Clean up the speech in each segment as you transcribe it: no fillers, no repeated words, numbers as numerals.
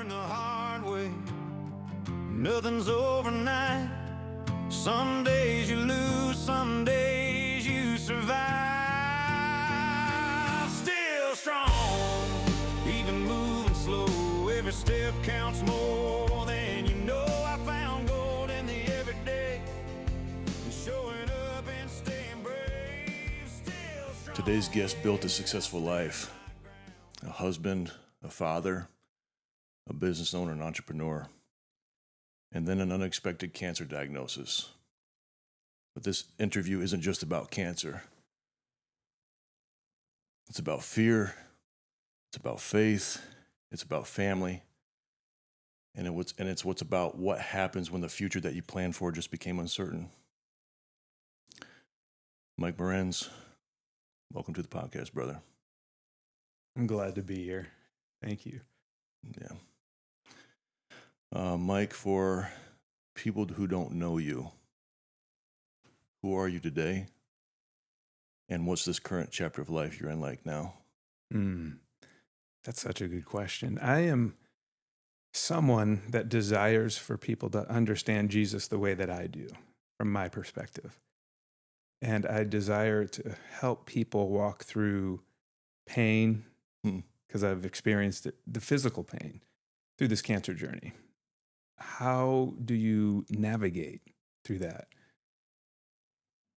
learned the hard way. Nothing's overnight. Some days you lose, some days you survive. Still strong, even moving slow. Every step counts more than you know. I found gold in the everyday, showing up and staying brave. Still strong. Today's guest built a successful life. A husband, a father, a business owner, an entrepreneur, and then an unexpected cancer diagnosis. But this interview isn't just about cancer. It's about fear, it's about faith, it's about family, and it's what's about what happens when the future that you planned for just became uncertain. Mike Morenz, welcome to the podcast, brother. I'm glad to be here. Thank you. Yeah. Mike, for people who don't know you, who are you today? And what's this current chapter of life you're in like now? That's such a good question. I am someone that desires for people to understand Jesus the way that I do, from my perspective. And I desire to help people walk through pain, because I've experienced it, the physical pain through this cancer journey. How do you navigate through that?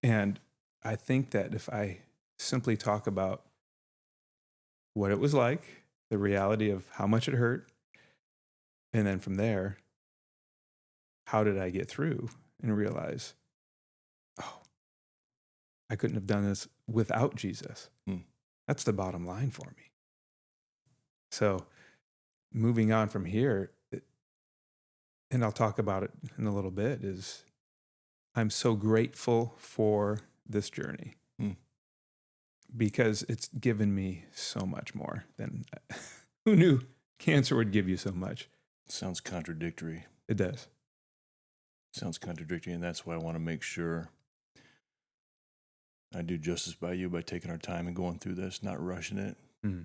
And I think that if I simply talk about what it was like, the reality of how much it hurt, and then from there, how did I get through and realize, oh, I couldn't have done this without Jesus. That's the bottom line for me. So moving on from here, and I'll talk about it in a little bit, is I'm so grateful for this journey because it's given me so much more than who knew cancer would give you so much. Sounds contradictory. It does. Sounds contradictory, and that's why I want to make sure I do justice by you by taking our time and going through this, not rushing it.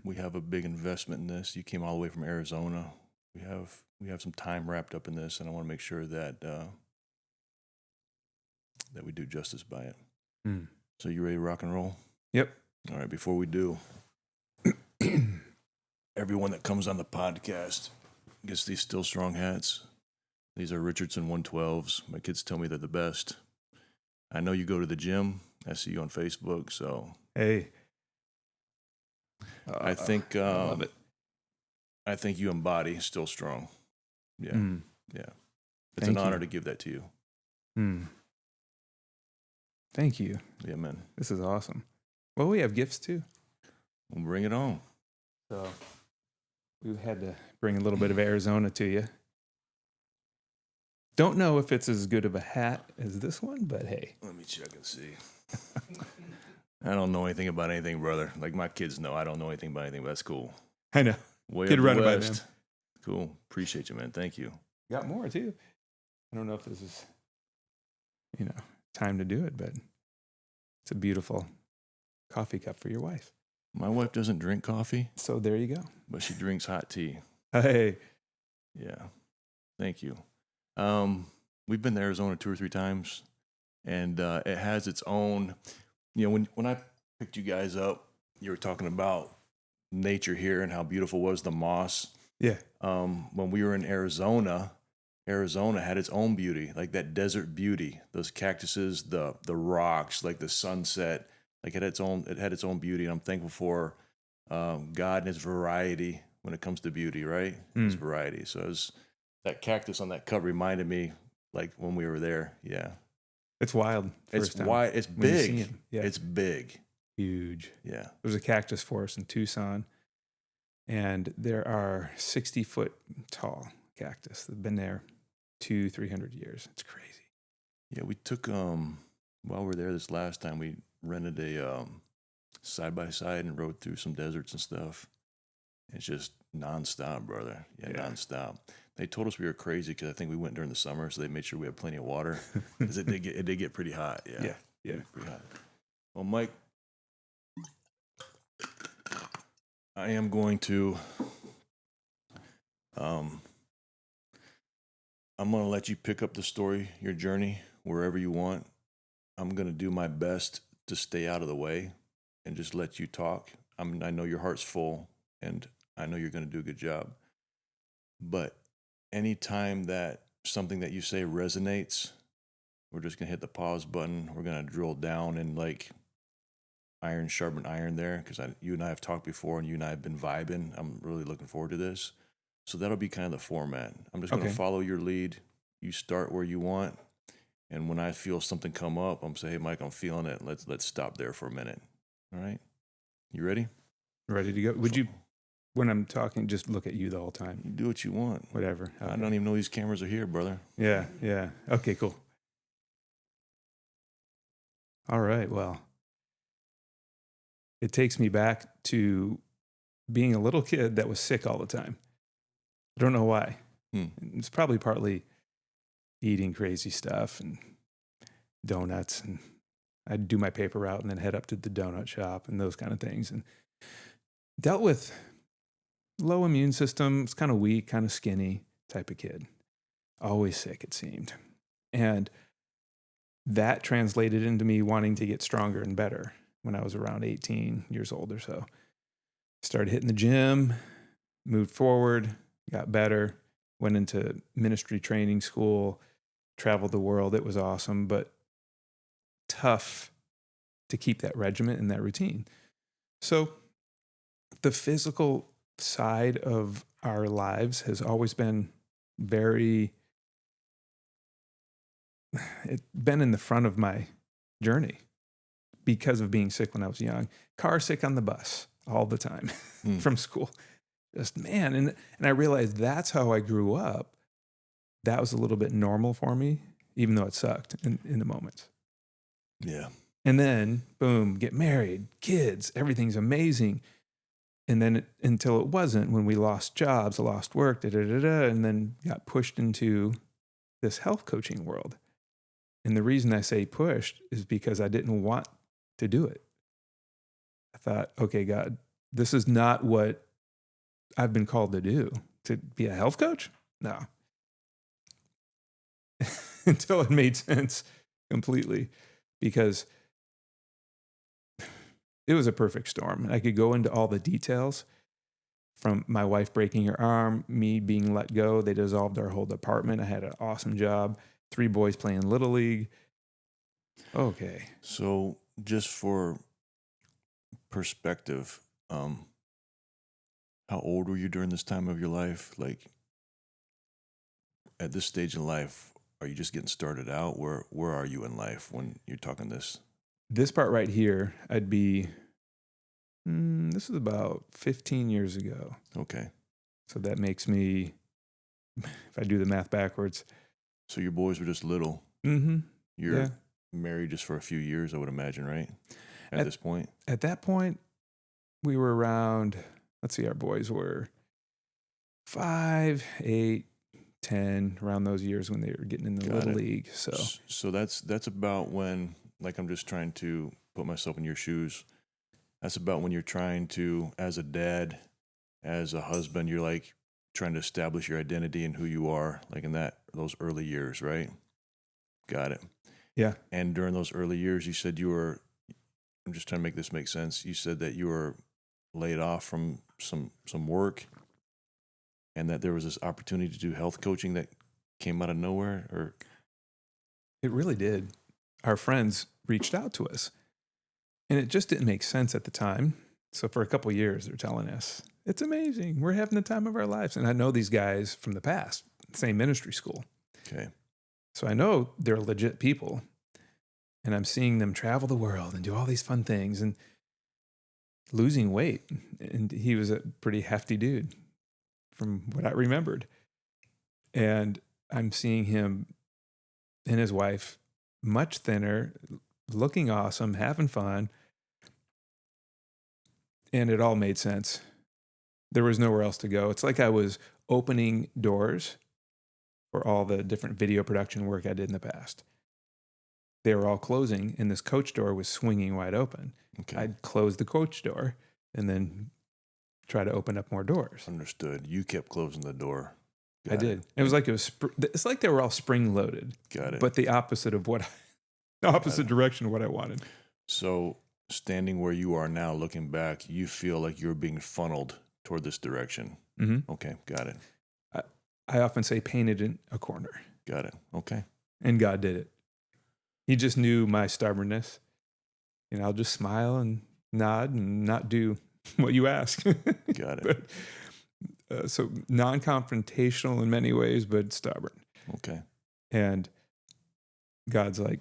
We have a big investment in this. You came all the way from Arizona. We have some time wrapped up in this, and I want to make sure that that we do justice by it. So you ready to rock and roll? Yep. All right, before we do, everyone that comes on the podcast gets these Still Strong hats. These are Richardson 112s. My kids tell me they're the best. I know you go to the gym. I see you on Facebook, so Hey. I think I love it. I think you embody Still Strong. Yeah. Yeah. It's Thank an honor you. to give that to you. Thank you. Yeah, man. This is awesome. Well, we have gifts too. We'll bring it on. So we had to bring a little bit of Arizona to you. Don't know if it's as good of a hat as this one, but hey. Let me check and see. I don't know anything about anything, brother. Like my kids know I don't know anything about anything, but that's cool. I know. Way Kid up running by west. them. Cool. Appreciate you, man. Thank you. Got more too. I don't know if this is, time to do it, but it's a beautiful coffee cup for your wife. My wife doesn't drink coffee, So there you go. but she drinks hot tea. Hey. Yeah. Thank you. We've been to Arizona 2 or 3 times, and it has its own, when I picked you guys up, you were talking about nature here and how beautiful was the moss. Yeah. When we were in Arizona had its own beauty, like that desert beauty, those cactuses, the rocks, like the sunset, like it had its own beauty. And I'm thankful for God and his variety when it comes to beauty, right? His variety. So that cactus on that cup reminded me like when we were there. Yeah. It's wild. It's wide. It's when you see big. 'em. Yeah. It's big. Huge. Yeah. There's a cactus forest in Tucson, and there are 60-foot tall cactus that have been there 200-300 years. It's crazy. Yeah. We took, while we were there this last time, we rented a side-by-side and rode through some deserts and stuff. It's just nonstop, brother. Yeah, nonstop. They told us we were crazy because I think we went during the summer, so they made sure we had plenty of water. Because it did get pretty hot. Yeah. Yeah. Pretty hot. Well, Mike, I am going to I'm going to let you pick up the story, your journey, wherever you want. I'm going to do my best to stay out of the way and just let you talk. I know your heart's full, and I know you're going to do a good job. But anytime that something that you say resonates, we're just going to hit the pause button. We're going to drill down and like iron sharpen iron there, because you and I have talked before, and you and I have been vibing. I'm really looking forward to this. So that'll be kind of the format. I'm just going to follow your lead. You start where you want. And when I feel something come up, I'm saying, hey, Mike, I'm feeling it. Let's stop there for a minute. All right? You ready? Ready to go. Would you, when I'm talking, just look at you the whole time? You do what you want. Whatever. Okay. I don't even know these cameras are here, brother. Yeah. Okay, cool. All right. Well, it takes me back to being a little kid that was sick all the time. I don't know why. It's probably partly eating crazy stuff and donuts, and I'd do my paper route and then head up to the donut shop and those kind of things, and dealt with low immune system. It's kind of weak, kind of skinny type of kid. Always sick, it seemed. And that translated into me wanting to get stronger and better when I was around 18 years old or so. Started hitting the gym, moved forward, got better, went into ministry training school, traveled the world. It was awesome, but tough to keep that regiment and that routine. So the physical side of our lives has always been it's been in the front of my journey because of being sick when I was young. Car sick on the bus all the time from school. Just, man. And I realized that's how I grew up. That was a little bit normal for me, even though it sucked in the moment. Yeah. And then, boom, get married, kids, everything's amazing. And then until it wasn't, when we lost jobs, lost work, and then got pushed into this health coaching world. And the reason I say pushed is because I didn't want to do it. I thought, okay, God, this is not what I've been called to do, to be a health coach? No. Until it made sense completely, because it was a perfect storm. I could go into all the details, from my wife breaking her arm, me being let go. They dissolved our whole department. I had an awesome job, 3 boys playing Little League. Okay. So just for perspective, how old were you during this time of your life? Like, at this stage in life, are you just getting started out? Where are you in life when you're talking this? This part right here, I'd be, this is about 15 years ago. Okay. So that makes me, if I do the math backwards. So your boys were just little. Mm-hmm. You're married just for a few years, I would imagine, right? At this point? At that point, we were around, let's see, our boys were 5, 8, 10, around those years when they were getting in the Little League. So that's about when, like, I'm just trying to put myself in your shoes. That's about when you're trying to, as a dad, as a husband, you're like trying to establish your identity and who you are, like in those early years, right? Got it. Yeah. And during those early years, you said you were, I'm just trying to make this make sense. You said that you were laid off from some work, and that there was this opportunity to do health coaching that came out of nowhere, or? It really did. Our friends reached out to us, and it just didn't make sense at the time. So for a couple of years, they're telling us, it's amazing. We're having the time of our lives. And I know these guys from the past, same ministry school. Okay. So I know they're legit people, and I'm seeing them travel the world and do all these fun things and losing weight. And he was a pretty hefty dude from what I remembered. And I'm seeing him and his wife much thinner, looking awesome, having fun. And it all made sense. There was nowhere else to go. It's like I was opening doors for all the different video production work I did in the past. They were all closing, and this coach door was swinging wide open. Okay. I'd close the coach door and then try to open up more doors. Understood. You kept closing the door. I did. It was like it's like they were all spring loaded. Got it. But the opposite of the opposite direction of what I wanted. So standing where you are now, looking back, you feel like you're being funneled toward this direction. Mm-hmm. Okay, got it. I often say painted in a corner. Got it. Okay. And God did it. He just knew my stubbornness. I'll just smile and nod and not do what you ask. Got it. So non-confrontational in many ways, but stubborn. Okay. And God's like,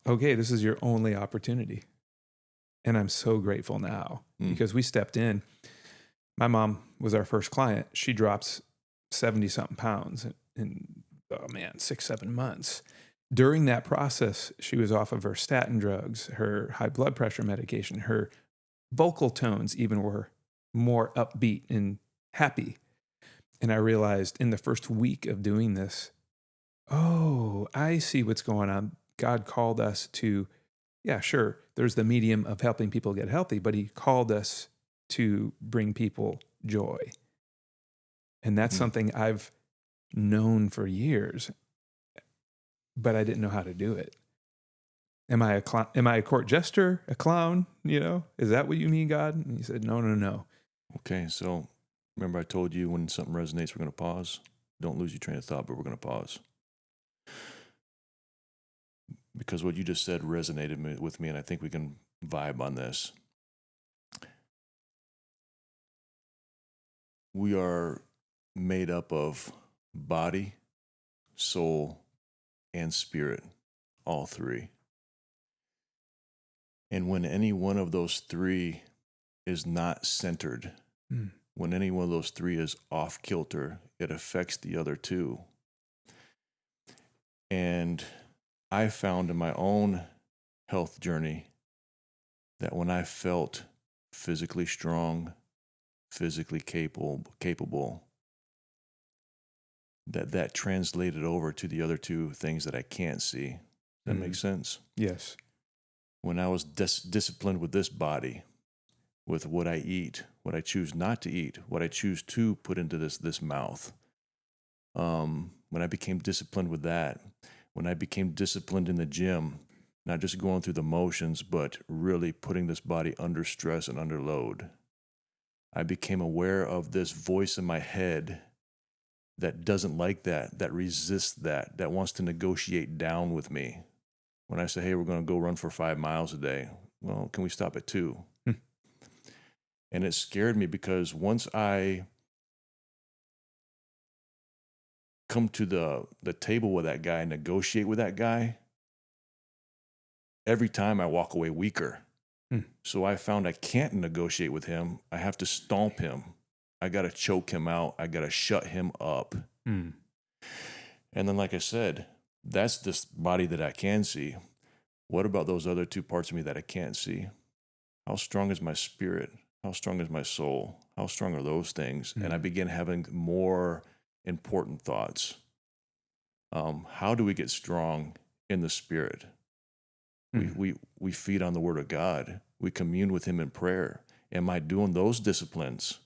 okay, this is your only opportunity. And I'm so grateful now because we stepped in. My mom was our first client. She drops 70-something pounds in 6-7 months. During that process, she was off of her statin drugs, her high blood pressure medication, her vocal tones even were more upbeat and happy. And I realized in the first week of doing this, oh, I see what's going on. God called us to, yeah, sure, there's the medium of helping people get healthy, but he called us to bring people joy. And that's something I've known for years, but I didn't know how to do it. Am I a court jester, a clown? Is that what you mean, God? And he said, no. Okay, so remember I told you when something resonates, we're going to pause. Don't lose your train of thought, but we're going to pause. Because what you just said resonated with me, and I think we can vibe on this. We are made up of body, soul, and spirit, all three. And when any one of those three is not centered, when any one of those three is off kilter, it affects the other two. And I found in my own health journey that when I felt physically strong, physically capable, that translated over to the other two things that I can't see. Does that make sense? Yes. When I was disciplined with this body, with what I eat, what I choose not to eat, what I choose to put into this mouth, when I became disciplined with that, when I became disciplined in the gym, not just going through the motions, but really putting this body under stress and under load, I became aware of this voice in my head that doesn't like that resists that wants to negotiate down with me. When I say, hey, we're going to go run for 5 miles a day, well, can we stop at 2? And it scared me because once I come to the table with that guy, negotiate with that guy, every time I walk away weaker. So I found I can't negotiate with him. I have to stomp him. I got to choke him out. I got to shut him up. And then, like I said, that's this body that I can see. What about those other two parts of me that I can't see? How strong is my spirit? How strong is my soul? How strong are those things? And I begin having more important thoughts. How do we get strong in the spirit? We feed on the word of God. We commune with him in prayer. Am I doing those disciplines?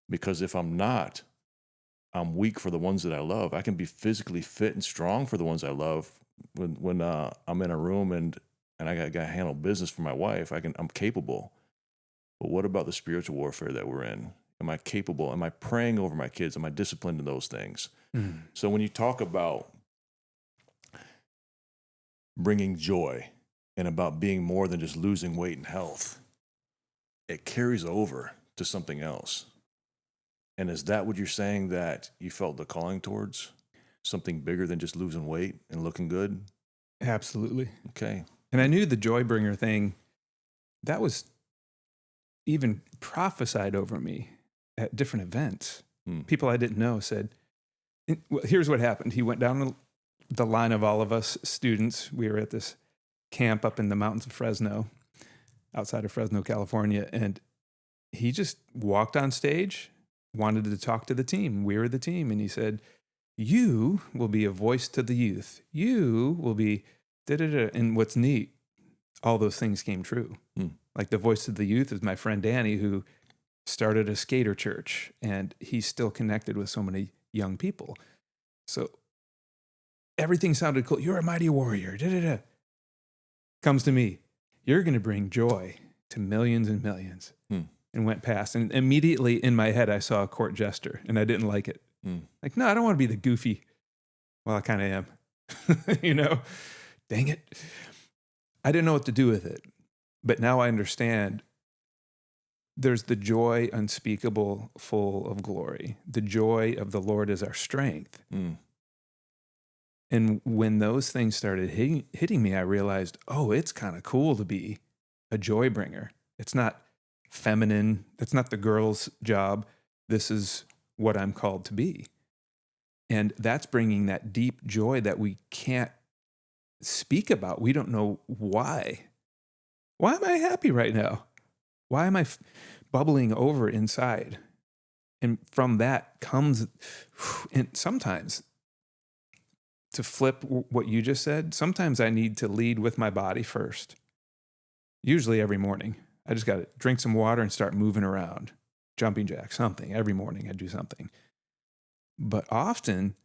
Because if I'm not, I'm weak for the ones that I love. I can be physically fit and strong for the ones I love. When I'm in a room and I got to handle business for my wife, I'm capable. But what about the spiritual warfare that we're in? Am I capable? Am I praying over my kids? Am I disciplined in those things? So when you talk about bringing joy and about being more than just losing weight and health, it carries over to something else. And is that what you're saying that you felt the calling towards? Something bigger than just losing weight and looking good? Absolutely. Okay. And I knew the joy bringer thing, that was even prophesied over me at different events. People I didn't know said, well, here's what happened. He went down the line of all of us students. We were at this camp up in the mountains of Fresno, outside of Fresno, California. And he just walked on stage, wanted to talk to the team. We were the team. And he said, you will be a voice to the youth. You will be da-da-da. And what's neat, all those things came true. Like the voice of the youth is my friend Danny, who started a skater church, and he's still connected with so many young people. So everything sounded cool. You're a mighty warrior. Da, da, da. Comes to me. You're going to bring joy to millions and millions. And went past. And immediately in my head, I saw a court jester, and I didn't like it. Like, no, I don't want to be the goofy. Well, I kind of am. You know? Dang it. I didn't know what to do with it. But now I understand there's the joy unspeakable, full of glory. The joy of the Lord is our strength. And when those things started hitting me, I realized, oh, it's kind of cool to be a joy bringer. It's not feminine. That's not the girl's job. This is what I'm called to be. And that's bringing that deep joy that we can't speak about. We don't know why. Why am I happy right now? Why am I bubbling over inside? And from that comes, and sometimes, to flip what you just said, sometimes I need to lead with my body first. Usually every morning. I just got to drink some water and start moving around. Jumping jack, something. Every morning I do something. But often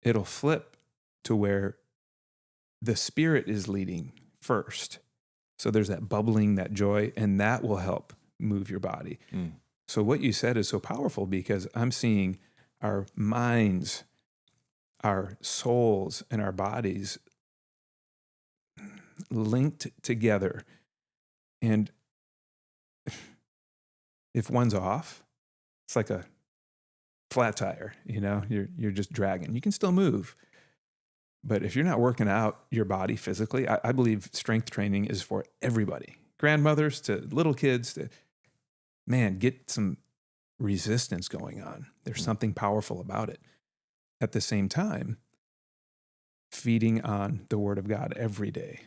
it'll flip to where the Spirit is leading first. So there's that bubbling, that joy, and that will help move your body. So what you said is so powerful because I'm seeing our minds, our souls, and our bodies linked together. And if one's off, it's like a flat tire, you know, you're just dragging. You can still move. But if you're not working out your body physically, I believe strength training is for everybody. Grandmothers to little kids to, man, get some resistance going on. There's something powerful about it. At the same time, feeding on the Word of God every day.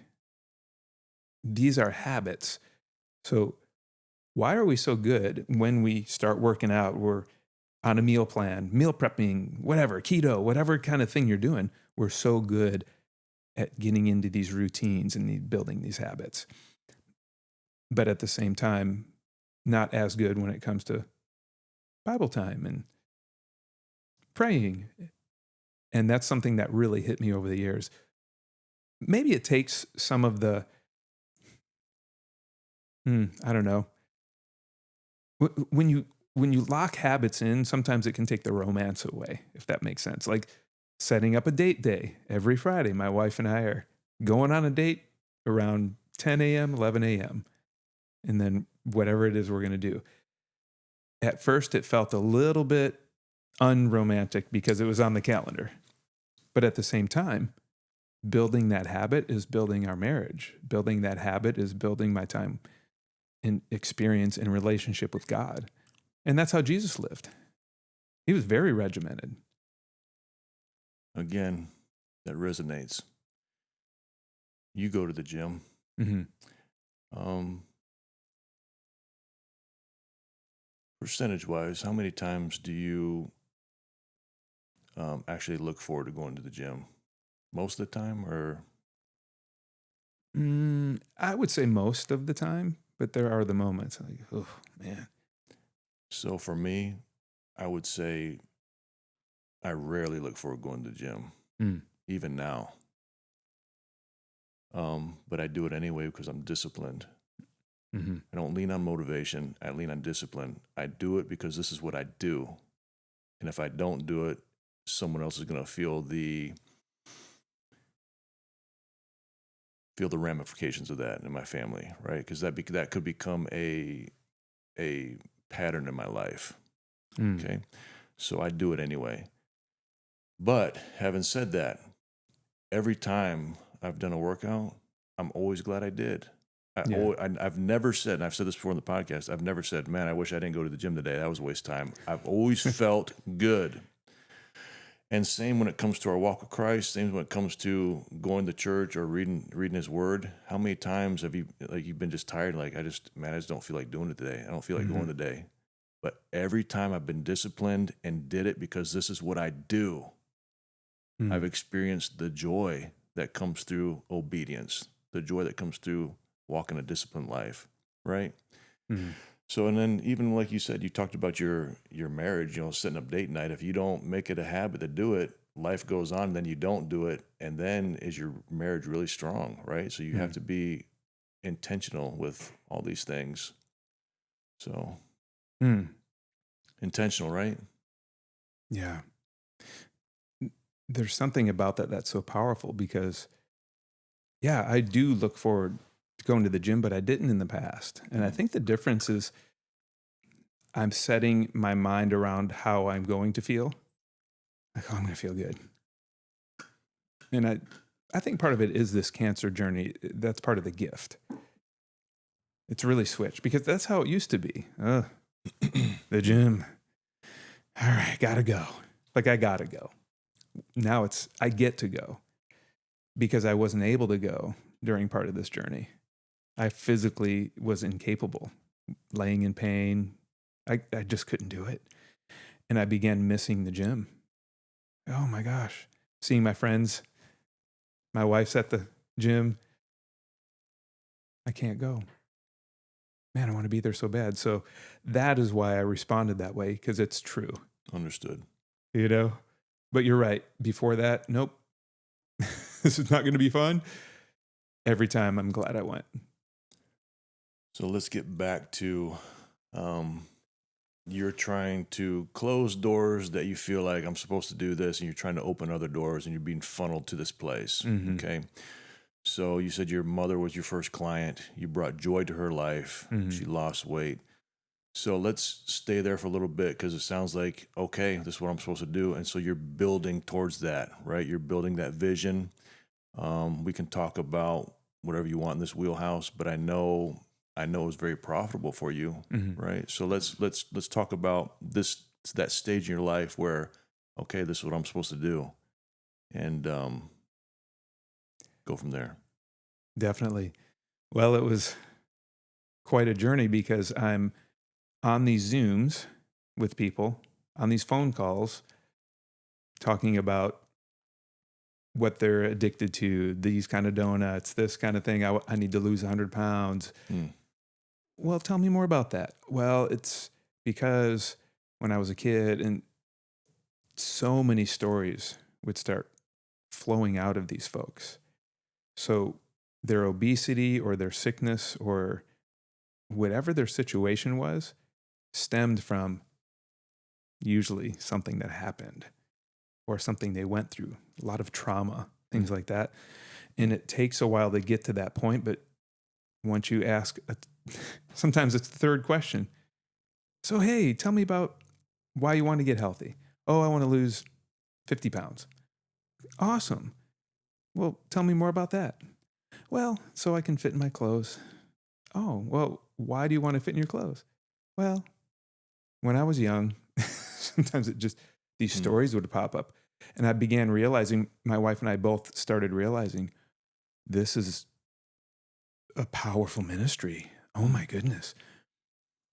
These are habits. So why are we so good when we start working out? We're on a meal plan, meal prepping, whatever, keto, whatever kind of thing you're doing. We're so good at getting into these routines and building these habits. But at the same time, not as good when it comes to Bible time and praying. And that's something that really hit me over the years. Maybe it takes some of the, I don't know. When you lock habits in, sometimes it can take the romance away, if that makes sense. Like setting up a date day every Friday. My wife and I are going on a date around 10 a.m., 11 a.m., and then whatever it is we're going to do. At first, it felt a little bit unromantic because it was on the calendar. But at the same time, building that habit is building our marriage. Building that habit is building my time and experience and relationship with God. And that's how Jesus lived. He was very regimented. Again, that resonates. You go to the gym. Percentage-wise, how many times do you actually look forward to going to the gym? Most of the time, or? I would say most of the time, but there are the moments like, oh, man. So for me, I would say I rarely look forward to going to the gym, even now. But I do it anyway because I'm disciplined. I don't lean on motivation. I lean on discipline. I do it because this is what I do. And if I don't do it, someone else is going to feel the ramifications of that in my family, right? Because that could become a pattern in my life. Okay, so I do it anyway. But having said that, every time I've done a workout, I'm always glad I did. I've never said, and I've said this before in the podcast, I've never said, man, I wish I didn't go to the gym today. That was a waste of time. I've always felt good. And same when it comes to our walk with Christ, same when it comes to going to church or reading His Word. How many times have you've been just tired? Like, I just don't feel like doing it today. I don't feel like going today. But every time I've been disciplined and did it because this is what I do, I've experienced the joy that comes through obedience, the joy that comes through walking a disciplined life, right? So, and then even like you said, you talked about your marriage, setting up date night. If you don't make it a habit to do it, life goes on, then you don't do it. And then is your marriage really strong, right? So you have to be intentional with all these things. So intentional, right? Yeah. There's something about that that's so powerful because, yeah, I do look forward to going to the gym, but I didn't in the past. And I think the difference is I'm setting my mind around how I'm going to feel. Like, oh, I'm going to feel good. And I think part of it is this cancer journey. That's part of the gift. It's really switched because that's how it used to be. The gym. All right, gotta go. Like I gotta go. Now it's I get to go because I wasn't able to go during part of this journey. I physically was incapable, laying in pain. I just couldn't do it. And I began missing the gym. Oh my gosh. Seeing my friends, my wife's at the gym. I can't go. Man, I want to be there so bad. So that is why I responded that way, because it's true. Understood. But you're right. Before that, nope. This is not going to be fun. Every time I'm glad I went. So let's get back to you're trying to close doors that you feel like I'm supposed to do this, and you're trying to open other doors, and you're being funneled to this place. Mm-hmm. Okay. So you said your mother was your first client. You brought joy to her life. Mm-hmm. She lost weight. So let's stay there for a little bit because it sounds like, okay, this is what I'm supposed to do. And so you're building towards that, right? You're building that vision. We can talk about whatever you want in this wheelhouse, but I know it was very profitable for you, Mm-hmm. right? So let's talk about that stage in your life where, okay, this is what I'm supposed to do, and go from there. Definitely. Well, it was quite a journey because I'm on these Zooms with people, on these phone calls, talking about what they're addicted to, these kind of donuts, this kind of thing. I need to lose 100 pounds. Well, tell me more about that. Well, it's because when I was a kid, and so many stories would start flowing out of these folks. So their obesity or their sickness or whatever their situation was stemmed from usually something that happened or something they went through, a lot of trauma, things like that. And it takes a while to get to that point, but once you ask, sometimes it's the third question. So, hey, tell me about why you want to get healthy. Oh, I want to lose 50 pounds. Awesome. Well, tell me more about that. Well, so I can fit in my clothes. Oh, well, why do you want to fit in your clothes? Well, when I was young, sometimes these stories would pop up. And I began realizing, my wife and I both started realizing, this is a powerful ministry. Oh my goodness.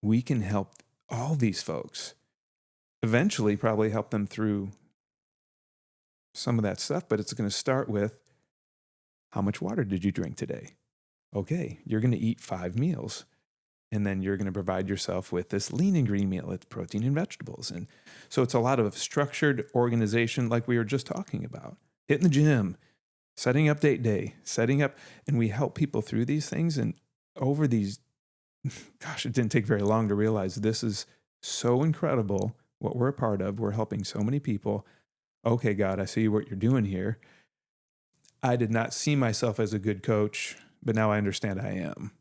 We can help all these folks. Eventually, probably help them through some of that stuff, but it's going to start with, how much water did you drink today? Okay, you're going to eat 5 meals. And then you're going to provide yourself with this lean and green meal. It's protein and vegetables. And so it's a lot of structured organization like we were just talking about. Hitting the gym, setting up date day, and we help people through these things. And over these, gosh, it didn't take very long to realize this is so incredible what we're a part of. We're helping so many people. Okay, God, I see what you're doing here. I did not see myself as a good coach, but now I understand I am.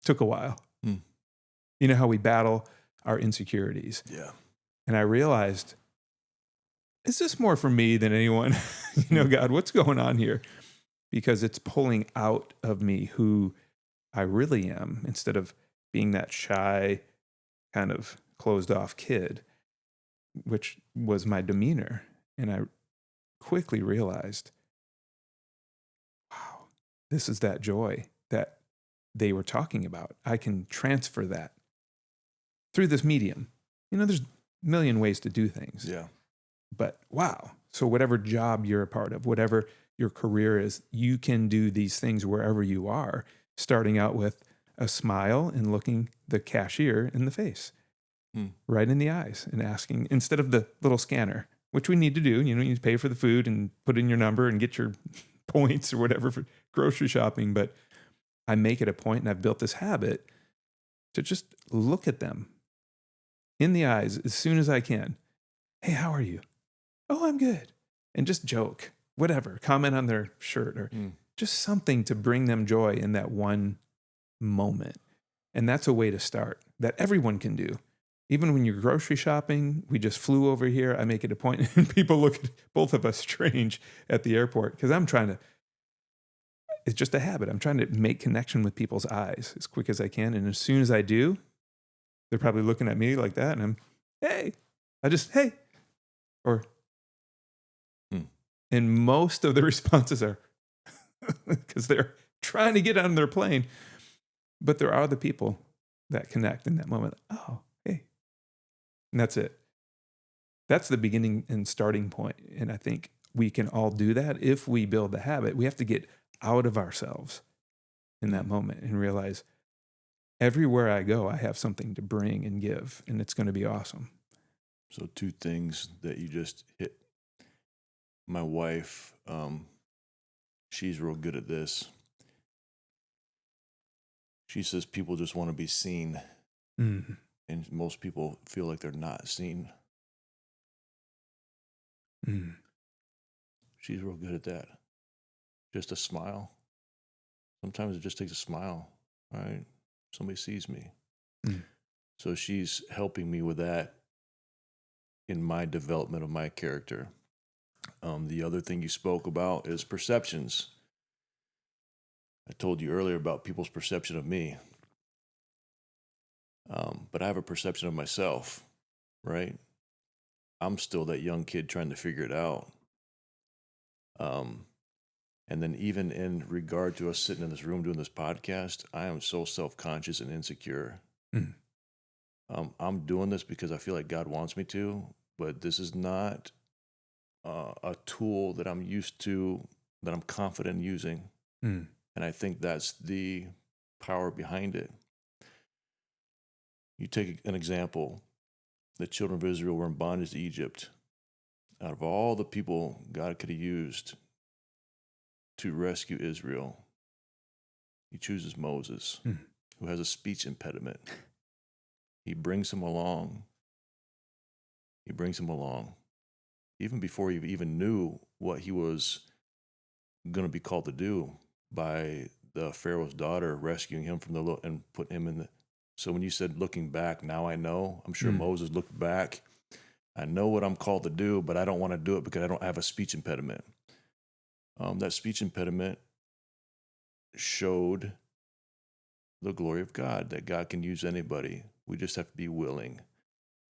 Took a while. You know how we battle our insecurities. Yeah. And I realized, is this more for me than anyone? God, what's going on here? Because it's pulling out of me who I really am instead of being that shy, kind of closed off kid, which was my demeanor. And I quickly realized, wow, this is that joy that they were talking about. I can transfer that through this medium. There's a million ways to do things. Yeah. But wow. So whatever job you're a part of, whatever your career is, you can do these things wherever you are, starting out with a smile and looking the cashier in the face, right in the eyes, and asking, instead of the little scanner, which we need to do. You know, you pay for the food and put in your number and get your points or whatever for grocery shopping. But I make it a point, and I've built this habit to just look at them in the eyes as soon as I can. Hey, how are you? Oh, I'm good. And just joke, whatever, comment on their shirt or just something to bring them joy in that one moment. And that's a way to start that everyone can do. Even when you're grocery shopping, we just flew over here. I make it a point, and people look at both of us strange at the airport because it's just a habit. I'm trying to make connection with people's eyes as quick as I can. And as soon as I do, they're probably looking at me like that. And I'm, hey, or, and most of the responses are because they're trying to get on their plane. But there are the people that connect in that moment. Oh, hey. And that's it. That's the beginning and starting point. And I think we can all do that if we build the habit. We have to get out of ourselves in that moment and realize everywhere I go, I have something to bring and give, and it's going to be awesome. So 2 things that you just hit. My wife, she's real good at this. She says people just want to be seen. Mm. And most people feel like they're not seen. Mm. She's real good at that. Just a smile. Sometimes it just takes a smile. All right. Somebody sees me. Mm. So she's helping me with that in my development of my character. The other thing you spoke about is perceptions. I told you earlier about people's perception of me. But I have a perception of myself, right? I'm still that young kid trying to figure it out. And then even in regard to us sitting in this room doing this podcast, I am so self-conscious and insecure. Mm. I'm doing this because I feel like God wants me to, but this is not a tool that I'm used to, that I'm confident in using. Mm. And I think that's the power behind it. You take an example. The children of Israel were in bondage to Egypt. Out of all the people God could have used to rescue Israel, he chooses Moses, who has a speech impediment. He brings him along. Even before he even knew what he was going to be called to do by the Pharaoh's daughter rescuing him from the and putting him in the. So when you said looking back, now I know. I'm sure Moses looked back. I know what I'm called to do, but I don't want to do it because I don't have a speech impediment. That speech impediment showed the glory of God, that God can use anybody. We just have to be willing.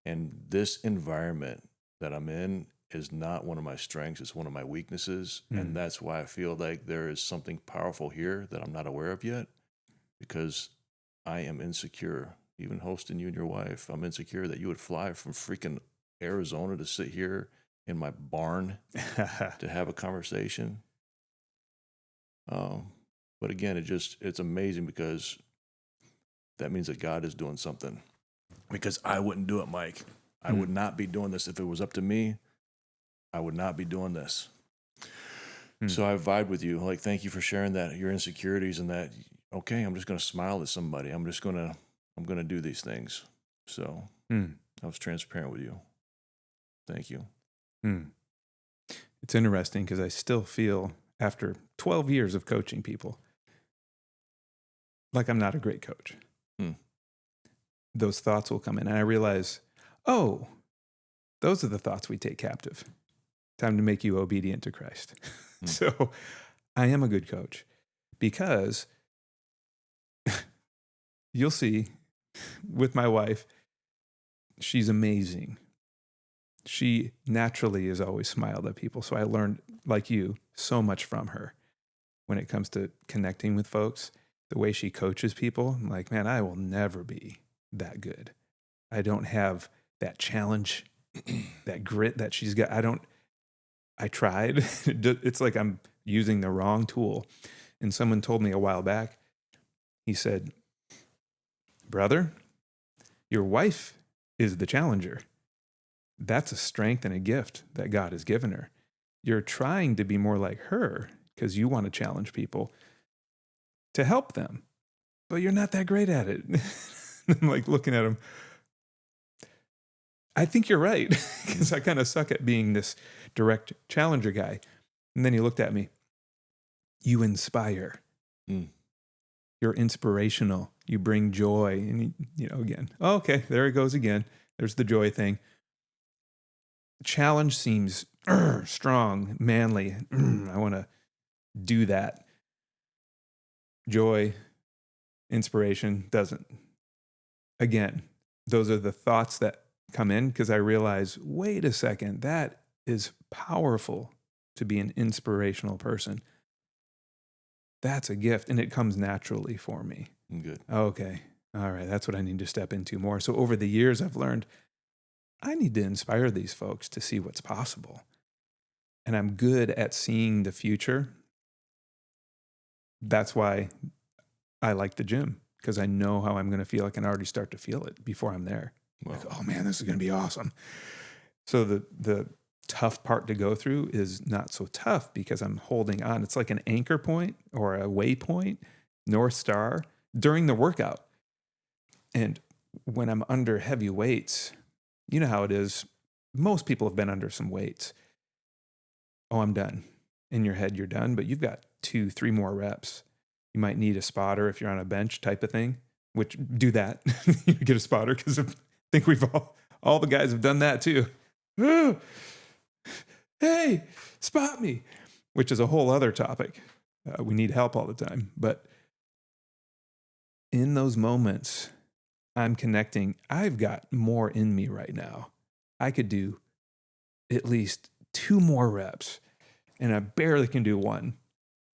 And this environment that I'm in is not one of my strengths. It's one of my weaknesses. And that's why I feel like there is something powerful here that I'm not aware of yet, because I am insecure. Even hosting you and your wife, I'm insecure that you would fly from freaking Arizona to sit here in my barn to have a conversation. But again, it's amazing because that means that God is doing something. Because I wouldn't do it, Mike. I would not be doing this if it was up to me. I would not be doing this. So I vibe with you. Like, thank you for sharing that, your insecurities, and that, okay, I'm just going to smile at somebody. I'm going to do these things. So I was transparent with you. Thank you. It's interesting because I still feel, after 12 years of coaching people, like I'm not a great coach. Those thoughts will come in, and I realize, oh, those are the thoughts we take captive. Time to make you obedient to Christ. So I am a good coach because you'll see with my wife, she's amazing. She naturally has always smiled at people. So I learned, like you, so much from her when it comes to connecting with folks. The way she coaches people, I'm like, man, I will never be that good. I don't have that challenge, that grit that she's got. I tried. It's like I'm using the wrong tool. And someone told me a while back, he said, brother, your wife is the challenger. That's a strength and a gift that God has given her. You're trying to be more like her because you want to challenge people to help them, but you're not that great at it. I'm like looking at him. I think you're right, because I kind of suck at being this direct challenger guy. And then he looked at me. You inspire. You're inspirational. You bring joy. And, again, okay, there it goes again. There's the joy thing. Challenge seems strong, manly. I want to do that. Joy, inspiration doesn't. Again, those are the thoughts that come in because I realize, wait a second, that is powerful to be an inspirational person. That's a gift, and it comes naturally for me. Good. Okay. All right. That's what I need to step into more. So over the years, I've learned I need to inspire these folks to see what's possible. And I'm good at seeing the future. That's why I like the gym, because I know how I'm going to feel. I can already start to feel it before I'm there. Wow. Like, oh man, this is going to be awesome. So the tough part to go through is not so tough because I'm holding on. It's like an anchor point or a waypoint, North Star, during the workout. And when I'm under heavy weights, you know how it is. Most people have been under some weights. Oh, I'm done. In your head, you're done, but you've got 2-3 more reps. You might need a spotter if you're on a bench type of thing, which do that. You get a spotter because I think we've all the guys have done that too. Hey, spot me, which is a whole other topic. We need help all the time. But in those moments, I'm connecting. I've got more in me right now. I could do at least 2 more reps, and I barely can do 1.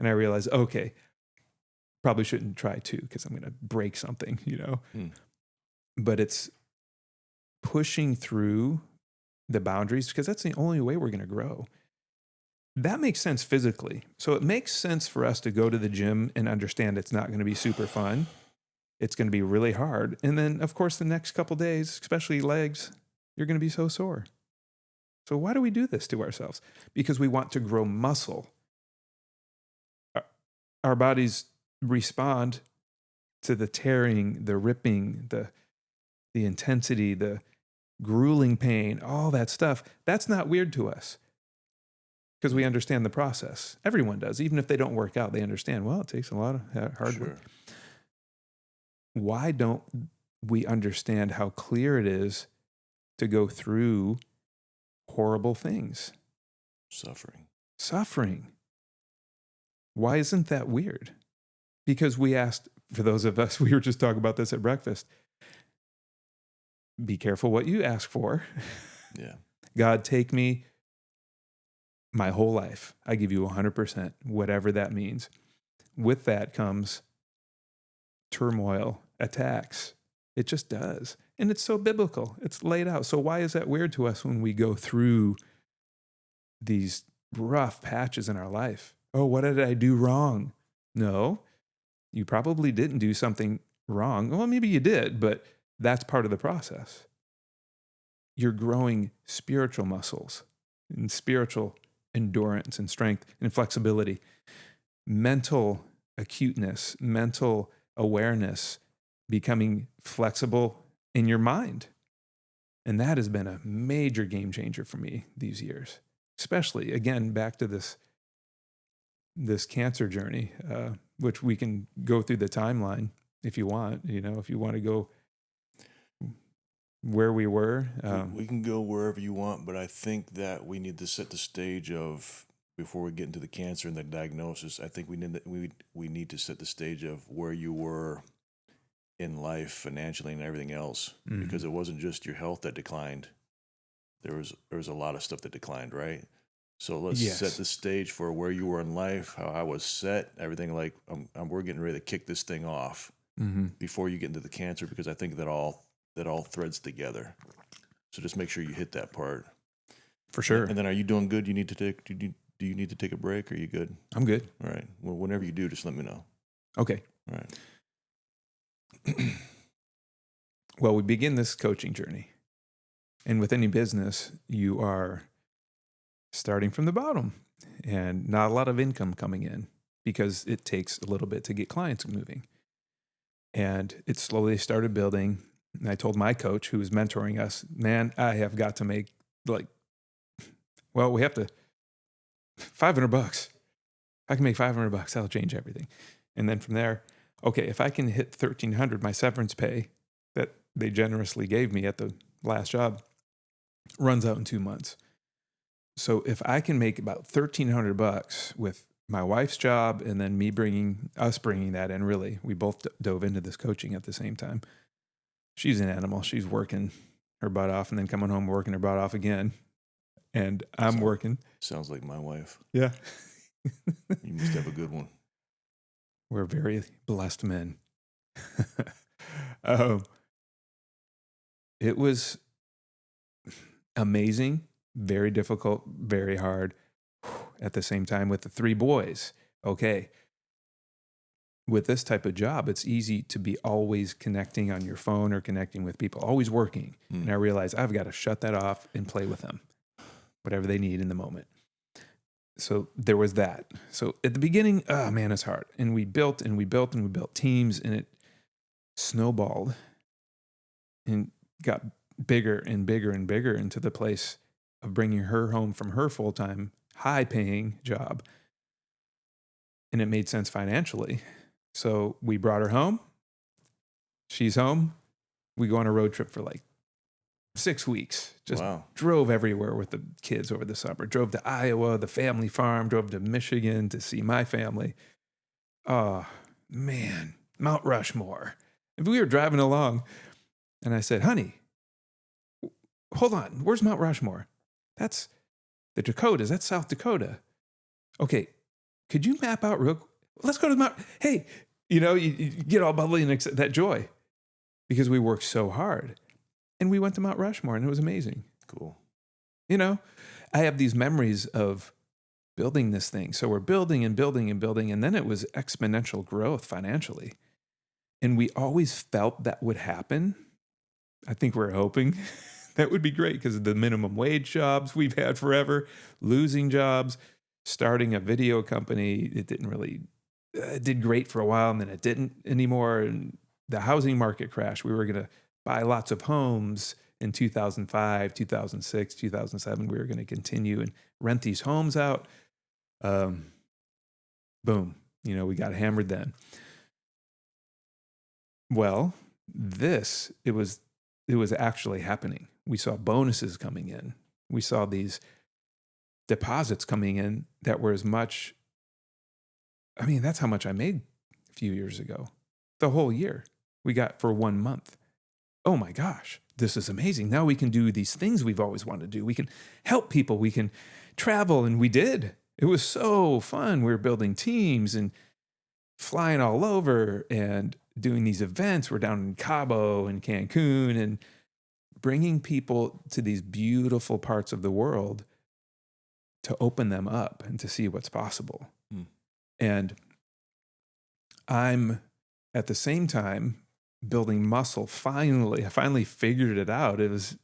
And I realize, okay, probably shouldn't try 2 because I'm going to break something, But it's pushing through the boundaries because that's the only way we're going to grow. That makes sense physically. So it makes sense for us to go to the gym and understand it's not going to be super fun. It's going to be really hard. And then, of course, the next couple days, especially legs, you're going to be so sore. So why do we do this to ourselves? Because we want to grow muscle. Our bodies respond to the tearing, the ripping, the intensity, the grueling pain, all that stuff. That's not weird to us because we understand the process. Everyone does. Even if they don't work out, they understand, well, it takes a lot of hard work. Why don't we understand how clear it is to go through horrible things? Suffering. Why isn't that weird? Because we asked, for those of us, we were just talking about this at breakfast, be careful what you ask for. Yeah. God, take me my whole life. I give you 100%, whatever that means. With that comes turmoil, attacks. It just does. And it's so biblical. It's laid out. So why is that weird to us when we go through these rough patches in our life? Oh, what did I do wrong? No, you probably didn't do something wrong. Well, maybe you did, but that's part of the process. You're growing spiritual muscles and spiritual endurance and strength and flexibility, mental acuteness, mental awareness, becoming flexible in your mind. And that has been a major game changer for me these years, especially, again, back to this cancer journey, which we can go through the timeline if you want, if you want to go where we were. We can go wherever you want, but I think that we need to set the stage of, before we get into the cancer and the diagnosis, I think we need to set the stage of where you were in life financially and everything else, because it wasn't just your health that declined. There was a lot of stuff that declined, right? So let's set the stage for where you were in life, how I was set, everything. Like we're getting ready to kick this thing off before you get into the cancer, because I think that all threads together. So just make sure you hit that part for sure. And then, are you doing good? Do you need to take a break? Or are you good? I'm good. All right. Well, whenever you do, just let me know. Okay. All right. Well, we begin this coaching journey. And with any business, you are starting from the bottom and not a lot of income coming in because it takes a little bit to get clients moving. And it slowly started building. And I told my coach who was mentoring us, man, I have got to make we have to $500. I can make $500. That'll change everything. And then from there, okay, if I can hit $1,300, my severance pay that they generously gave me at the last job runs out in 2 months. So if I can make about $1,300 with my wife's job and then bringing that in, really, we both dove into this coaching at the same time. She's an animal. She's working her butt off and then coming home working her butt off again. And I'm working. Sounds like my wife. Yeah. You must have a good one. We're very blessed men. It was amazing, very difficult, very hard. At the same time with the 3 boys. Okay. With this type of job, it's easy to be always connecting on your phone or connecting with people, always working. And I realized I've got to shut that off and play with them, whatever they need in the moment. So there was that. So at the beginning, oh man, it's hard. And we built teams, and it snowballed and got bigger and bigger and bigger into the place of bringing her home from her full-time, high-paying job. And it made sense financially. So we brought her home. She's home. We go on a road trip for 6 weeks. Just drove everywhere with the kids over the summer. Drove to Iowa, the family farm. Drove to Michigan to see my family. Oh, man. Mount Rushmore. If we were driving along, and I said, honey, hold on. Where's Mount Rushmore? That's the Dakotas. That's South Dakota. Okay, could you map out real quick? Let's go to the Mount. Hey, you get all bubbly and that joy because we worked so hard. And we went to Mount Rushmore, and it was amazing. Cool. I have these memories of building this thing. So we're building and building and building, and then it was exponential growth financially. And we always felt that would happen. I think we're hoping that would be great because of the minimum wage jobs we've had forever, losing jobs, starting a video company. It didn't really, it did great for a while, and then it didn't anymore. And the housing market crashed. We were going to buy lots of homes in 2005, 2006, 2007. We were going to continue and rent these homes out. Boom. We got hammered then. Well, it was actually happening. We saw bonuses coming in. We saw these deposits coming in that were as much. I mean, that's how much I made a few years ago. The whole year we got for 1 month. Oh my gosh, this is amazing. Now we can do these things we've always wanted to do. We can help people. We can travel. And we did. It was so fun. We were building teams and flying all over and doing these events. We're down in Cabo and Cancun and bringing people to these beautiful parts of the world to open them up and to see what's possible. And I'm at the same time building muscle. I finally figured it out. It was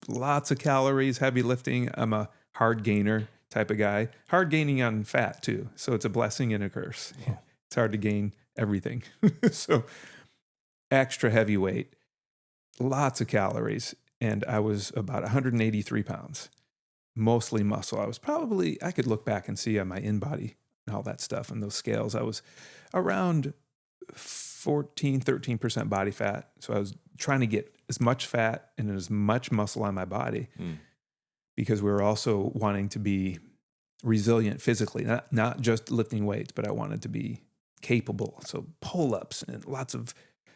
lots of calories, heavy lifting. I'm a hard gainer type of guy. Hard gaining on fat too. So it's a blessing and a curse. Yeah. It's hard to gain everything. So extra heavy weight, lots of calories. And I was about 183 pounds, mostly muscle. I could look back and see on my in-body and all that stuff and those scales. I was around 13% body fat. So I was trying to get as much fat and as much muscle on my body because we were also wanting to be resilient physically, not just lifting weights, but I wanted to be capable. So pull-ups and lots of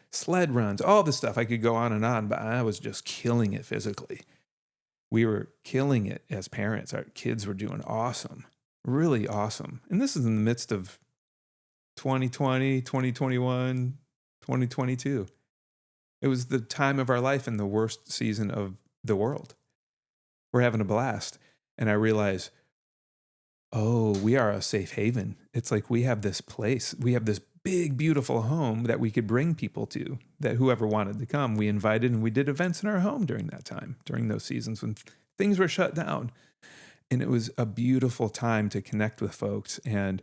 sled runs, all this stuff. I could go on, but I was just killing it physically. We were killing it as parents. Our kids were doing awesome, really awesome. And this is in the midst of 2020, 2021, 2022. It was the time of our life in the worst season of the world. We're having a blast. And I realized, we are a safe haven. It's like we have this place. We have this big, beautiful home that we could bring people to, that whoever wanted to come, we invited, and we did events in our home during that time, during those seasons when things were shut down. And it was a beautiful time to connect with folks. And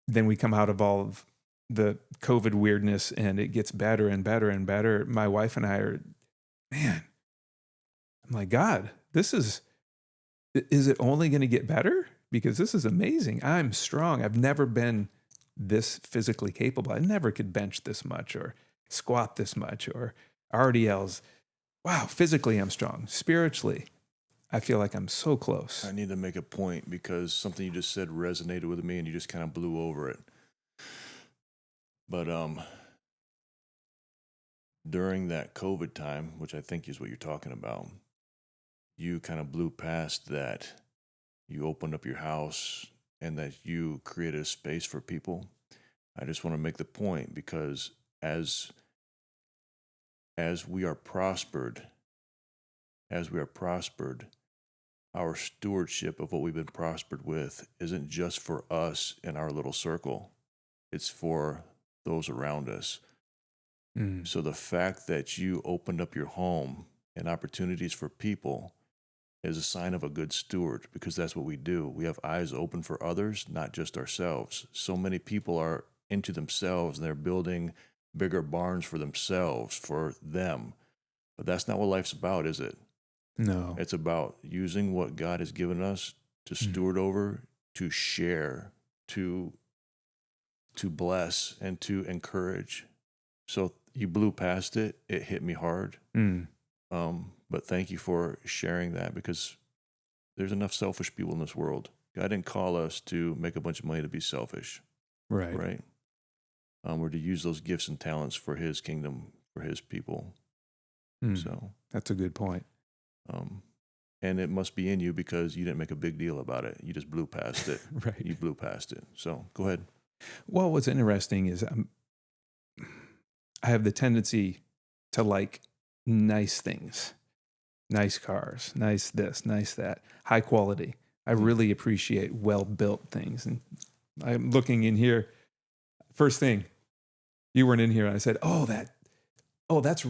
then we come out of all of the COVID weirdness, and it gets better and better and better. My wife and I are, man, I'm like, God, is it only going to get better? Because this is amazing. I'm strong. I've never been this physically capable. I never could bench this much or squat this much or RDLs. Wow, physically I'm strong. Spiritually, I feel like I'm so close. I need to make a point because something you just said resonated with me and you just kind of blew over it. But during that COVID time, which I think is what you're talking about, you kind of blew past that. You opened up your house and that you created a space for people. I just want to make the point because as we are prospered, our stewardship of what we've been prospered with isn't just for us in our little circle. It's for those around us. So the fact that you opened up your home and opportunities for people is a sign of a good steward, because that's what we do. We have eyes open for others, not just ourselves. So many people are into themselves and they're building bigger barns for themselves, for them. But that's not what life's about, is it? No. It's about using what God has given us to steward over, to share, to bless, and to encourage. So you blew past it. It hit me hard. But thank you for sharing that, because there's enough selfish people in this world. God didn't call us to make a bunch of money to be selfish. Right? We're to use those gifts and talents for His kingdom, for His people. So that's a good point. And it must be in you because you didn't make a big deal about it. You just blew past it. Right. You blew past it. So go ahead. Well, what's interesting is I have the tendency to like nice things, nice cars, nice this, nice that, high quality. I really appreciate well-built things. And I'm looking in here. First thing, you weren't in here. And I said, that's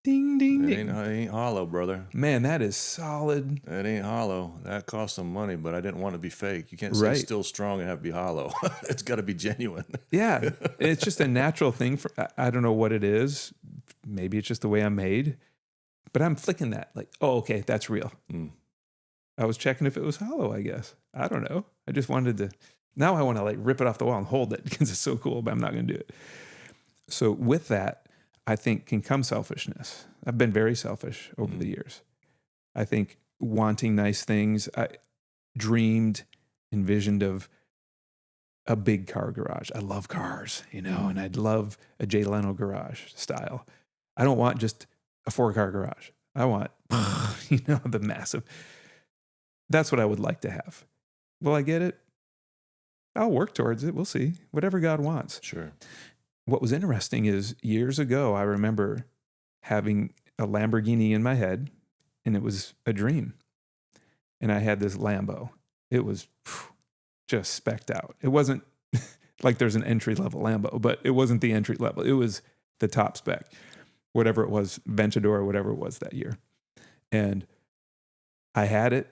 ding, ding, ding. It ain't hollow, brother. Man, that is solid. It ain't hollow. That cost some money, but I didn't want to be fake. You can't say Right. still strong and have it be hollow. It's got to be genuine. Yeah. It's just a natural thing. I don't know what it is. Maybe it's just the way I'm made. But I'm flicking that. Like, oh, okay, that's real. I was checking if it was hollow, I guess. I don't know. I just wanted to. Now I want to like rip it off the wall and hold it because it's so cool, but I'm not going to do it. So with that, I think can come selfishness. I've been very selfish over the years. I think wanting nice things, I dreamed, envisioned of a big car garage. I love cars, and I'd love a Jay Leno garage style. I don't want just a 4-car garage. I want, the massive. That's what I would like to have. Will I get it? I'll work towards it. We'll see. Whatever God wants. Sure. What was interesting is years ago, I remember having a Lamborghini in my head, and it was a dream. And I had this Lambo. It was just specced out. It wasn't like there's an entry-level Lambo, but it wasn't the entry level. It was the top spec, whatever it was, Ventador, whatever it was that year. And I had it.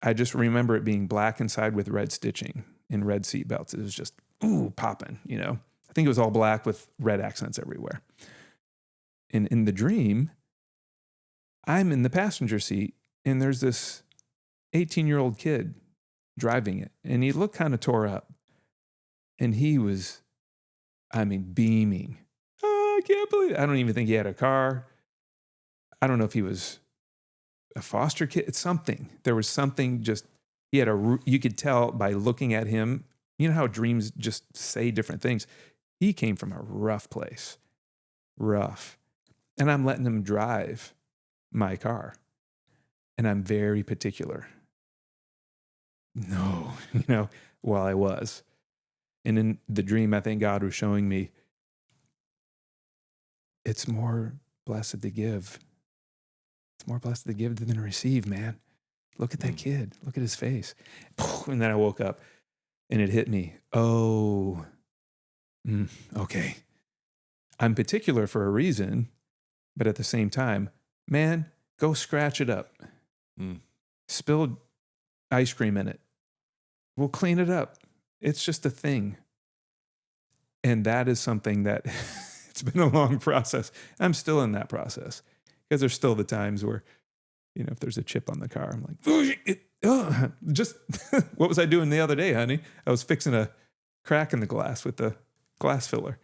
I just remember it being black inside with red stitching and red seat belts. It was just, popping, I think it was all black with red accents everywhere. And in the dream, I'm in the passenger seat, and there's this 18-year-old kid driving it, and he looked kind of tore up. And he was, beaming. Oh, I can't believe it. I don't even think he had a car. I don't know if he was a foster kid. It's something. There was something just, you could tell by looking at him. You know how dreams just say different things. He came from a rough place, and I'm letting him drive my car, and I'm very particular. No, while I was. And in the dream, I think God was showing me it's more blessed to give. It's more blessed to give than to receive, man. Look at that kid. Look at his face. And then I woke up, and it hit me. Oh, Okay. I'm particular for a reason, but at the same time, man, go scratch it up. Spill ice cream in it. We'll clean it up. It's just a thing. And that is something that it's been a long process. I'm still in that process because there's still the times where, if there's a chip on the car, I'm like, just what was I doing the other day, honey? I was fixing a crack in the glass with the glass filler.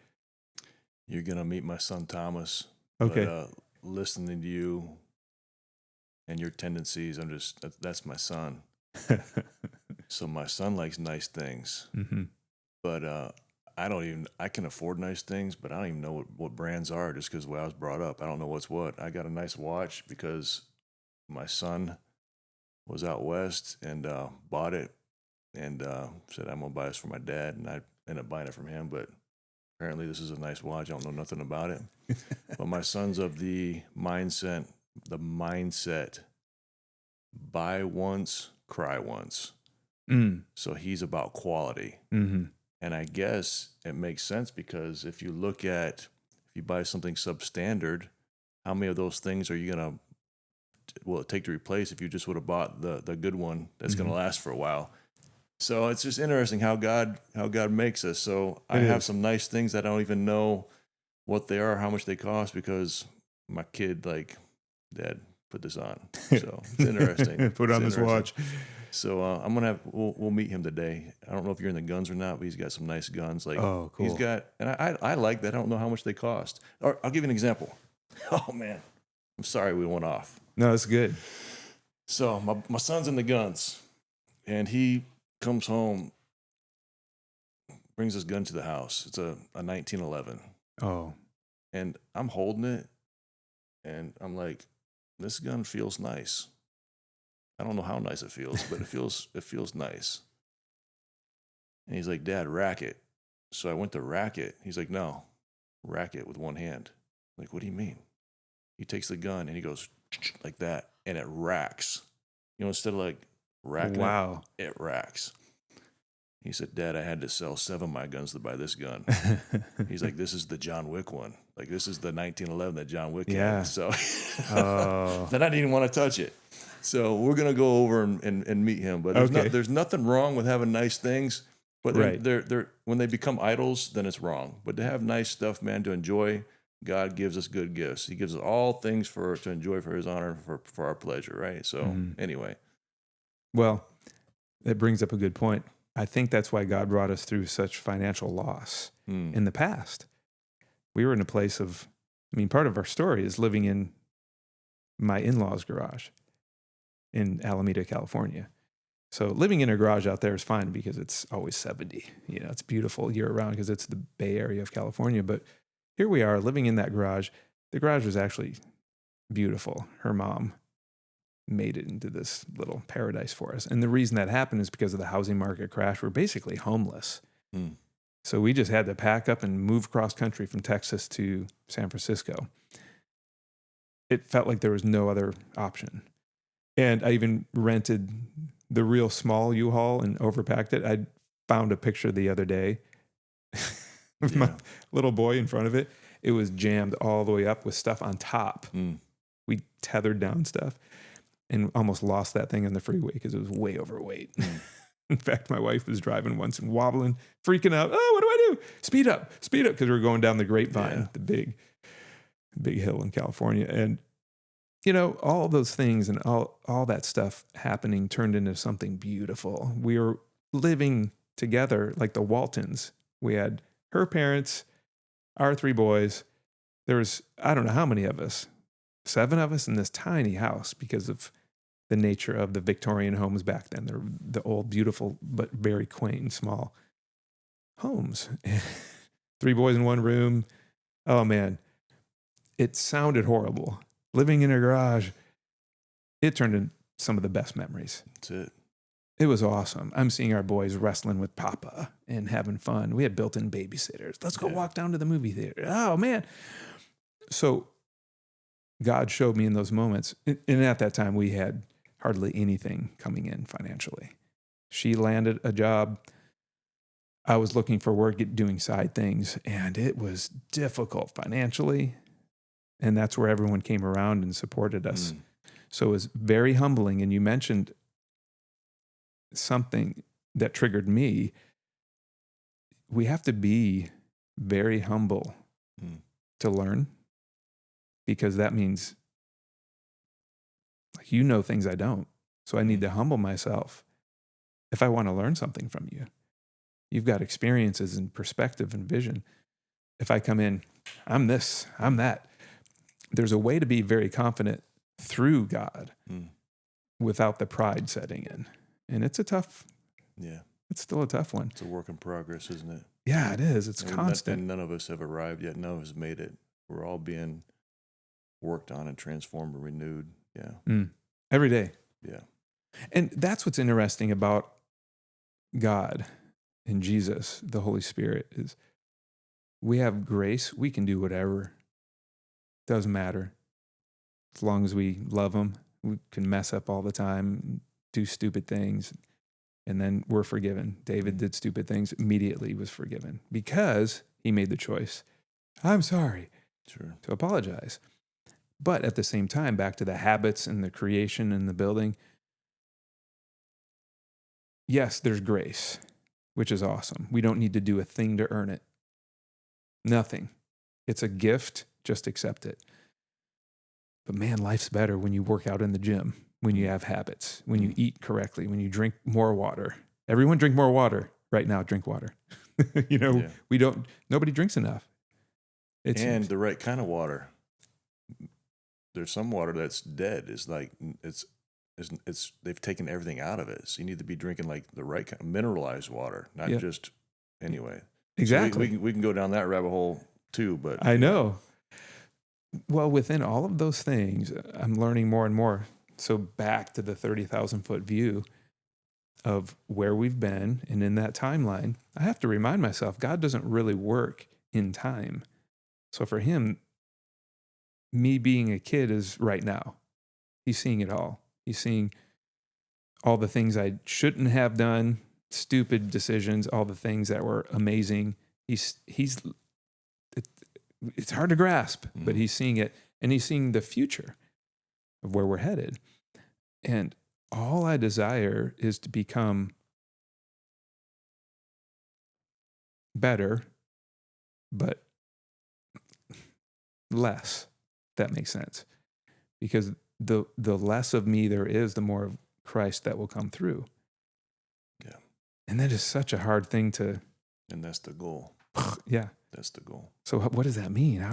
You're going to meet my son, Thomas. Okay. But, listening to you and your tendencies, that's my son. So my son likes nice things, but I can afford nice things, but I don't even know what brands are just because the way I was brought up. I don't know what's what. I got a nice watch because my son was out west and bought it and said, I'm going to buy this for my dad. And I ended up buying it from him, but apparently this is a nice watch. I don't know nothing about it. But my son's of the mindset, buy once, cry once. So he's about quality. And I guess it makes sense because if you buy something substandard, how many of those things are you going to, take to replace if you just would have bought the good one that's going to last for a while? So it's just interesting how God makes us. So I have some nice things that I don't even know what they are, how much they cost, because my kid, Dad, put this on. So it's interesting. Put on this watch. So I'm gonna we'll meet him today. I don't know if you're in the guns or not, but he's got some nice guns. Oh, cool. He's got, and I like that. I don't know how much they cost. Or I'll give you an example. Oh man, I'm sorry we went off. No, it's good. So my son's in the guns, and he comes home, brings his gun to the house. It's a 1911. Oh, and I'm holding it, and I'm like, this gun feels nice. I don't know how nice it feels, but it feels nice. And he's like, Dad, rack it. So I went to rack it. He's like, no, rack it with one hand. I'm like, what do you mean? He takes the gun and he goes like that, and it racks. Instead of racking it racks. He said, Dad, I had to sell 7 of my guns to buy this gun. He's like, this is the John Wick one. This is the 1911 that John Wick had. So then I didn't even want to touch it. So we're going to go over and meet him. But there's nothing wrong with having nice things. But they're when they become idols, then it's wrong. But to have nice stuff, man, to enjoy, God gives us good gifts. He gives us all things to enjoy for his honor, for our pleasure, right? So anyway. Well, that brings up a good point. I think that's why God brought us through such financial loss in the past. We were in a place of, part of our story is living in my in-laws' garage in Alameda, California. So living in a garage out there is fine because it's always 70. It's beautiful year round because it's the Bay Area of California. But here we are living in that garage. The garage was actually beautiful. Her mom made it into this little paradise for us. And the reason that happened is because of the housing market crash. We're basically homeless. So we just had to pack up and move cross country from Texas to San Francisco. It felt like there was no other option. And I even rented the real small U-Haul and overpacked it. I found a picture the other day of my little boy in front of it. It was jammed all the way up with stuff on top. We tethered down stuff and almost lost that thing on the freeway because it was way overweight. In fact, my wife was driving once and wobbling, freaking out. Oh, what do I do? Speed up, because we were going down the Grapevine, the big hill in California. And, all those things and all that stuff happening turned into something beautiful. We were living together like the Waltons. We had her parents, our 3 boys. There was, I don't know how many of us, 7 of us in this tiny house because of the nature of the Victorian homes back then. They're the old, beautiful, but very quaint and small homes. 3 boys in 1 room. Oh, man. It sounded horrible. Living in a garage, it turned into some of the best memories. That's it. It was awesome. I'm seeing our boys wrestling with Papa and having fun. We had built-in babysitters. Let's go walk down to the movie theater. Oh, man. So God showed me in those moments, and at that time we had hardly anything coming in financially. She landed a job I was looking for work, doing side things, and it was difficult financially. And that's where everyone came around and supported us. So it was very humbling. And you mentioned something that triggered me. We have to be very humble to learn, because that means, like, you know things I don't. So I need to humble myself if I want to learn something from you. You've got experiences and perspective and vision. If I come in, I'm this, I'm that. There's a way to be very confident through God without the pride setting in. And it's it's still a tough one. It's a work in progress, isn't it? Yeah, it is. It's constant. And none of us have arrived yet. None of us made it. We're all being worked on and transformed and renewed. Yeah. Every day. Yeah. And that's what's interesting about God and Jesus, the Holy Spirit, is we have grace. We can do whatever. Doesn't matter. As long as we love him, we can mess up all the time, do stupid things, and then we're forgiven. David did stupid things, immediately was forgiven because he made the choice. I'm sorry. Sure. To apologize. But at the same time, back to the habits and the creation and the building. Yes, there's grace, which is awesome. We don't need to do a thing to earn it. Nothing. It's a gift. Just accept it. But man, life's better when you work out in the gym, when you have habits, when you eat correctly, when you drink more water. Everyone drink more water right now. Drink water. Nobody drinks enough. And the right kind of water. There's some water that's dead. It's like, they've taken everything out of it. So you need to be drinking like the right kind of mineralized water, not just anyway. Exactly. So we can go down that rabbit hole too, but I know. Well, within all of those things, I'm learning more and more. So back to the 30,000 foot view of where we've been, and in that timeline, I have to remind myself, God doesn't really work in time. So for him, me being a kid is right now. He's seeing it all. He's seeing all the things I shouldn't have done, stupid decisions, all the things that were amazing. It's hard to grasp, but he's seeing it, and he's seeing the future of where we're headed. And all I desire is to become better, but less. That makes sense. Because the less of me there is, the more of Christ that will come through. Yeah. And that is such a hard thing to... And that's the goal. Yeah. That's the goal. So what does that mean?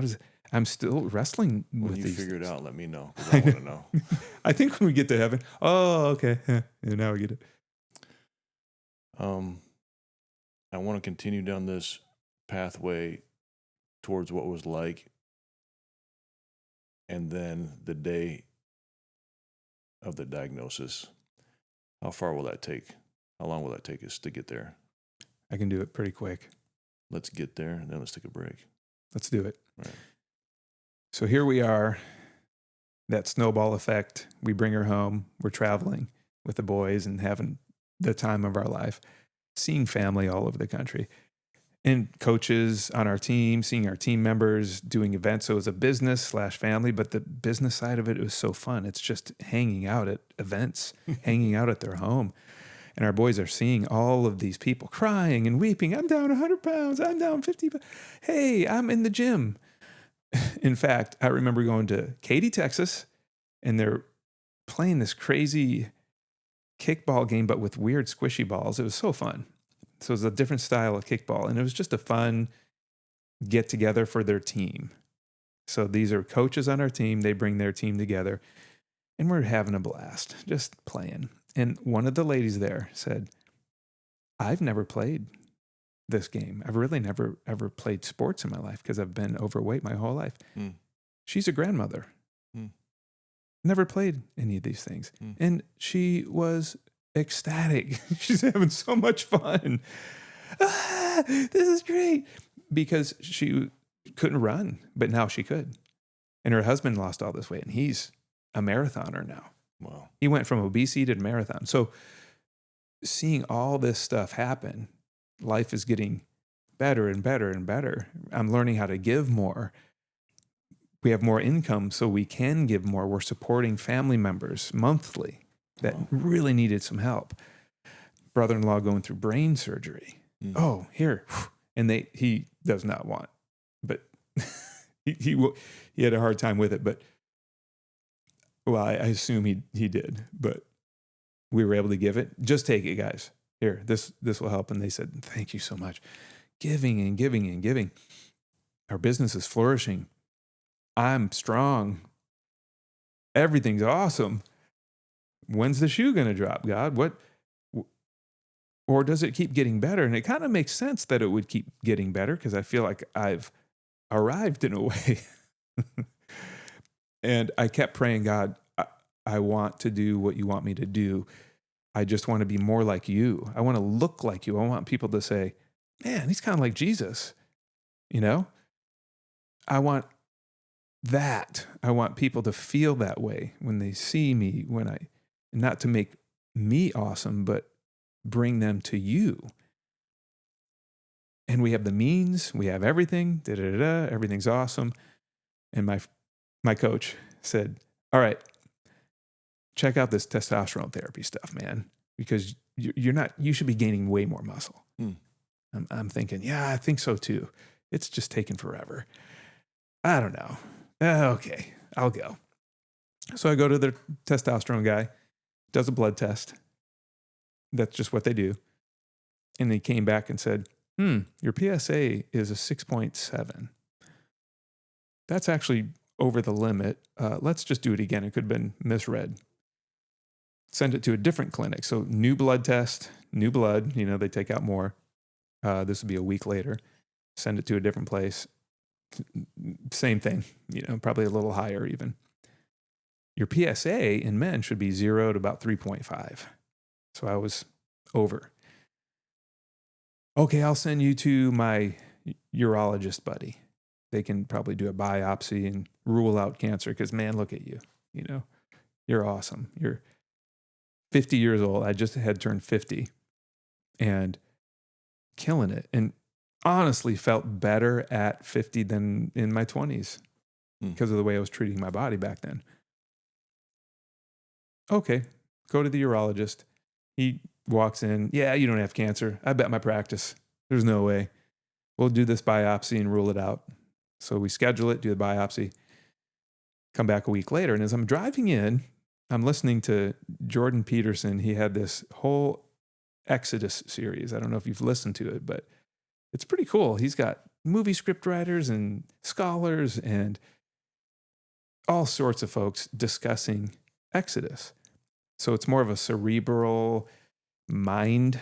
I'm still wrestling with these. When you figure it out, let me know. 'Cause I want to know. I think when we get to heaven, okay. Yeah, now we get it. I want to continue down this pathway towards what was like. And then the day of the diagnosis, how far will that take? How long will that take us to get there? I can do it pretty quick. Let's get there, and then let's take a break. Let's do it. Right. So here we are, that snowball effect. We bring her home. We're traveling with the boys and having the time of our life, seeing family all over the country, and coaches on our team, seeing our team members, doing events. So it was a business / family, but the business side of it was so fun. It's just hanging out at events, hanging out at their home. And our boys are seeing all of these people crying and weeping. I'm down 100 pounds. I'm down 50 pounds. Hey, I'm in the gym. In fact, I remember going to Katy, Texas, and they're playing this crazy kickball game, but with weird squishy balls. It was so fun. So it was a different style of kickball, and it was just a fun get together for their team. So these are coaches on our team. They bring their team together, and we're having a blast, just playing. And one of the ladies there said, I've never played this game. I've really never, ever played sports in my life because I've been overweight my whole life. She's a grandmother. Never played any of these things. And she was ecstatic. She's having so much fun. This is great. Because she couldn't run, but now she could. And her husband lost all this weight, and he's a marathoner now. Wow. He went from obesity to marathon. So seeing all this stuff happen, life is getting better and better and better. I'm learning how to give more. We have more income, so we can give more. We're supporting family members monthly that really needed some help. Brother-in-law going through brain surgery. Oh, here. And he does not want, but he had a hard time with it. But, well, I assume he did. But we were able to give it. Just take it, guys. Here, this will help. And they said, thank you so much. Giving and giving and giving. Our business is flourishing. I'm strong. Everything's awesome. When's the shoe going to drop, God? What? Or does it keep getting better? And it kind of makes sense that it would keep getting better because I feel like I've arrived in a way. And I kept praying, God, I want to do what you want me to do. I just want to be more like you. I want to look like you. I want people to say, man, he's kind of like Jesus. You know? I want that. I want people to feel that way when they see me, not to make me awesome, but bring them to you. And we have the means, we have everything, everything's awesome. And my coach said, all right, check out this testosterone therapy stuff, man, because you should be gaining way more muscle. I'm thinking, yeah, I think so too. It's just taking forever. I don't know. Okay, I'll go. So I go to the testosterone guy, does a blood test. That's just what they do. And he came back and said, your PSA is a 6.7. That's actually over the limit. Let's just do it again. It could have been misread. Send it to a different clinic. So new blood test, new blood, they take out more. This would be a week later. Send it to a different place. Same thing, probably a little higher even. Your PSA in men should be 0 to about 3.5. So I was over. Okay, I'll send you to my urologist buddy. They can probably do a biopsy and rule out cancer because, man, look at you. You're awesome. You're 50 years old. I just had turned 50 and killing it. And honestly felt better at 50 than in my 20s because of the way I was treating my body back then. Okay, go to the urologist. He walks in. Yeah, you don't have cancer. I bet my practice. There's no way. We'll do this biopsy and rule it out. So we schedule it, do the biopsy, come back a week later. And as I'm driving in, I'm listening to Jordan Peterson. He had this whole Exodus series. I don't know if you've listened to it, but it's pretty cool. He's got movie script writers and scholars and all sorts of folks discussing Exodus. So it's more of a cerebral mind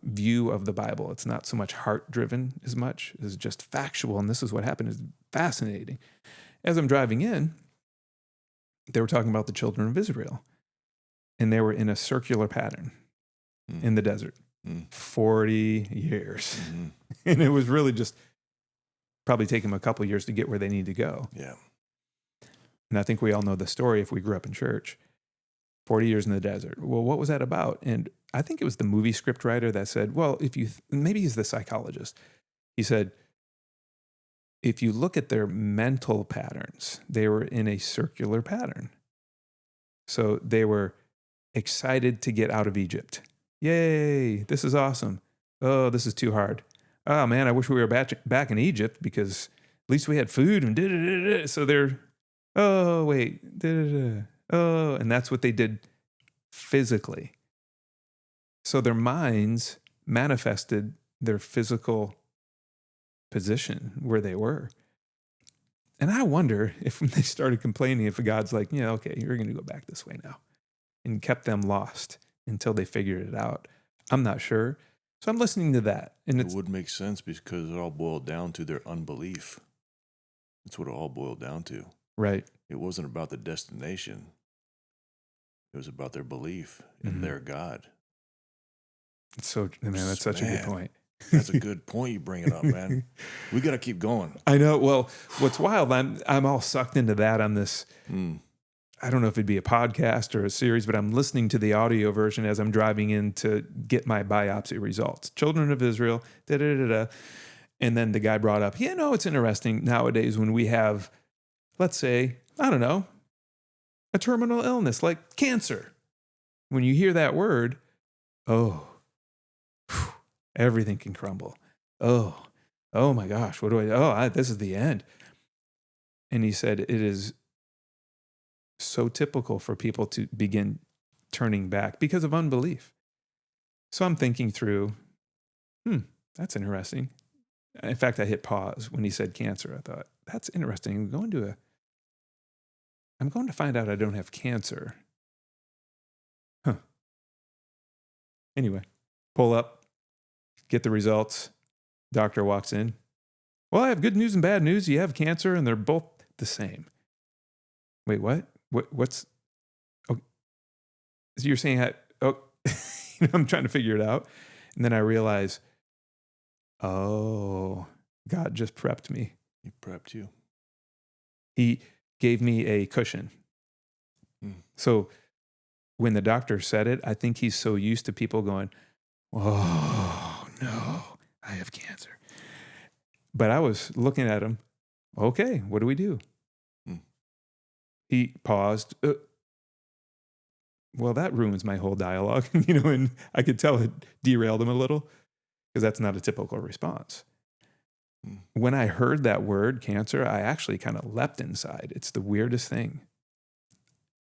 view of the Bible. It's not so much heart-driven as much as just factual. And this is what happened. It's fascinating. As I'm driving in, they were talking about the children of Israel. And they were in a circular pattern in the desert. 40 years. And it was really just probably taking them a couple of years to get where they need to go. Yeah. And I think we all know the story if we grew up in church. 40 years in the desert. Well, what was that about? And I think it was the movie script writer that said, well, maybe he's the psychologist. He said, if you look at their mental patterns, they were in a circular pattern. So they were excited to get out of Egypt. Yay, this is awesome. Oh, this is too hard. Oh, man, I wish we were back in Egypt because at least we had food and da-da-da-da. So they're, oh, wait, da-da-da. Oh, and that's what they did physically. So their minds manifested their physical position where they were. And I wonder if when they started complaining, if God's like, yeah, okay, you're going to go back this way now, and kept them lost until they figured it out. I'm not sure. So I'm listening to that. And it would make sense because it all boiled down to their unbelief. That's what it all boiled down to. Right. It wasn't about the destination. It was about their belief in their God. So, man, that's such a good point. That's a good point you bring it up, man. We got to keep going. I know. Well, what's wild, I'm all sucked into that on this. I don't know if it'd be a podcast or a series, but I'm listening to the audio version as I'm driving in to get my biopsy results. Children of Israel, da da da da. And then the guy brought up, it's interesting nowadays when we have, let's say, I don't know, a terminal illness like cancer. When you hear that word, everything can crumble. Oh my gosh, what do this is the end. And he said it is so typical for people to begin turning back because of unbelief. So I'm thinking through, that's interesting. In fact, I hit pause when he said cancer. I thought, that's interesting. I'm going to find out I don't have cancer. Anyway, pull up, get the results. Doctor walks in. Well, I have good news and bad news. You have cancer, and they're both the same. Wait, what? What's? Oh, so you're saying I'm trying to figure it out, and then I realize, God just prepped me. He prepped you. He gave me a cushion. So when the doctor said it, I think he's so used to people going, "Oh no, I have cancer." But I was looking at him. Okay, what do we do? He paused. Well, that ruins my whole dialogue, and I could tell it derailed him a little because that's not a typical response. When I heard that word, cancer, I actually kind of leapt inside. It's the weirdest thing.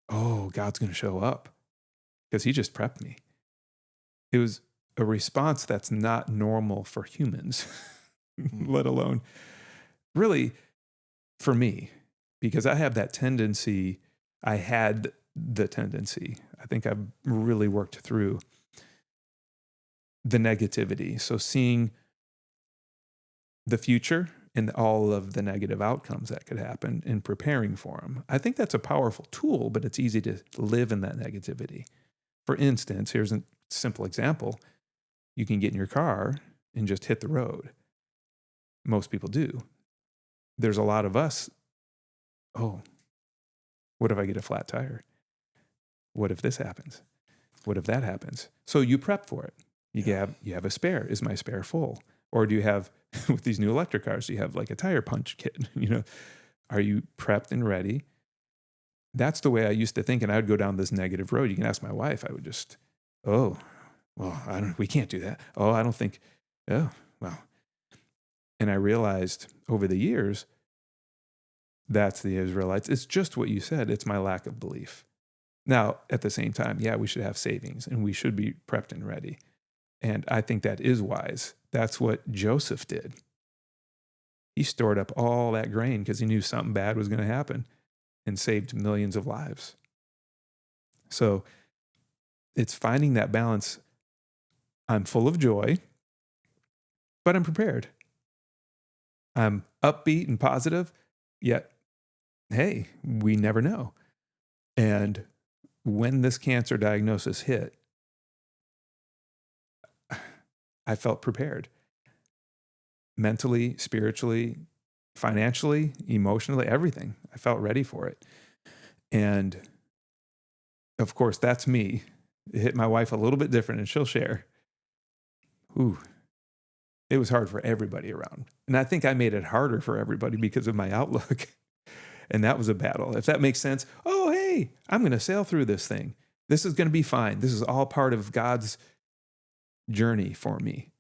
Oh, God's going to show up because he just prepped me. It was a response that's not normal for humans, let alone really for me, because I have that tendency. I had the tendency. I think I've really worked through the negativity. So seeing the future and all of the negative outcomes that could happen and preparing for them. I think that's a powerful tool, but it's easy to live in that negativity. For instance, here's a simple example. You can get in your car and just hit the road. Most people do. There's a lot of us, what if I get a flat tire? What if this happens? What if that happens? So you prep for it. You have a spare. Is my spare full? Or do you have, with these new electric cars, do you have like a tire punch kit? Are you prepped and ready? That's the way I used to think. And I would go down this negative road. You can ask my wife. I would just, we can't do that. I don't think, And I realized over the years, that's the Israelites. It's just what you said. It's my lack of belief. Now, at the same time, we should have savings and we should be prepped and ready. And I think that is wise. That's what Joseph did. He stored up all that grain because he knew something bad was going to happen and saved millions of lives. So it's finding that balance. I'm full of joy, but I'm prepared. I'm upbeat and positive, yet, hey, we never know. And when this cancer diagnosis hit, I felt prepared. Mentally, spiritually, financially, emotionally, everything. I felt ready for it. And of course, that's me. It hit my wife a little bit different, and she'll share. It was hard for everybody around. And I think I made it harder for everybody because of my outlook. And that was a battle. If that makes sense, hey, I'm going to sail through this thing. This is going to be fine. This is all part of God's journey for me.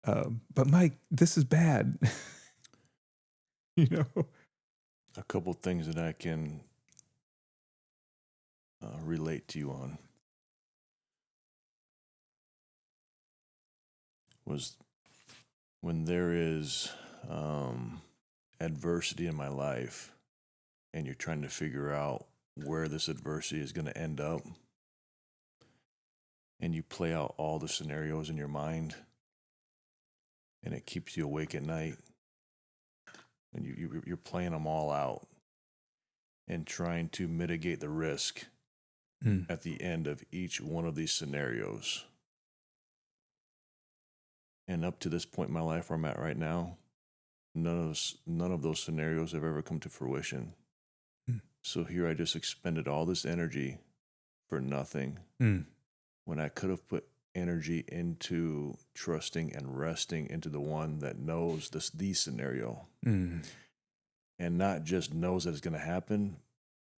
But Mike, this is bad. A couple things that I can relate to you on was when there is adversity in my life and you're trying to figure out where this adversity is going to end up, and you play out all the scenarios in your mind, and it keeps you awake at night, and you're playing them all out and trying to mitigate the risk at the end of each one of these scenarios. And up to this point in my life where I'm at right now, none of those scenarios have ever come to fruition. So here I just expended all this energy for nothing Mm. when I could have put energy into trusting and resting into the one that knows the scenario, Mm. and not just knows that it's going to happen,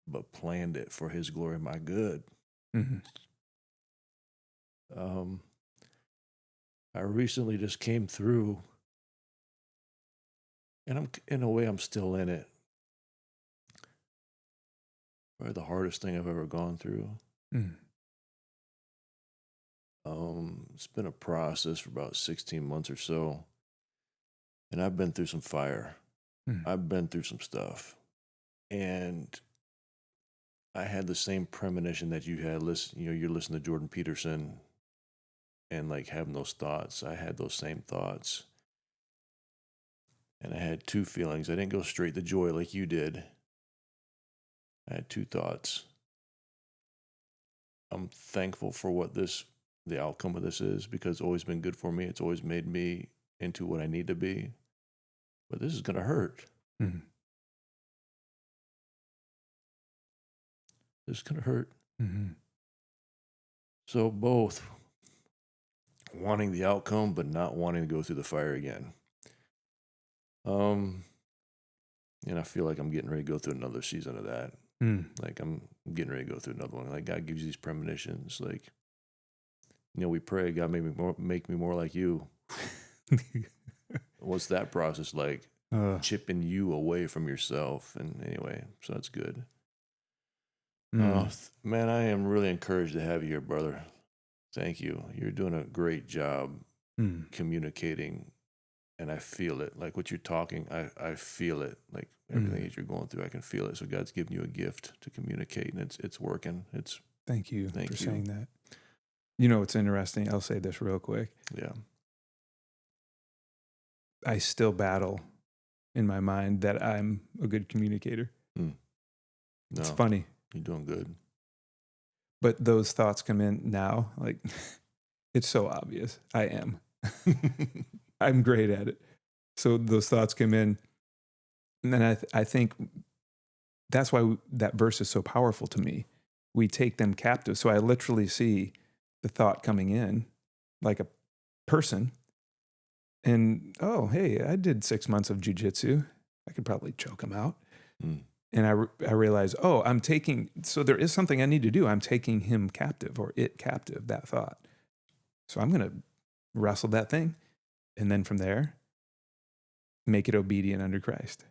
but planned it for his glory and my good. Mm. I recently just came through, and in a way I'm still in it. Probably the hardest thing I've ever gone through. Mm. It's been a process for about 16 months or so, and I've been through some fire. Mm. I've been through some stuff, and I had the same premonition that you had. You're listening to Jordan Peterson, and like having those thoughts. I had those same thoughts, and I had two feelings. I didn't go straight to joy like you did. I had two thoughts. I'm thankful for the outcome of this is, because it's always been good for me. It's always made me into what I need to be. But this is going to hurt. Mm. This is going to hurt. Mm. So both wanting the outcome, but not wanting to go through the fire again. And I feel like I'm getting ready to go through another season of that. Mm. Like I'm getting ready to go through another one. Like God gives you these premonitions. Like, we pray, God, make me more like you. What's that process like? Chipping you away from yourself. And anyway, so that's good. Man, I am really encouraged to have you here, brother. Thank you. You're doing a great job communicating, and I feel it. Like what you're talking, I feel it. Like everything that you're going through, I can feel it. So God's given you a gift to communicate, and it's working. Thank you Thank for you. saying that. You know what's interesting? I'll say this real quick. Yeah. I still battle in my mind that I'm a good communicator. No, It's funny. You're doing good. But those thoughts come in now. Like, it's so obvious. I am. I'm great at it. So those thoughts come in. And then I think that's why that verse is so powerful to me. We take them captive. So I literally see the thought coming in like a person. And, oh, hey, I did 6 months of jujitsu. I could probably choke him out. And I realize, so there is something I need to do. I'm taking him captive, or it captive, that thought. So I'm going to wrestle that thing. And then from there, make it obedient under Christ.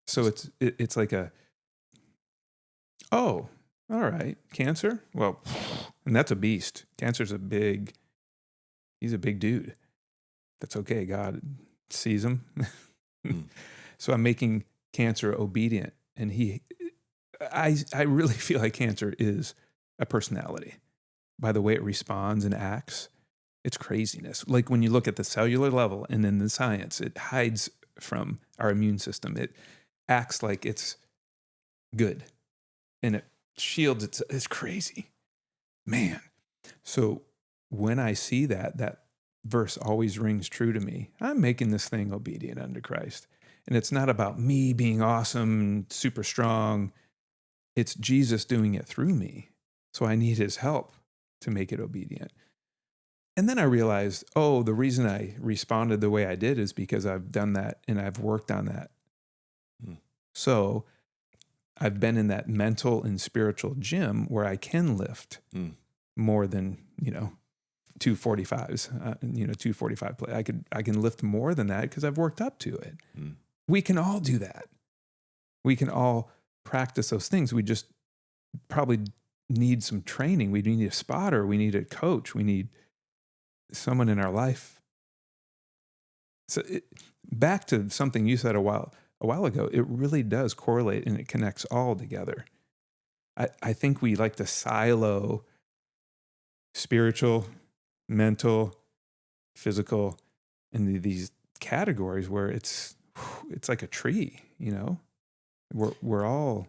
So it's like all right, cancer? Well, and that's a beast. Cancer's he's a big dude. That's okay. God sees him. So I'm making cancer obedient. And I really feel like cancer is a personality by the way it responds and acts. It's craziness. Like when you look at the cellular level and then the science, it hides from our immune system. It acts like it's good and it shields. It's crazy, man. So when I see that verse always rings true to me. I'm making this thing obedient unto Christ. And it's not about me being awesome, super strong. It's Jesus doing it through me. So I need his help to make it obedient. And then I realized, the reason I responded the way I did is because I've done that and I've worked on that. So I've been in that mental and spiritual gym where I can lift more than, 245s, 245 play. I can lift more than that because I've worked up to it. We can all do that. We can all practice those things. We just probably need some training. We need a spotter. We need a coach. We need someone in our life. So back to something you said a while ago, it really does correlate and it connects all together. I think we like to silo spiritual, mental, physical, in these categories where it's like a tree, We're all,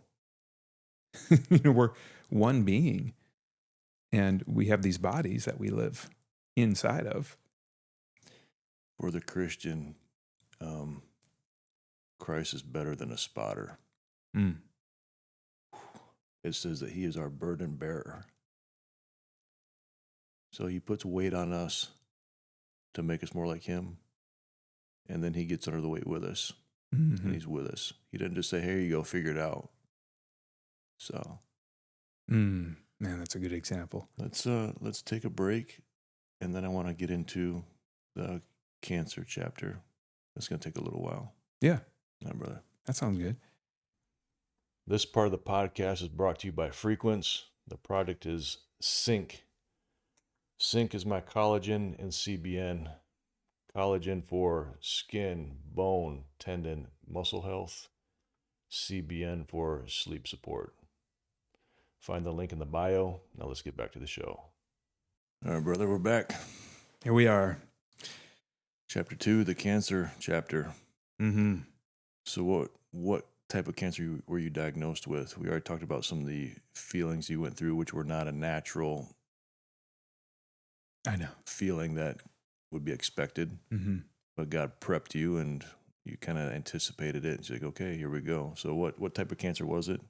we're one being, and we have these bodies that we live inside of. For the Christian, Christ is better than a spotter. it says that he is our burden bearer. So he puts weight on us to make us more like him. And then he gets under the weight with us. Mm-hmm. And he's with us. He didn't just say, "Here you go, figure it out." So Man, that's a good example. let's take a break, and then I want to get into the cancer chapter. It's going to take a little while. Yeah, All right, brother. that sounds good. This part of the podcast is brought to you by Frequence. The product is Sync. Sync is my collagen and CBN. Collagen for skin, bone, tendon, muscle health. CBN for sleep support. Find the link in the bio. Now let's get back to the show. All right, brother, we're back. Here we are. Chapter 2, the cancer chapter. Mm-hmm. So what type of cancer were you diagnosed with? We already talked about some of the feelings you went through, which were not a natural I know. feeling that would be expected. Mm-hmm. But God prepped you and you kind of anticipated it. It's like, okay, here we go. So what type of cancer was it?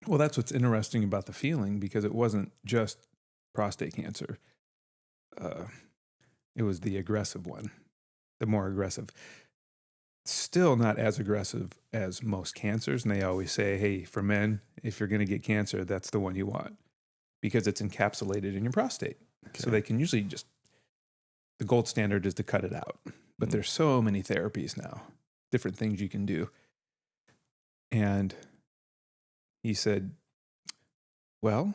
Well, that's what's interesting about the feeling, because it wasn't just prostate cancer. It was the aggressive one, the more aggressive. Still not as aggressive as most cancers. And they always say, hey, for men, if you're going to get cancer, that's the one you want, because it's encapsulated in your prostate. Okay. So they can usually just, the gold standard is to cut it out. But there's so many therapies now, different things you can do. And he said, well,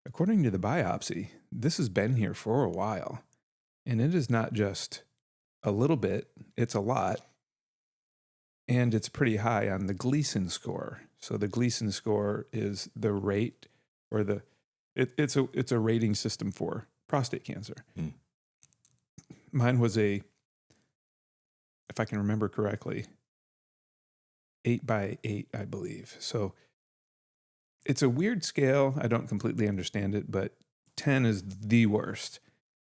according to the biopsy, this has been here for a while. And it is not just a little bit, it's a lot. And it's pretty high on the Gleason score. So the Gleason score is the rate, or it's a rating system for prostate cancer. Mm. Mine was if I can remember correctly, 8/8, I believe. So it's a weird scale. I don't completely understand it, but 10 is the worst.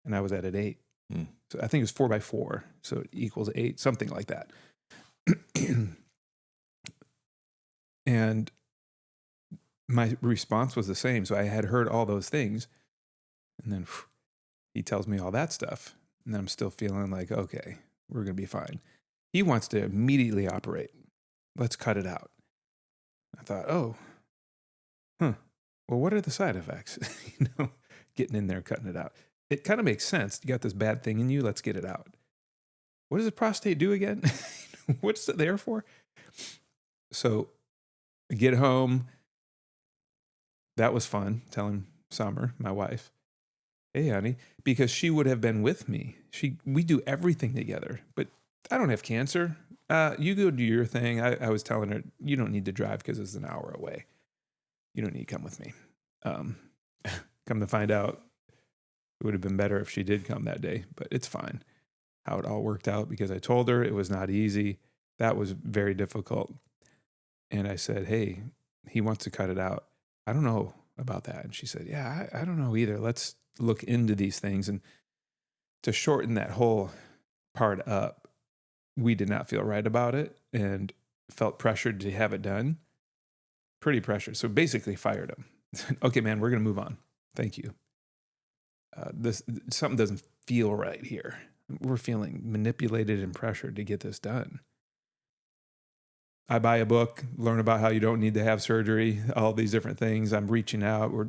And I was at an 8. Mm. So I think it was 4/4. So it equals 8, something like that. And my response was the same. So I had heard all those things. And then he tells me all that stuff. And then I'm still feeling like, okay, we're going to be fine. He wants to immediately operate. Let's cut it out. I thought, well, what are the side effects? Getting in there, cutting it out. It kind of makes sense. You got this bad thing in you. Let's get it out. What does the prostate do again? What's it there for? So I get home. That was fun, telling Summer, my wife, hey, honey, because she would have been with me. We do everything together, but I don't have cancer. You go do your thing. I was telling her, you don't need to drive because it's an hour away. You don't need to come with me. Come to find out, it would have been better if she did come that day, but it's fine how it all worked out, because I told her it was not easy. That was very difficult. And I said, hey, he wants to cut it out. I don't know about that. And she said, yeah, I don't know either. Let's look into these things. And to shorten that whole part up, we did not feel right about it and felt pressured to have it done. Pretty pressured. So basically fired him. Okay, man, we're going to move on. Thank you. Something doesn't feel right here. We're feeling manipulated and pressured to get this done. I buy a book, learn about how you don't need to have surgery, all these different things. I'm reaching out. We're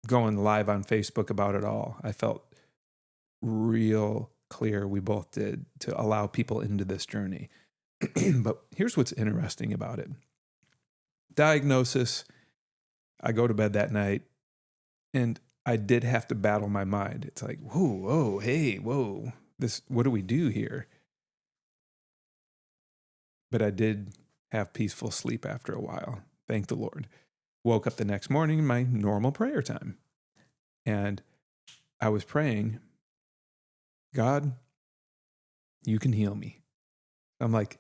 going live on Facebook about it all. I felt real clear, we both did, to allow people into this journey. But here's what's interesting about it. Diagnosis, I go to bed that night, and I did have to battle my mind. It's like, whoa, hey, whoa, what do we do here? But I did have peaceful sleep after a while. Thank the Lord. Woke up the next morning in my normal prayer time. And I was praying, God, you can heal me. I'm like,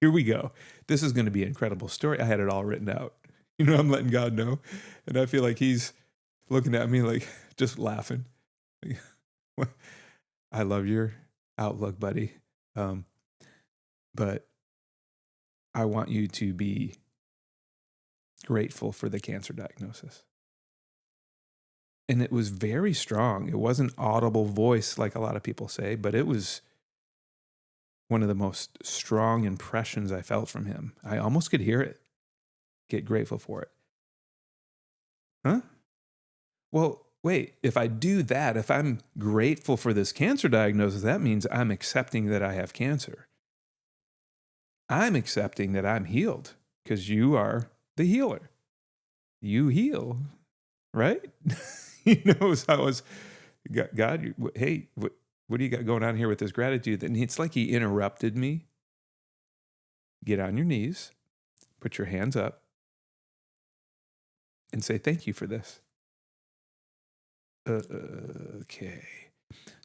here we go. This is going to be an incredible story. I had it all written out. I'm letting God know. And I feel like he's looking at me like, just laughing. I love your outlook, buddy. But I want you to be grateful for the cancer diagnosis. And it was very strong. It wasn't audible voice like a lot of people say, but it was one of the most strong impressions I felt from him. I almost could hear it. Get grateful for it. Huh? Well, wait, if I do that, if I'm grateful for this cancer diagnosis, that means I'm accepting that I have cancer. I'm accepting that I'm healed because you are the healer. You heal, right? So I was, God, hey, what do you got going on here with this gratitude? And it's like he interrupted me. Get on your knees, put your hands up, and say, thank you for this. Okay.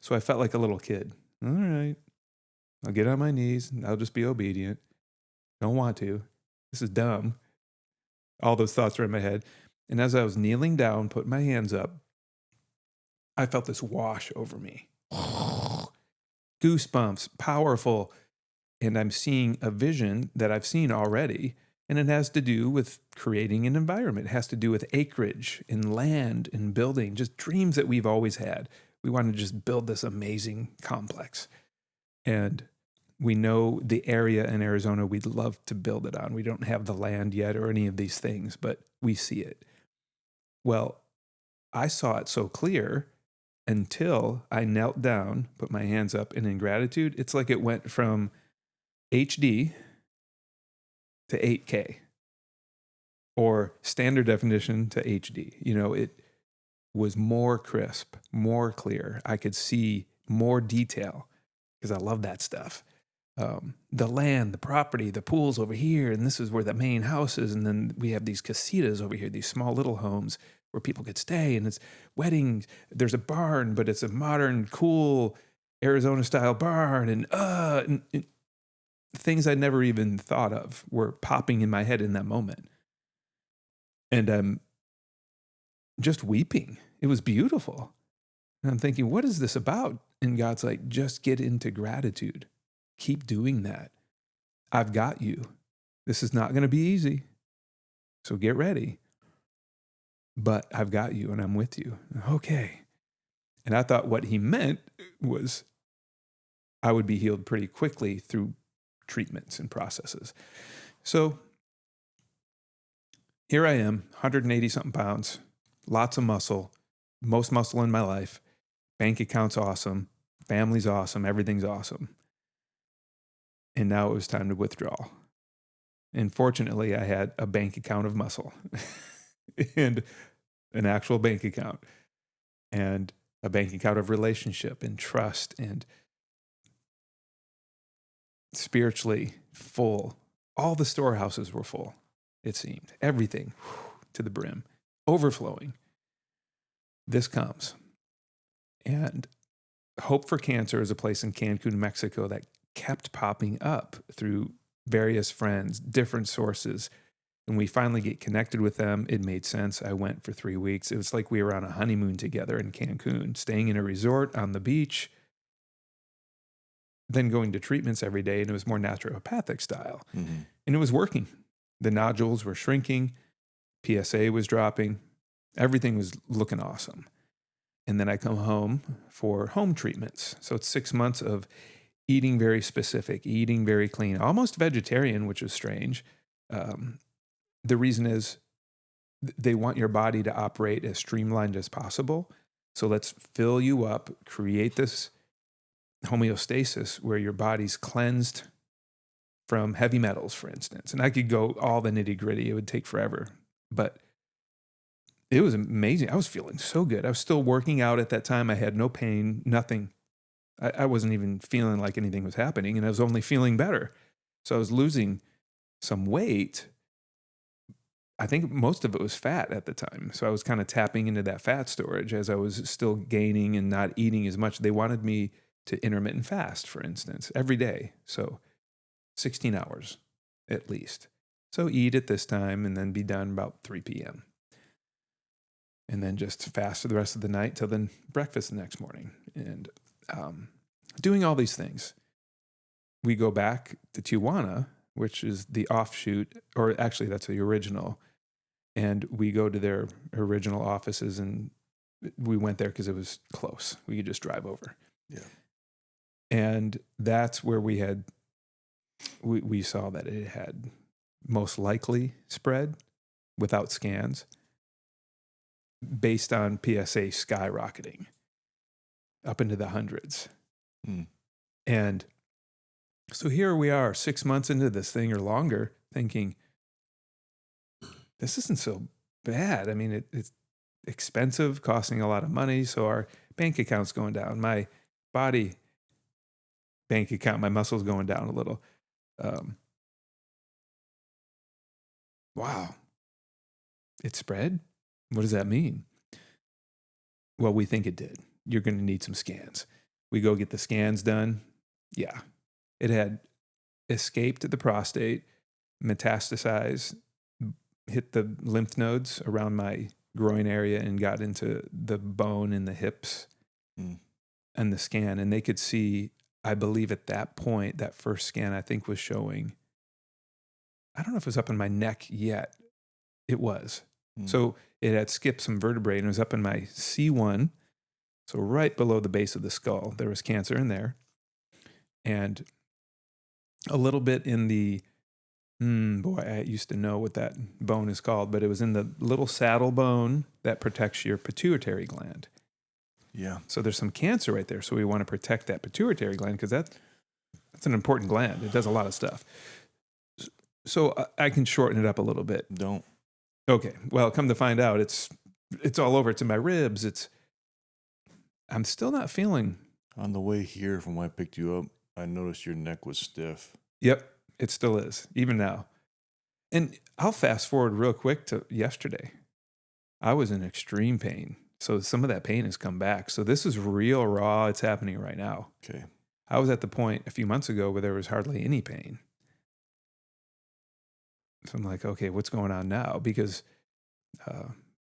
So I felt like a little kid. All right. I'll get on my knees and I'll just be obedient. Don't want to. This is dumb. All those thoughts were in my head. And as I was kneeling down, putting my hands up, I felt this wash over me. Goosebumps, powerful. And I'm seeing a vision that I've seen already. And it has to do with creating an environment. It has to do with acreage and land and building, just dreams that we've always had. We want to just build this amazing complex. And we know the area in Arizona we'd love to build it on. We don't have the land yet or any of these things, but we see it. Well, I saw it so clear until I knelt down, put my hands up, and in gratitude, it's like it went from HD to 8K or standard definition to HD. It was more crisp, more clear. I could see more detail because I love that stuff. The land, the property, the pool's over here, and this is where the main house is. And then we have these casitas over here, these small little homes where people could stay, and it's weddings. There's a barn, but it's a modern, cool Arizona-style barn, and things I never even thought of were popping in my head in that moment. And I'm just weeping. It was beautiful. And I'm thinking, what is this about? And God's like, just get into gratitude. Keep doing that. I've got you. This is not going to be easy. So get ready. But I've got you and I'm with you. Okay. And I thought what he meant was I would be healed pretty quickly through treatments and processes. So here I am, 180 something pounds, lots of muscle, most muscle in my life. Bank account's awesome. Family's awesome. Everything's awesome. And now it was time to withdraw. And fortunately, I had a bank account of muscle and an actual bank account and a bank account of relationship and trust and spiritually full. All the storehouses were full, it seemed. Everything to the brim, overflowing. This comes. And Hope for Cancer is a place in Cancun, Mexico that kept popping up through various friends, different sources. And we finally get connected with them. It made sense. I went for 3 weeks. It was like we were on a honeymoon together in Cancun, staying in a resort on the beach, then going to treatments every day. And it was more naturopathic style. Mm-hmm. And it was working. The nodules were shrinking. PSA was dropping. Everything was looking awesome. And then I come home for home treatments. So it's 6 months of eating very specific, eating very clean, almost vegetarian, which is strange. The reason is they want your body to operate as streamlined as possible. So let's fill you up, create this homeostasis where your body's cleansed from heavy metals, for instance. And I could go all the nitty gritty. It would take forever, but it was amazing. I was feeling so good. I was still working out at that time. I had no pain, nothing. I wasn't even feeling like anything was happening, and I was only feeling better. So I was losing some weight. I think most of it was fat at the time. So I was kind of tapping into that fat storage as I was still gaining and not eating as much. They wanted me to intermittent fast, for instance, every day. So 16 hours at least. So eat at this time and then be done about 3 p.m. And then just fast for the rest of the night till then breakfast the next morning. And doing all these things. We go back to Tijuana, which is the offshoot, or actually that's the original. And we go to their original offices, and we went there because it was close. We could just drive over. Yeah. And that's where we saw that it had most likely spread without scans based on PSA skyrocketing up into the hundreds. Mm. And so here we are 6 months into this thing or longer thinking, this isn't so bad. I mean, it's expensive, costing a lot of money. So our bank account's going down. My body bank account, my muscles going down a little. Wow. It spread? What does that mean? Well, we think it did. You're going to need some scans. We go get the scans done. Yeah. It had escaped the prostate, metastasized, hit the lymph nodes around my groin area and got into the bone in the hips and the scan. And they could see, I believe at that point, that first scan I think was showing, I don't know if it was up in my neck yet. It was. So it had skipped some vertebrae and it was up in my C1. So right below the base of the skull, there was cancer in there. And a little bit in the, boy, I used to know what that bone is called, but it was in the little saddle bone that protects your pituitary gland. Yeah. So there's some cancer right there. So we want to protect that pituitary gland because that's an important gland. It does a lot of stuff. So I can shorten it up a little bit. Don't. Okay. Well, come to find out, it's all over. It's in my ribs. I'm still not feeling. On the way here from when I picked you up, I noticed your neck was stiff. Yep. It still is, even now. And I'll fast forward real quick to yesterday. I was in extreme pain. So some of that pain has come back. So this is real raw. It's happening right now. Okay. I was at the point a few months ago where there was hardly any pain. So I'm like, okay, what's going on now? Because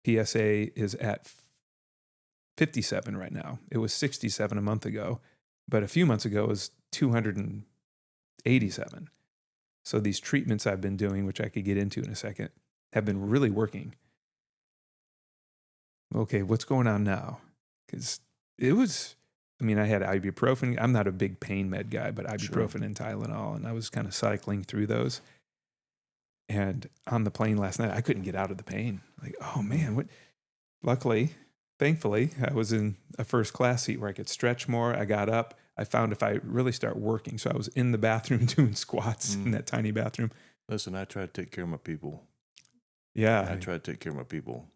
PSA is at 57 right now. It was 67 a month ago, but a few months ago it was 287. So these treatments I've been doing, which I could get into in a second, have been really working. Okay, what's going on now? Because it was, I mean, I had ibuprofen. I'm not a big pain med guy, but ibuprofen and Tylenol, and I was kind of cycling through those. And on the plane last night, I couldn't get out of the pain. Like, oh man, what? Luckily, thankfully, I was in a first class seat where I could stretch more. I got up. I found if I really start working. So I was in the bathroom doing squats in that tiny bathroom. Listen, I try to take care of my people. Yeah. I try to take care of my people.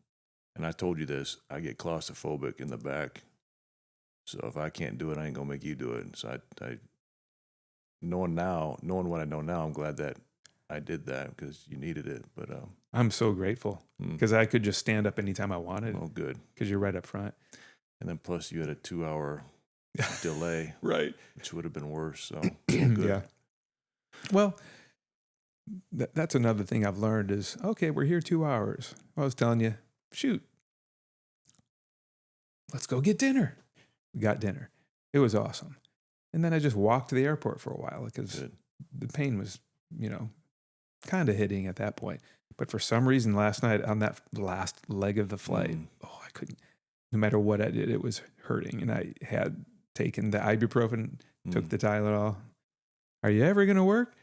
And I told you this, I get claustrophobic in the back. So if I can't do it, I ain't going to make you do it. So I knowing what I know now, I'm glad that I did that because you needed it. But I'm so grateful because I could just stand up anytime I wanted. Oh, good. Because you're right up front. And then plus you had a 2-hour delay. Right. Which would have been worse. So good. Yeah. Well, that's another thing I've learned is, okay, we're here 2 hours. I was telling you, shoot, let's go get dinner. We got dinner. It was awesome. And then I just walked to the airport for a while because the pain was, kind of hitting at that point. But for some reason last night on that last leg of the flight, I couldn't, no matter what I did, it was hurting. And I had taken the ibuprofen, took the Tylenol. Are you ever going to work?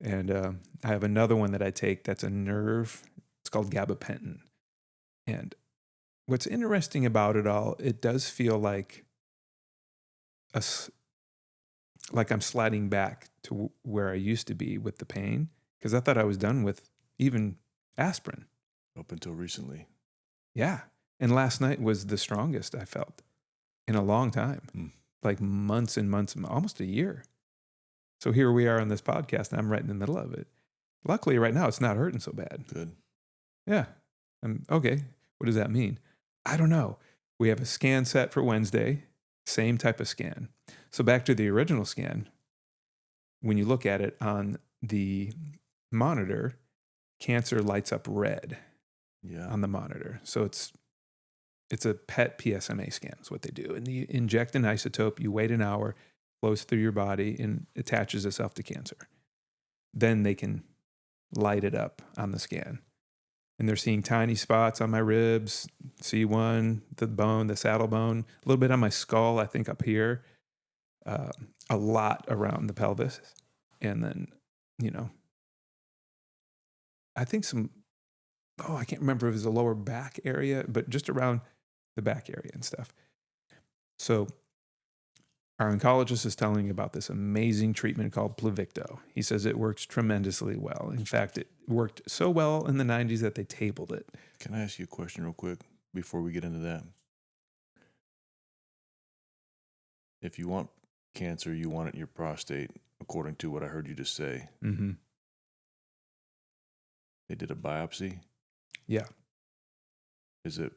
And I have another one that I take that's a nerve. It's called gabapentin. And what's interesting about it all, it does feel like I'm sliding back to where I used to be with the pain. Because I thought I was done with even aspirin. Up until recently. Yeah. And last night was the strongest I felt in a long time. Like months and months, almost a year. So here we are on this podcast, and I'm right in the middle of it. Luckily, right now, it's not hurting so bad. Good. Yeah. Okay. What does that mean? I don't know. We have a scan set for Wednesday. Same type of scan. So back to the original scan. When you look at it on the monitor, cancer lights up red on the monitor. So it's a PET PSMA scan is what they do. And you inject an isotope, you wait an hour, flows through your body and attaches itself to cancer. Then they can light it up on the scan. and they're seeing tiny spots on my ribs, C1, the bone, the saddle bone, a little bit on my skull, I think up here, a lot around the pelvis. And then, I think I can't remember if it was the lower back area, but just around the back area and stuff. So our oncologist is telling me about this amazing treatment called Pluvicto. He says it works tremendously well. In fact, it worked so well in the 90s that they tabled it. Can I ask you a question real quick before we get into that? If you want cancer, you want it in your prostate, according to what I heard you just say. Mm-hmm. They did a biopsy. Yeah. Is it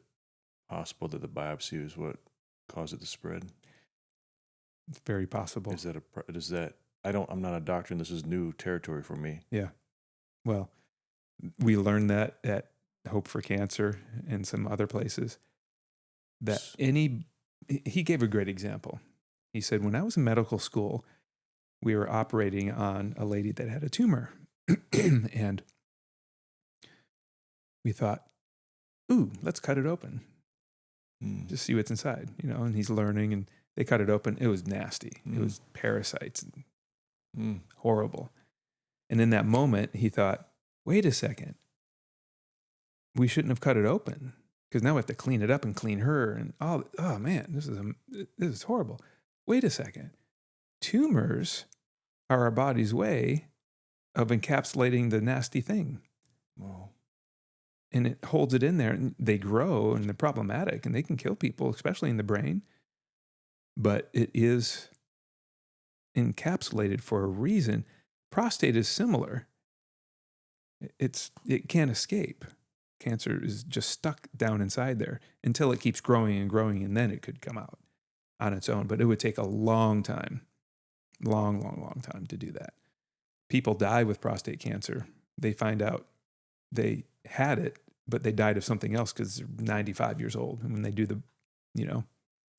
possible that the biopsy is what caused it to spread? It's very possible. I'm not a doctor and this is new territory for me. Yeah. Well, we learned that at Hope for Cancer and some other places that he gave a great example. He said, when I was in medical school, we were operating on a lady that had a tumor and we thought, ooh, let's cut it open. Just see what's inside, and he's learning and they cut it open. It was nasty. It was parasites. Horrible. And in that moment, he thought, wait a second. We shouldn't have cut it open because now we have to clean it up and clean her. And oh man, this is horrible. Wait a second. Tumors are our body's way of encapsulating the nasty thing. Wow. And it holds it in there and they grow and they're problematic and they can kill people, especially in the brain. But it is encapsulated for a reason. Prostate is similar. It can't escape. Cancer is just stuck down inside there until it keeps growing and growing, and then it could come out on its own. But it would take a long time, long time to do that. People die with prostate cancer. They find out they had it, but they died of something else because they're 95 years old. And when they do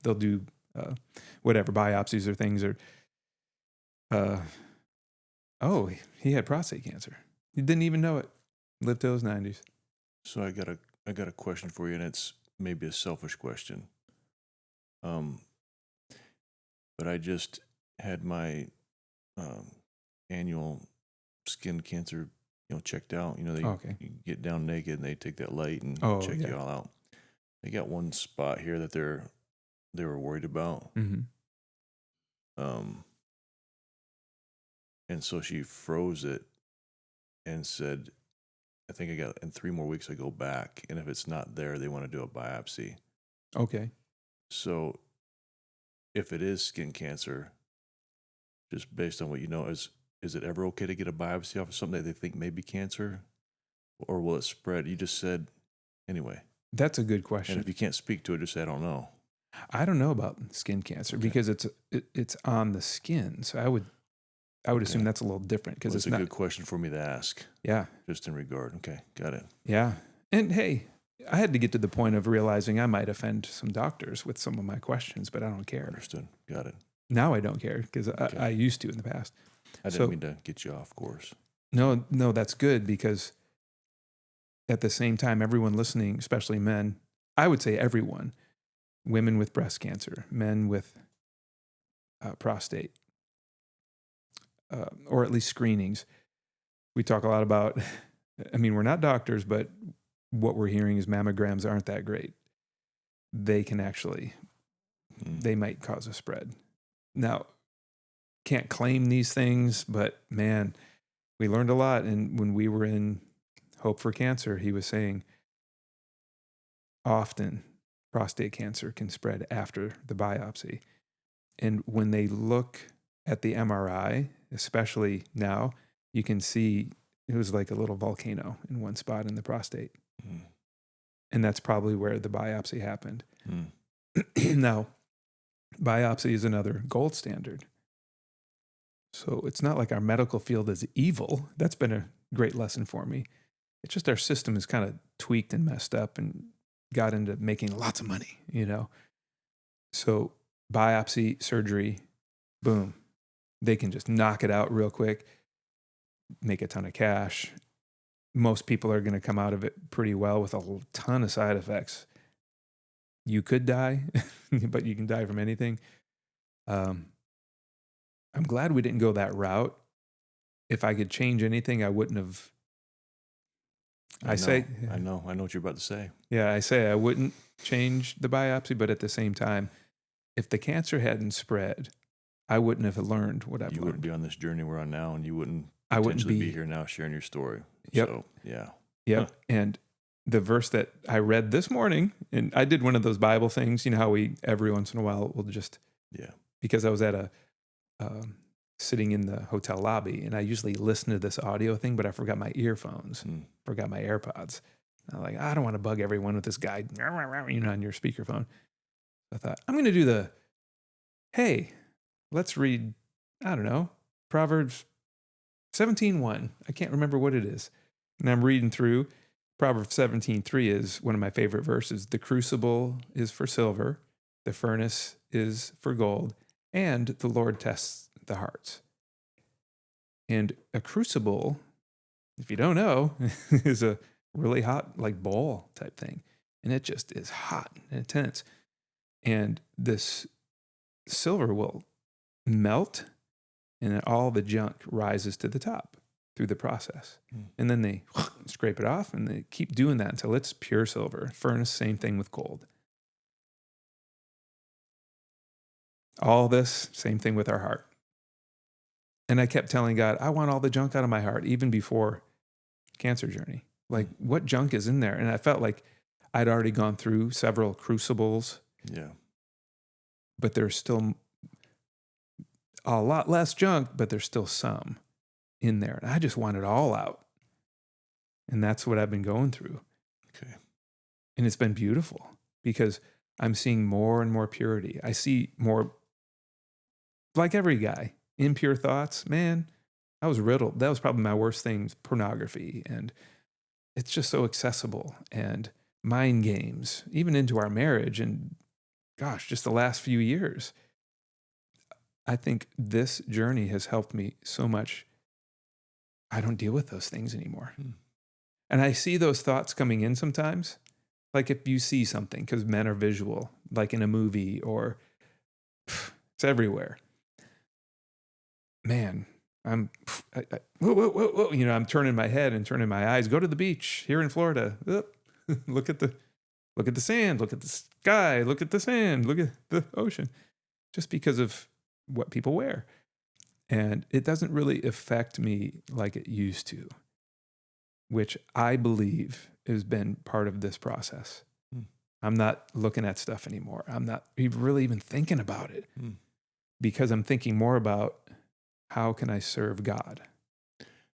they'll do whatever biopsies or things, or he had prostate cancer. He didn't even know it. Lived till his 90s. So I got a question for you, and it's maybe a selfish question. But I just had my annual skin cancer, checked out. You get down naked and they take that light and check you all out. They got one spot here that they were worried about. Mm-hmm. And so she froze it and said, I think in 3 more weeks I go back, and if it's not there, they want to do a biopsy. Okay. So if it is skin cancer, just based on what you know, is it ever okay to get a biopsy off of something that they think may be cancer? Or will it spread? You just said, anyway. That's a good question. And if you can't speak to it, just say, I don't know. I don't know about skin cancer because it's on the skin. So I would assume that's a little different because it's a good question for me to ask. Yeah. Just in regard. Okay. Got it. Yeah. And hey, I had to get to the point of realizing I might offend some doctors with some of my questions, but I don't care. Understood. Got it. Now I don't care because I used to in the past. I didn't mean to get you off course. No, that's good because at the same time, everyone listening, especially men, I would say everyone, women with breast cancer, men with prostate, or at least screenings. We talk a lot about, we're not doctors, but what we're hearing is mammograms aren't that great. They can actually, they might cause a spread. Now, can't claim these things, but man, we learned a lot. And when we were in Hope for Cancer, he was saying often prostate cancer can spread after the biopsy. And when they look at the MRI, especially now, you can see it was like a little volcano in one spot in the prostate. And that's probably where the biopsy happened. Now, biopsy is another gold standard. So it's not like our medical field is evil. That's been a great lesson for me. It's just our system is kind of tweaked and messed up and got into making lots of money, So biopsy, surgery, boom. They can just knock it out real quick, make a ton of cash. most people are going to come out of it pretty well with a ton of side effects. You could die, but you can die from anything. I'm glad we didn't go that route. If I could change anything, I wouldn't have. I know what you're about to say. Yeah, I say I wouldn't change the biopsy, but at the same time, if the cancer hadn't spread, I wouldn't have learned what I've learned. You wouldn't be on this journey we're on now, and you wouldn't I wouldn't be here now sharing your story. Yep. So, yeah. Yep. Huh. And the verse that I read this morning, and I did one of those Bible things, you know how we every once in a while will just, because I was at a sitting in the hotel lobby, and I usually listen to this audio thing, but I forgot my earphones, forgot my AirPods. I'm like, I don't want to bug everyone with this guy, you know, on your speakerphone. I thought, I'm going to do hey, let's read, I don't know, Proverbs 17:1. I can't remember what it is. And I'm reading through. Proverbs 17:3 is one of my favorite verses. The crucible is for silver, the furnace is for gold, and the Lord tests the hearts. And a crucible, if you don't know, is a really hot, like bowl type thing. And it just is hot and intense. And this silver will melt, and then all the junk rises to the top through the process. And then they scrape it off, and they keep doing that until it's pure silver. Furnace, same thing with gold. All this, same thing with our heart. And I kept telling God, I want all the junk out of my heart, even before cancer journey. Like, what junk is in there? And I felt like I'd already gone through several crucibles. Yeah. But there's still a lot less junk, but there's still some in there. And I just want it all out. And that's what I've been going through. Okay. And it's been beautiful because I'm seeing more and more purity. I see more, like every guy, impure thoughts. Man, I was riddled. That was probably my worst thing, pornography. And it's just so accessible. And mind games, even into our marriage. And gosh, just the last few years. I think this journey has helped me so much. I don't deal with those things anymore. And I see those thoughts coming in sometimes. Like if you see something, because men are visual, like in a movie or it's everywhere. Man, whoa, you know, I'm turning my head and turning my eyes. Go to the beach here in Florida. Look at the sand. Look at the sky. Look at the sand. Look at the ocean. Just because of what people wear. And it doesn't really affect me like it used to, which I believe has been part of this process. I'm not looking at stuff anymore. I'm not really even thinking about it because I'm thinking more about how can I serve God?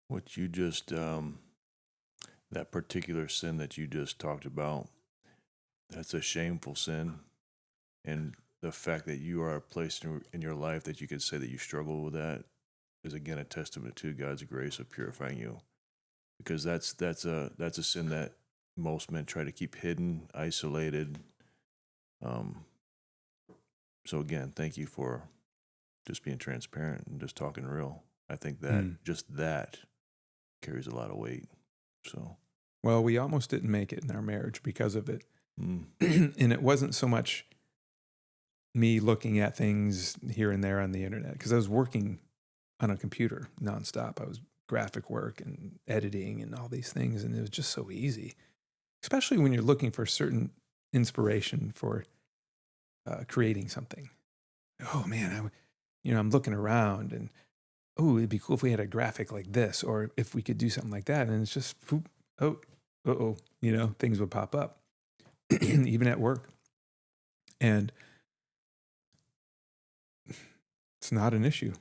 What you just, that particular sin that you just talked about, that's a shameful sin. And the fact that you are placed in your life that you could say that you struggle with that is again a testament to God's grace of purifying you, because that's a sin that most men try to keep hidden, isolated. So again, thank you for just being transparent and just talking real. I think that just that carries a lot of weight. So, well, we almost didn't make it in our marriage because of it, and it wasn't so much me looking at things here and there on the internet, because I was working on a computer nonstop. I was graphic work and editing and all these things, and it was just so easy, especially when you're looking for certain inspiration for creating something. Oh man, I'm looking around and it'd be cool if we had a graphic like this, or if we could do something like that. And it's just, things would pop up, even at work. And it's not an issue.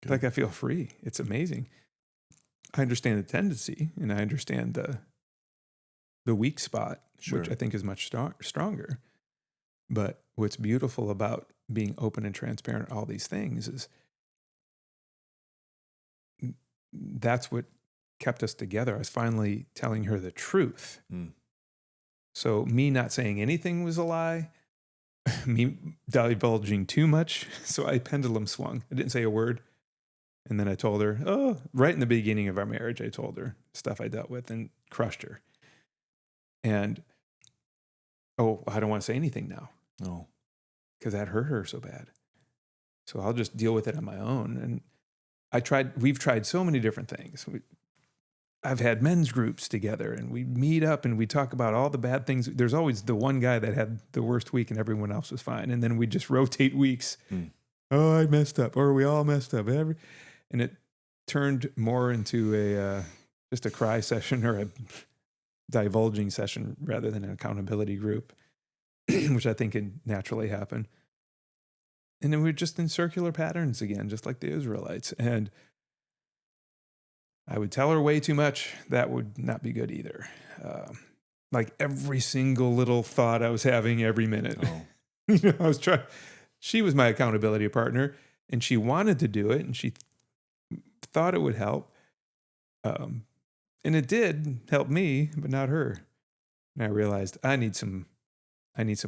Good. Like I feel free. It's amazing. I understand the tendency, and I understand the weak spot, which I think is much stronger. But what's beautiful about being open and transparent, all these things, is that's what kept us together. I was finally telling her the truth. So me not saying anything was a lie, me divulging too much. So I pendulum swung. I didn't say a word. And then I told her, oh, right in the beginning of our marriage, I told her stuff I dealt with and crushed her. And, I don't want to say anything now. No. Because that hurt her so bad. So I'll just deal with it on my own. And we've tried so many different things. I've had men's groups together and we meet up and we talk about all the bad things. There's always the one guy that had the worst week and everyone else was fine. And then we just rotate weeks. Oh, I messed up. Or we all messed up. And it turned more into just a cry session or a divulging session rather than an accountability group, which I think can naturally happen. And then we're just in circular patterns again, just like the Israelites. And I would tell her way too much. That would not be good either. Like every single little thought I was having every minute. Oh. I was trying. She was my accountability partner, and she wanted to do it, and she thought it would help. And it did help me, but not her. And I realized I need some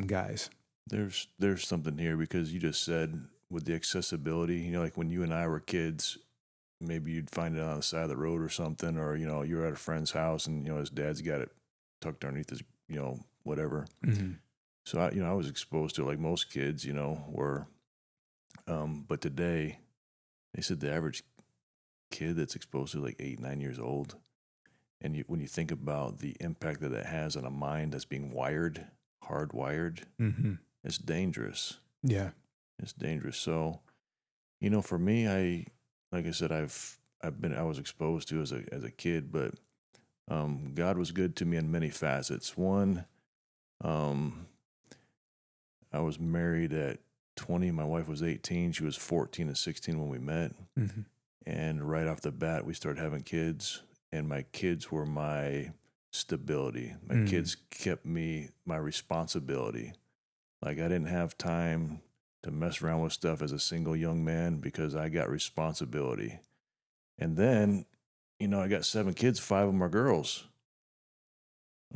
guys. There's something here because you just said with the accessibility, like when you and I were kids, maybe you'd find it on the side of the road or something, or, you're at a friend's house and, his dad's got it tucked underneath his, whatever. Mm-hmm. So, I was exposed to it like most kids, were. But today, they said the average kid that's exposed to like 8, 9 years old. And when you think about the impact that it has on a mind that's being hardwired, Mm-hmm. it's dangerous. Yeah. It's dangerous. So, for me, like I said, I was exposed to as a kid, but God was good to me in many facets. One, I was married at 20. My wife was 18. She was 14 and 16 when we met. Mm-hmm. And right off the bat, we started having kids. And my kids were my stability. My kids kept me my responsibility. Like I didn't have time to mess around with stuff as a single young man because I got responsibility. And then, I got 7 kids, 5 of them are girls.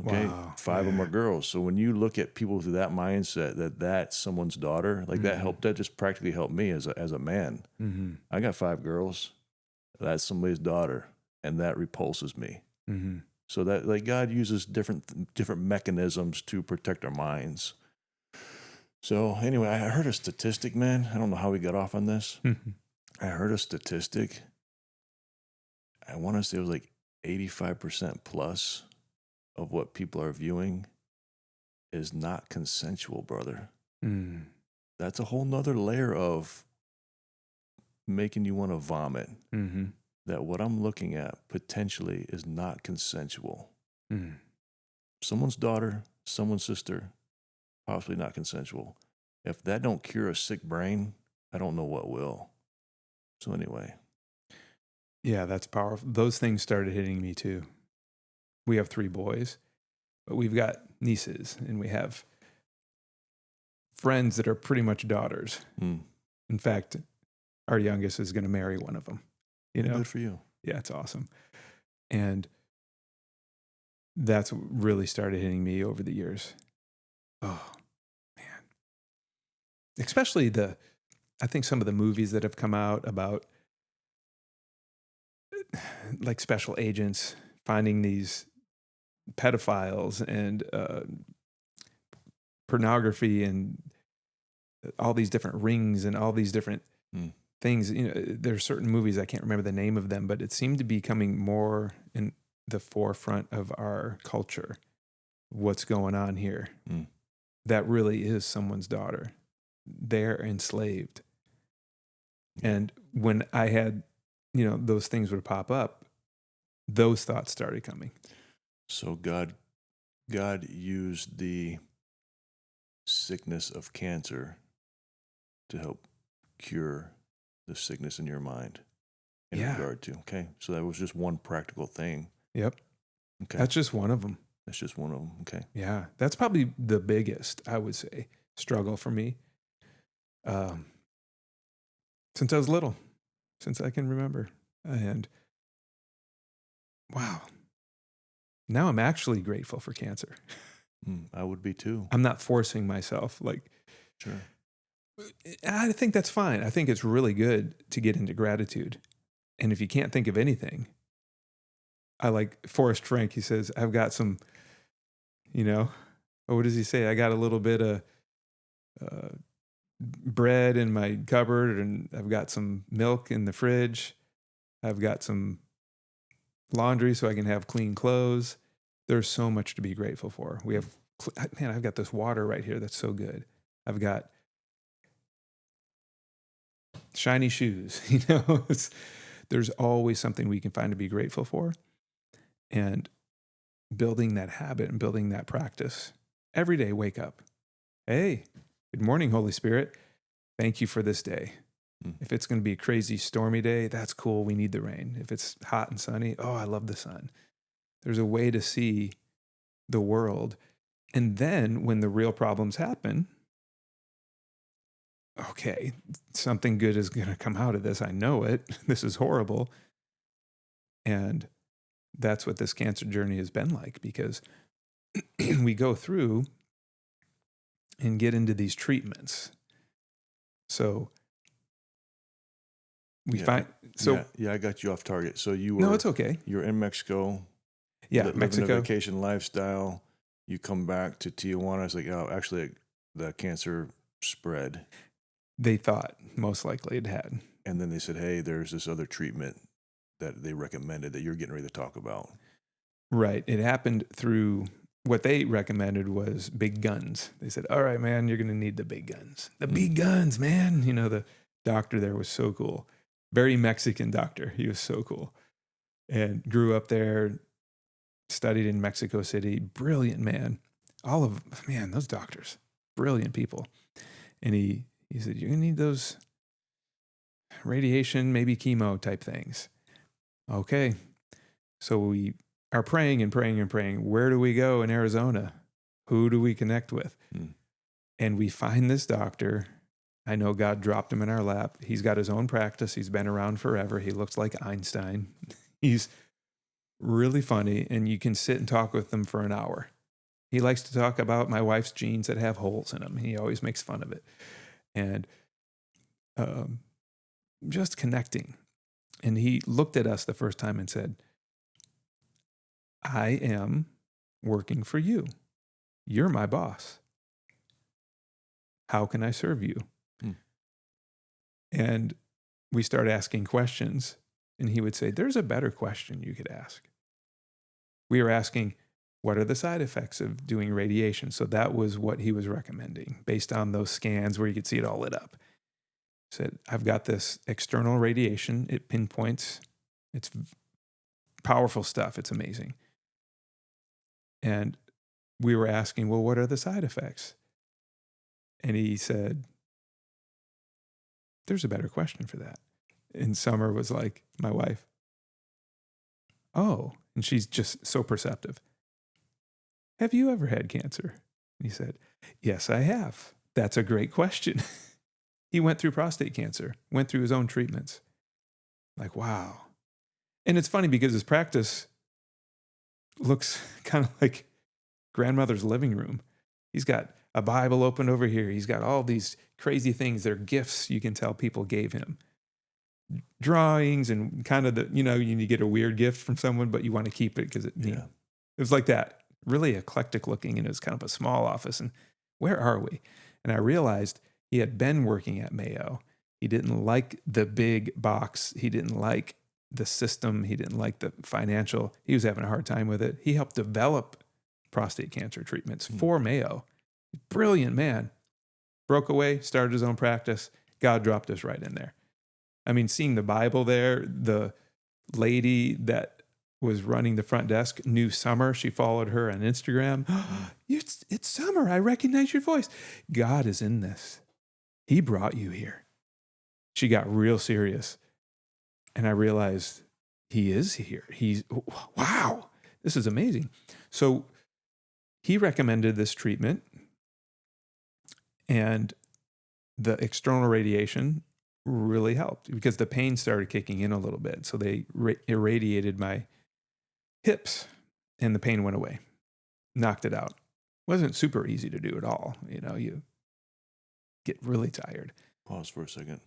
Okay. Wow. 5 of them are girls. So when you look at people through that mindset that that's someone's daughter, like that just practically helped me as a man. Mm-hmm. I got 5 girls. That's somebody's daughter. And that repulses me. Mm-hmm. So that like God uses different mechanisms to protect our minds. So anyway, I heard a statistic, man. I don't know how we got off on this. Mm-hmm. I heard a statistic. I want to say it was like 85% plus of what people are viewing is not consensual, brother. Mm. That's a whole nother layer of making you want to vomit. Mm-hmm. That what I'm looking at potentially is not consensual. Mm. Someone's daughter, someone's sister, possibly not consensual. If that don't cure a sick brain, I don't know what will. So anyway. Yeah, that's powerful. Those things started hitting me too. We have 3 boys, but we've got nieces and we have friends that are pretty much daughters. Mm. In fact, our youngest is going to marry one of them. Good for you. Yeah, it's awesome. And that's what really started hitting me over the years. Oh, man. Especially I think some of the movies that have come out about like special agents finding these pedophiles and pornography and all these different rings and all these different things. There are certain movies, I can't remember the name of them, but it seemed to be coming more in the forefront of our culture. What's going on here? That really is someone's daughter. They're enslaved. And when I had, those things would pop up, those thoughts started coming. So God used the sickness of cancer to help cure the sickness in your mind in regard to. Okay. So that was just one practical thing. Yep. Okay. That's just one of them. That's just one of them. Okay. Yeah. That's probably the biggest, I would say, struggle for me. Since I was little, since I can remember. And wow. Now I'm actually grateful for cancer. I would be too. I'm not forcing myself. Sure. I think that's fine. I think it's really good to get into gratitude. And if you can't think of anything, I like Forrest Frank. He says, I've got some, what does he say? I got a little bit of bread in my cupboard, and I've got some milk in the fridge. I've got some laundry so I can have clean clothes. There's so much to be grateful for. I've got this water right here that's so good. I've got shiny shoes. There's always something we can find to be grateful for. And building that habit and building that practice. Every day, wake up. Hey, good morning, Holy Spirit. Thank you for this day. If it's going to be a crazy stormy day, that's cool. We need the rain. If it's hot and sunny, I love the sun. There's a way to see the world. And then when the real problems happen, okay, something good is going to come out of this. I know it. This is horrible. And that's what this cancer journey has been like, because we go through and get into these treatments. So I got you off target. So you were, no, it's okay. You're in Mexico. Yeah, Mexico. Mexico. A vacation lifestyle. You come back to Tijuana. It's like, actually, the cancer spread. They thought most likely it had. And then they said, hey, there's this other treatment that they recommended that you're getting ready to talk about. Right. It happened through what they recommended was big guns. They said, all right, man, you're going to need the big guns. The big guns, man. The doctor there was so cool. Very Mexican doctor. He was so cool. And grew up there, studied in Mexico City. Brilliant man. Those doctors, brilliant people. And he said, you're going to need those radiation, maybe chemo type things. Okay. So we are praying and praying and praying. Where do we go in Arizona? Who do we connect with? And we find this doctor. I know God dropped him in our lap. He's got his own practice. He's been around forever. He looks like Einstein. He's really funny, and you can sit and talk with him for an hour. He likes to talk about my wife's jeans that have holes in them. He always makes fun of it. And just connecting. And he looked at us the first time and said, I am working for you. You're my boss. How can I serve you? And we start asking questions, and he would say, there's a better question you could ask. We were asking, what are the side effects of doing radiation? So that was what he was recommending based on those scans where you could see it all lit up. He said, I've got this external radiation. It pinpoints. It's powerful stuff. It's amazing. And we were asking, well, what are the side effects? And he said, there's a better question for that. And Summer was like, my wife, oh, and she's just so perceptive. Have you ever had cancer? And he said, yes, I have. That's a great question. He went through prostate cancer, went through his own treatments. Like, wow. And it's funny because his practice looks kind of like grandmother's living room. He's got a Bible open over here. He's got all these crazy things. They're gifts you can tell people gave him. Drawings and kind of you get a weird gift from someone, but you want to keep it because it was like that. Really eclectic looking, and it was kind of a small office. And where are we? And I realized he had been working at Mayo. He didn't like the big box. He didn't like the system. He didn't like the financial. He was having a hard time with it. He helped develop prostate cancer treatments for Mayo. Brilliant man. Broke away, started his own practice. God dropped us right in there. I mean, seeing the Bible there, the lady that was running the front desk knew Summer. She followed her on Instagram. It's Summer. I recognize your voice. God is in this. He brought you here. She got real serious. And I realized he is here. Wow, this is amazing. So he recommended this treatment, and the external radiation really helped because the pain started kicking in a little bit. So they irradiated my hips, and the pain went away, knocked it out. Wasn't super easy to do at all. You get really tired. Pause for a second.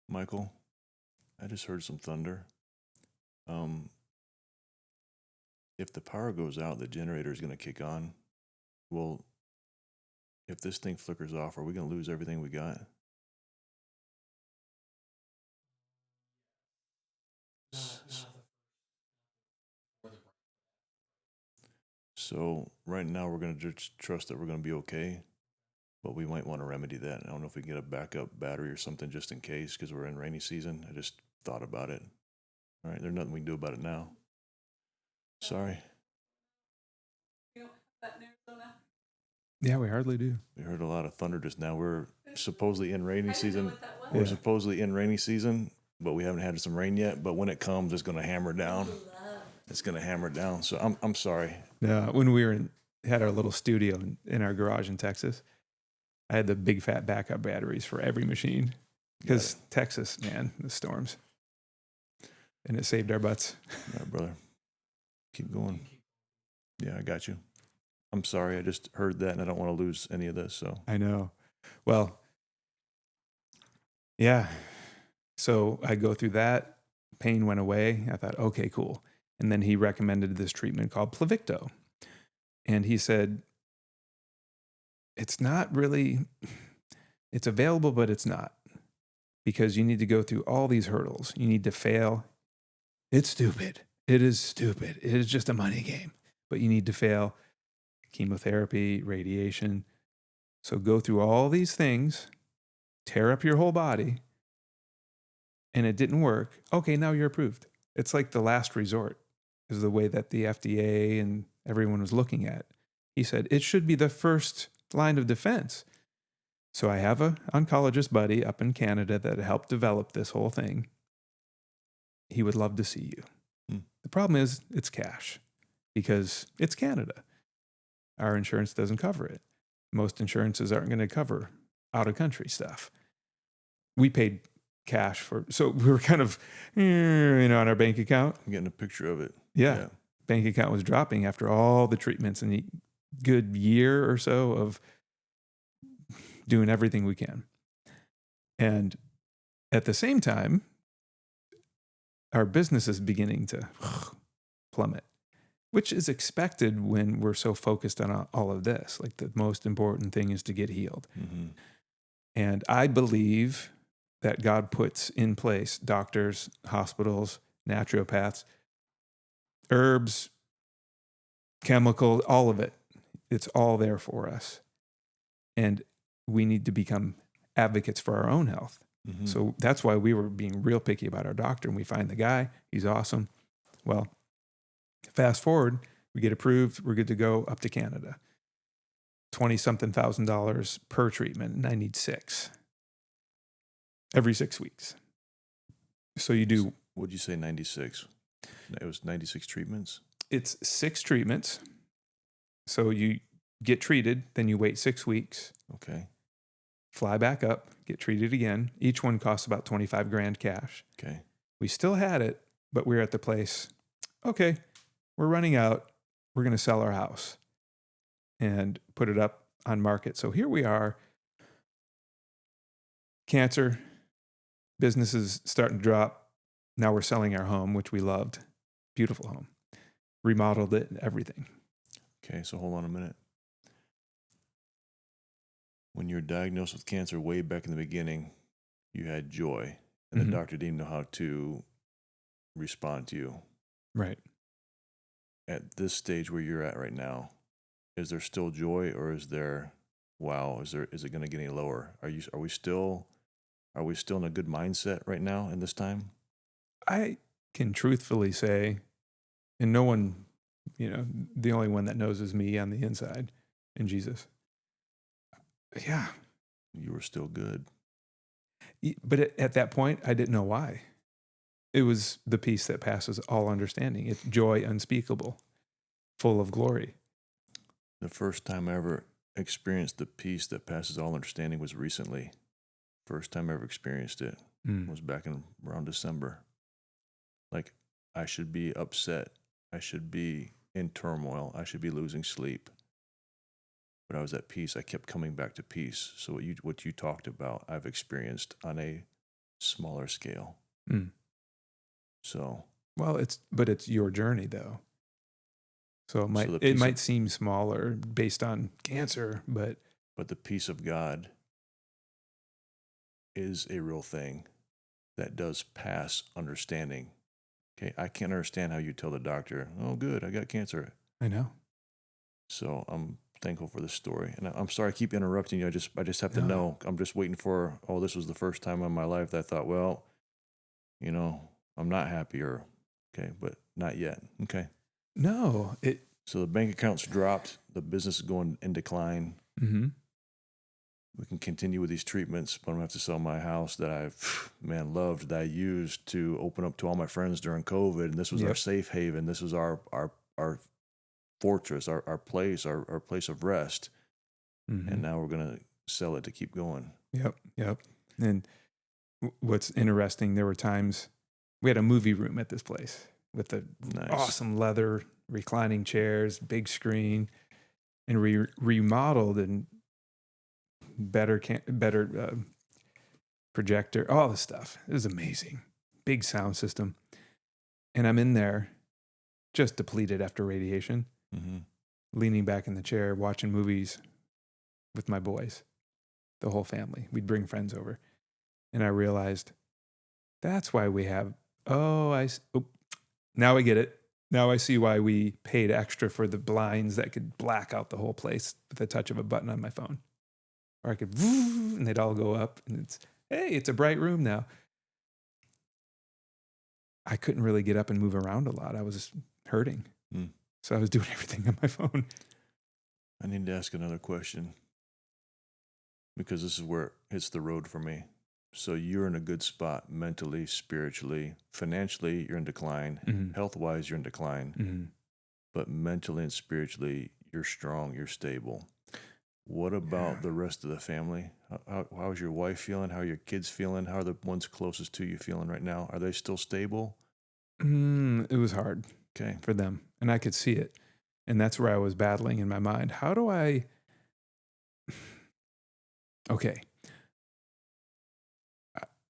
Michael, I just heard some thunder. If the power goes out, the generator is going to kick on. Well, if this thing flickers off, are we going to lose everything we got? So right now we're going to just trust that we're going to be okay, but we might want to remedy that. I don't know if we can get a backup battery or something just in case, because we're in rainy season. I just thought about it. All right, there's nothing we can do about it now. Sorry. Yeah, we hardly do. We heard a lot of thunder just now. We're supposedly in rainy season. Yeah. We're supposedly in rainy season, but we haven't had some rain yet. But when it comes, it's going to hammer down. It's going to hammer down. So I'm sorry. Yeah, when we had our little studio in our garage in Texas, I had the big fat backup batteries for every machine because Texas, man, the storms, and it saved our butts. All right, brother. Keep going. Yeah, I got you. I'm sorry. I just heard that, and I don't want to lose any of this. So I know. Well, yeah. So I go through that. Pain went away. I thought, okay, cool. And then he recommended this treatment called Pluvicto. And he said, it's not really, it's available, but it's not. Because you need to go through all these hurdles. You need to fail. It's stupid. It is stupid. It is just a money game. But you need to fail chemotherapy, radiation. So go through all these things, tear up your whole body, and it didn't work. Okay, now you're approved. It's like the last resort is the way that the FDA and everyone was looking at it. He said, it should be the first line of defense. So I have an oncologist buddy up in Canada that helped develop this whole thing. He would love to see you. The problem is it's cash because it's Canada. Our insurance doesn't cover it. Most insurances aren't going to cover out-of-country stuff. We paid cash for, so we were kind of, on our bank account. I'm getting a picture of it. Yeah. Bank account was dropping after all the treatments and a good year or so of doing everything we can. And at the same time, our business is beginning to plummet, which is expected when we're so focused on all of this. Like the most important thing is to get healed. Mm-hmm. And I believe that God puts in place doctors, hospitals, naturopaths, herbs, chemical, all of it. It's all there for us. And we need to become advocates for our own health. Mm-hmm. So that's why we were being real picky about our doctor. And we find the guy, he's awesome. Well, fast forward, we get approved, we're good to go up to Canada. $20-something thousand per treatment, and I need 6 every 6 weeks. So you do. What'd you say, 96? It was 96 treatments? It's 6 treatments. So you get treated, then you wait 6 weeks. Okay. Fly back up, get treated again. Each one costs about $25,000 cash. Okay. We still had it, but we were at the place. Okay, we're running out. We're going to sell our house and put it up on market. So here we are. Cancer, businesses starting to drop. Now we're selling our home, which we loved. Beautiful home. Remodeled it, everything. Okay, so hold on a minute. When you were diagnosed with cancer way back in the beginning, you had joy, and the doctor didn't know how to respond to you. Right. At this stage where you're at right now, is there still joy, or is there, wow, is it going to get any lower? Are we still in a good mindset right now in this time? I can truthfully say, and no one, the only one that knows is me on the inside and Jesus. Yeah. You were still good. But at that point, I didn't know why. It was the peace that passes all understanding. It's joy unspeakable, full of glory. The first time I ever experienced the peace that passes all understanding was recently. First time I ever experienced it was back in around December. Like, I should be upset. I should be in turmoil. I should be losing sleep. But I was at peace. I kept coming back to peace. So what you talked about, I've experienced on a smaller scale. So Well, it's your journey though. So So the it peace might of, seem smaller based on cancer, but but the peace of God is a real thing that does pass understanding. Okay, I can't understand how you tell the doctor, "Oh, good, I got cancer." I know. So I'm thankful for this story, and I'm sorry I keep interrupting you. I just have to No. know. I'm just waiting for. Oh, this was the first time in my life that I thought, well, I'm not happy, or okay, but not yet. Okay, No, so the bank account's dropped. The business is going in decline. mm-hmm. We can continue with these treatments, but I'm gonna have to sell my house that loved, that I used to open up to all my friends during COVID. And this was our Yep. safe haven. This was our fortress, our place, our place of rest. Mm-hmm. And now we're gonna sell it to keep going. Yep. And what's interesting, there were times we had a movie room at this place with the Nice. awesome leather reclining chairs, big screen, and remodeled and better projector, all this stuff. It was amazing. Big sound system. And I'm in there just depleted after radiation, Mm-hmm. leaning back in the chair, watching movies with my boys, the whole family. We'd bring friends over. And I realized that's why we have, now I get it. Now I see why we paid extra for the blinds that could black out the whole place with the touch of a button on my phone. Or I could, and they'd all go up, and it's a bright room now. I couldn't really get up and move around a lot. I was hurting. Mm. So I was doing everything on my phone. I need to ask another question because this is where it hits the road for me. So you're in a good spot mentally, spiritually, financially, you're in decline. Mm-hmm. Health-wise, you're in decline. Mm-hmm. But mentally and spiritually, you're strong, you're stable. What about the rest of the family? How's your wife feeling? How are your kids feeling? How are the ones closest to you feeling right now? Are they still stable? It was hard Okay. for them, and I could see it. And that's where I was battling in my mind. How do I... Okay.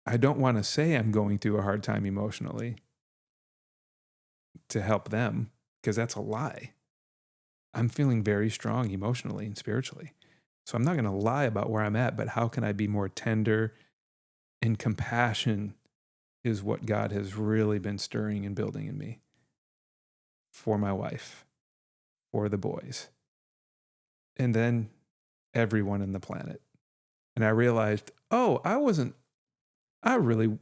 I don't want to say I'm going through a hard time emotionally to help them, because that's a lie. I'm feeling very strong emotionally and spiritually. So I'm not going to lie about where I'm at, but how can I be more tender? And compassion is what God has really been stirring and building in me for my wife, for the boys, and then everyone on the planet. And I realized, I really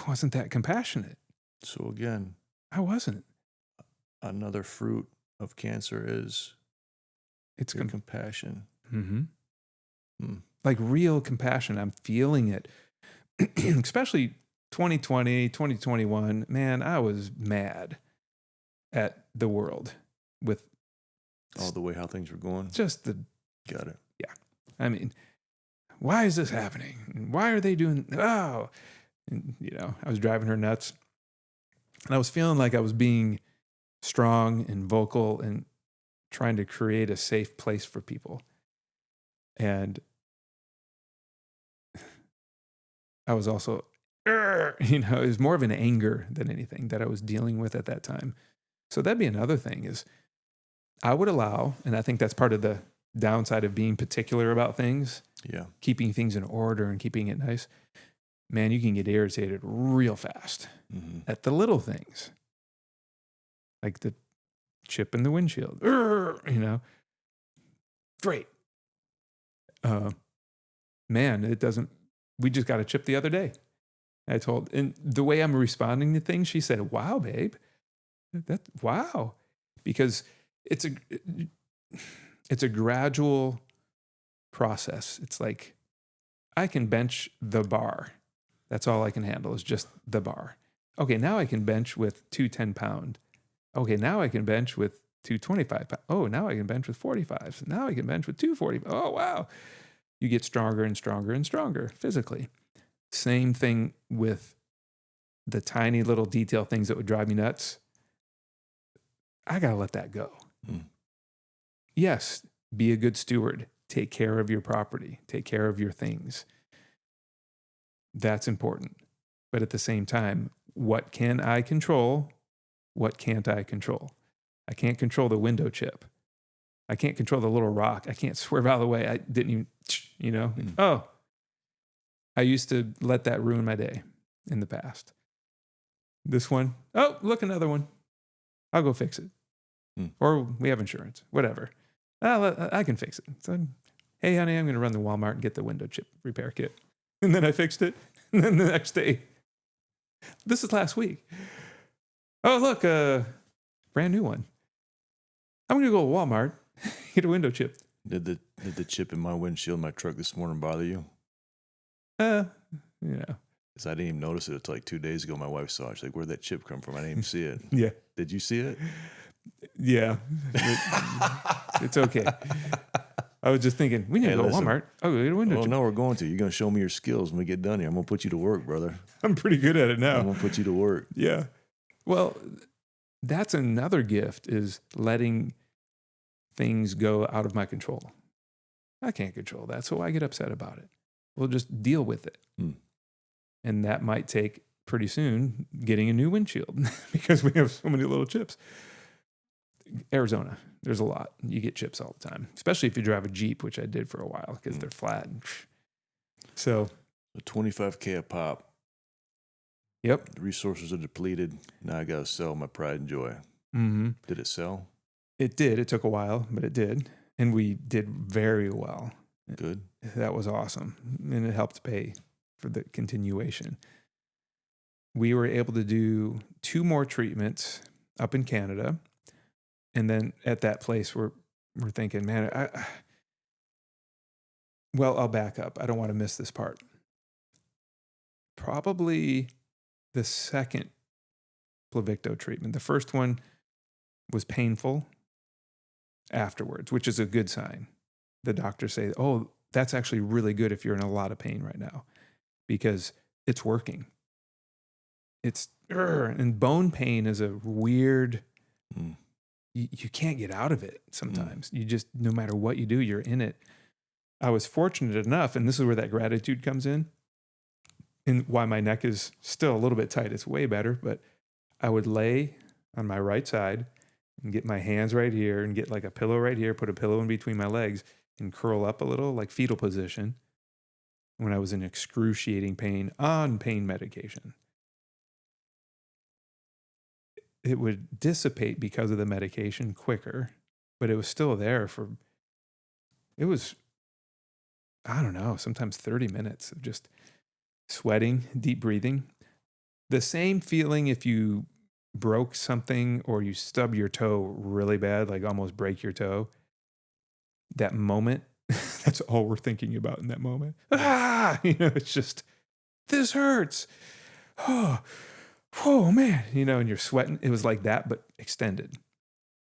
wasn't that compassionate. So again, I wasn't. another fruit of cancer is It's your compassion. Mm-hmm. Mm. Like real compassion. I'm feeling it. Especially 2020, 2021. Man, I was mad at the world with Oh, the way how things were going. just the, Got it. I mean, why is this happening? And why are they doing, and, I was driving her nuts. And I was feeling like I was being strong and vocal and trying to create a safe place for people. And I was also, it was more of an anger than anything that I was dealing with at that time. So that'd be another thing is I would allow, and I think that's part of the downside of being particular about things, Yeah. keeping things in order and keeping it nice. Man, you can get irritated real fast Mm-hmm. at the little things, like the chip in the windshield, great. Man, it doesn't, we just got a chip the other day. And the way I'm responding to things, she said, wow, babe, wow. Because it's a gradual process. It's like, I can bench the bar. That's all I can handle is just the bar. Okay, now I can bench with 2 10-pound. Okay, now I can bench with 2 25-pound. Oh, now I can bench with 45s. Now I can bench with 2 40. Oh, wow. You get stronger and stronger and stronger physically. Same thing with the tiny little detail things that would drive me nuts. I got to let that go. Mm. Yes, be a good steward. Take care of your property. Take care of your things. That's important. But at the same time, what can I control? What can't I control? I can't control the window chip. I can't control the little rock. I can't swerve out of the way. I didn't even, Oh, I used to let that ruin my day in the past. This one, oh, look, another one. I'll go fix it. Or we have insurance, whatever. I can fix it. So, hey, honey, I'm going to run to Walmart and get the window chip repair kit. And then I fixed it. And then the next day, this is last week. Oh, look, brand new one. I'm going to go to Walmart, get a window chip. Did the chip in my windshield in my truck this morning bother you? Yeah. Because I didn't even notice it until like 2 days ago. My wife saw it. She's like, where'd that chip come from? I didn't even see it. Yeah. Did you see it? Yeah. It's okay. I was just thinking, we need to go to Walmart. I'll go get a window chip. No, we're going to. You're going to show me your skills when we get done here. I'm going to put you to work, brother. I'm pretty good at it now. I'm going to put you to work. Yeah. Well, that's another gift, is letting things go out of my control. I can't control that, so I get upset about it. We'll just deal with it. And that might take pretty soon getting a new windshield because we have so many little chips. Arizona, there's a lot. You get chips all the time, especially if you drive a Jeep, which I did for a while because they're flat. So a 25K a pop. Yep. The resources are depleted. Now I got to sell my pride and joy. Mm-hmm. Did it sell? It did. It took a while, but it did. And we did very well. Good. That was awesome. And it helped pay for the continuation. We were able to do 2 more treatments up in Canada. And then at that place, we're thinking, man, I'll back up. I don't want to miss this part. Probably the second Pluvicto treatment. The first one was painful afterwards, which is a good sign. The doctors say, oh, that's actually really good if you're in a lot of pain right now because it's working. And bone pain is a weird, you can't get out of it sometimes. You just, no matter what you do, you're in it. I was fortunate enough, and this is where that gratitude comes in, and why my neck is still a little bit tight. It's way better, but I would lay on my right side and get my hands right here and get like a pillow right here, put a pillow in between my legs and curl up a little, like fetal position, when I was in excruciating pain on pain medication. It would dissipate because of the medication quicker, but it was still there I don't know, sometimes 30 minutes of just sweating, deep breathing. The same feeling if you broke something or you stub your toe really bad, like almost break your toe. That moment, that's all we're thinking about in that moment. It's just, this hurts. Oh man, and you're sweating. It was like that, but extended.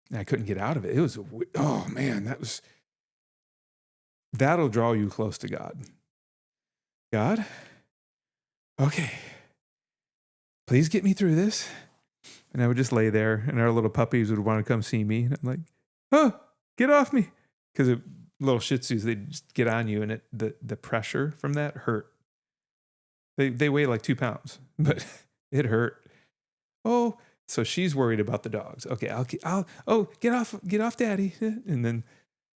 And I couldn't get out of it. It was, oh man, that'll draw you close to God. God, okay, please get me through this. And I would just lay there, and our little puppies would want to come see me. And I'm like, oh, get off me. Because little Shih Tzus, they just get on you, and the pressure from that hurt. They weigh like 2 pounds, but it hurt. Oh, so she's worried about the dogs. Okay, get off, daddy. And then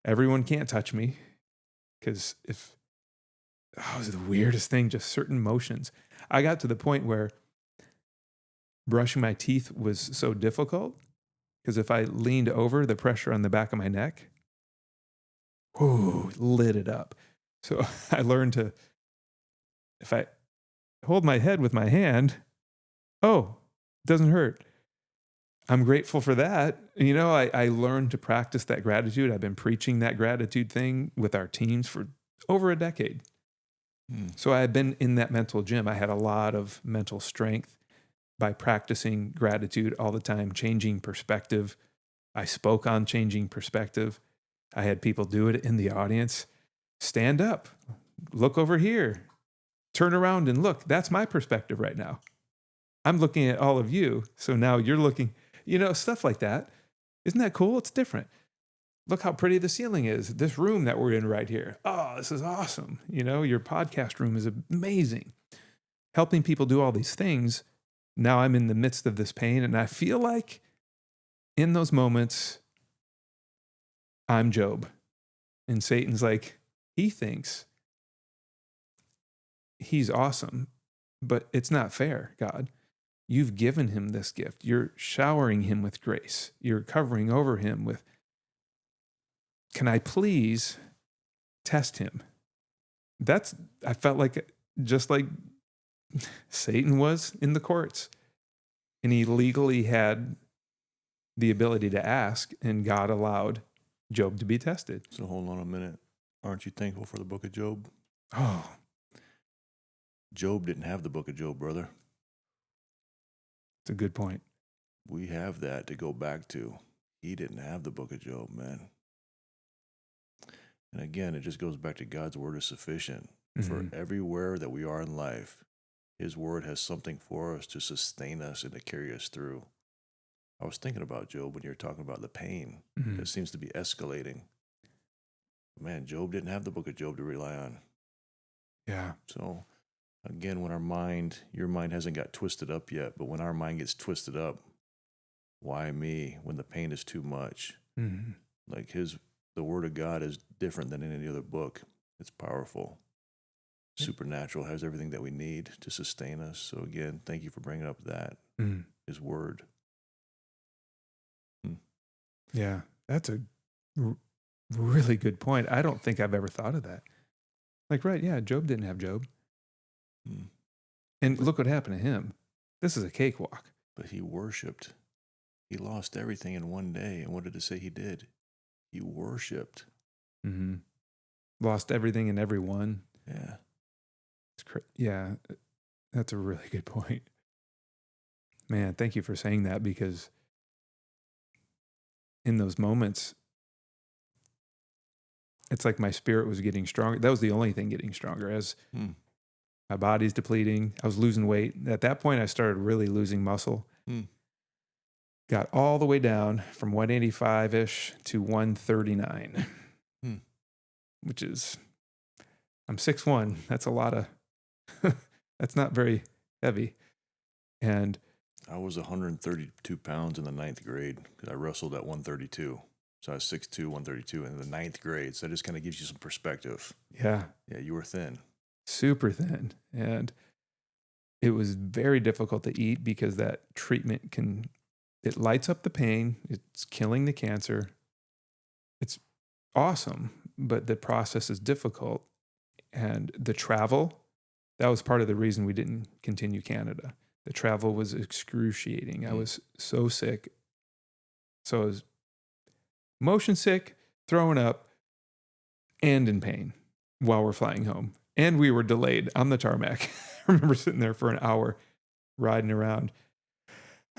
everyone can't touch me because it was the weirdest thing, just certain motions. I got to the point where brushing my teeth was so difficult because if I leaned over, the pressure on the back of my neck, lit it up. So I learned to, if I hold my head with my hand, it doesn't hurt. I'm grateful for that. I learned to practice that gratitude. I've been preaching that gratitude thing with our teams for over a decade. So I've been in that mental gym. I had a lot of mental strength by practicing gratitude all the time, changing perspective. I spoke on changing perspective. I had people do it in the audience. Stand up, look over here, turn around and look. That's my perspective right now. I'm looking at all of you. So now you're looking, stuff like that. Isn't that cool? It's different. Look how pretty the ceiling is. This room that we're in right here. Oh, this is awesome. Your podcast room is amazing. Helping people do all these things now I'm in the midst of this pain, and I feel like in those moments, I'm Job. And Satan's like, he thinks he's awesome, but it's not fair, God. You've given him this gift. You're showering him with grace. You're covering over him with, can I please test him? I felt like just like Satan was in the courts, and he legally had the ability to ask, and God allowed Job to be tested. So hold on a minute. Aren't you thankful for the book of Job? Oh, Job didn't have the book of Job, brother. it's a good point. We have that to go back to. He didn't have the book of Job, man. And again, it just goes back to God's word is sufficient. For everywhere that we are in life, his word has something for us to sustain us and to carry us through. I was thinking about Job when you were talking about the pain that seems to be escalating. Man, Job didn't have the book of Job to rely on. Yeah. So again, when your mind hasn't got twisted up yet, but when our mind gets twisted up, why me when the pain is too much? Like the word of God is different than any other book. It's powerful. Supernatural, has everything that we need to sustain us. So again, thank you for bringing up that, his word. Yeah, that's a really good point. I don't think I've ever thought of that. Like, right, yeah, Job didn't have Job. And look what happened to him. This is a cakewalk. But he worshiped. He lost everything in one day. And what did it say he did? He worshiped. Lost everything and everyone. Yeah. Yeah, that's a really good point. Man, thank you for saying that, because in those moments, it's like my spirit was getting stronger. That was the only thing getting stronger. As my body's depleting, I was losing weight. At that point, I started really losing muscle. Got all the way down from 185-ish to 139, which is, I'm 6'1". That's a lot of, that's not very heavy. And I was 132 pounds in the 9th grade because I wrestled at 132. So I was 6'2", 132 in the 9th grade. So that just kind of gives you some perspective. Yeah. Yeah, you were thin. Super thin. And it was very difficult to eat because that treatment it lights up the pain. It's killing the cancer. It's awesome, but the process is difficult. And the travel, that was part of the reason we didn't continue Canada. The travel was excruciating. I was so sick. So I was motion sick, throwing up, and in pain while we're flying home. And we were delayed on the tarmac. I remember sitting there for an hour riding around.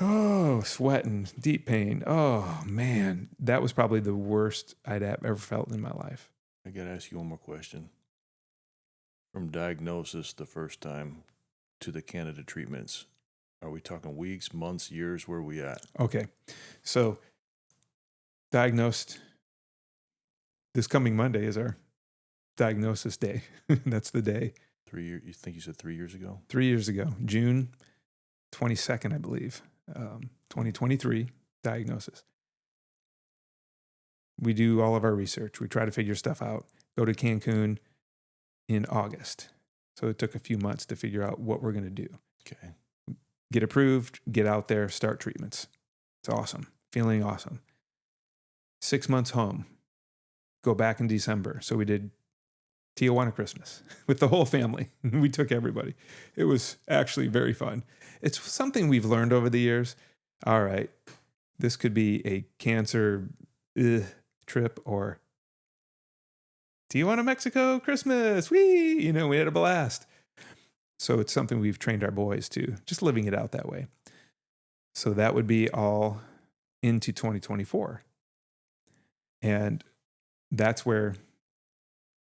Oh, sweating, deep pain. Oh, man. That was probably the worst I'd ever felt in my life. I got to ask you one more question. From diagnosis the first time to the Canada treatments, are we talking weeks, months, years? Where are we at? Okay. So diagnosed, this coming Monday is our diagnosis day. That's the day. 3 years? You think you said 3 years ago? 3 years ago, June 22nd, I believe, 2023 diagnosis. We do all of our research. We try to figure stuff out. Go to Cancun in August. So it took a few months to figure out what we're going to do. Okay. Get approved, get out there, start treatments. It's awesome. Feeling awesome. 6 months home. Go back in December. So we did Tijuana Christmas with the whole family. We took everybody. It was actually very fun. It's something we've learned over the years. All right, this could be a cancer trip, or Tijuana, Mexico, Christmas. We had a blast. So it's something we've trained our boys to, just living it out that way. So that would be all into 2024. And that's where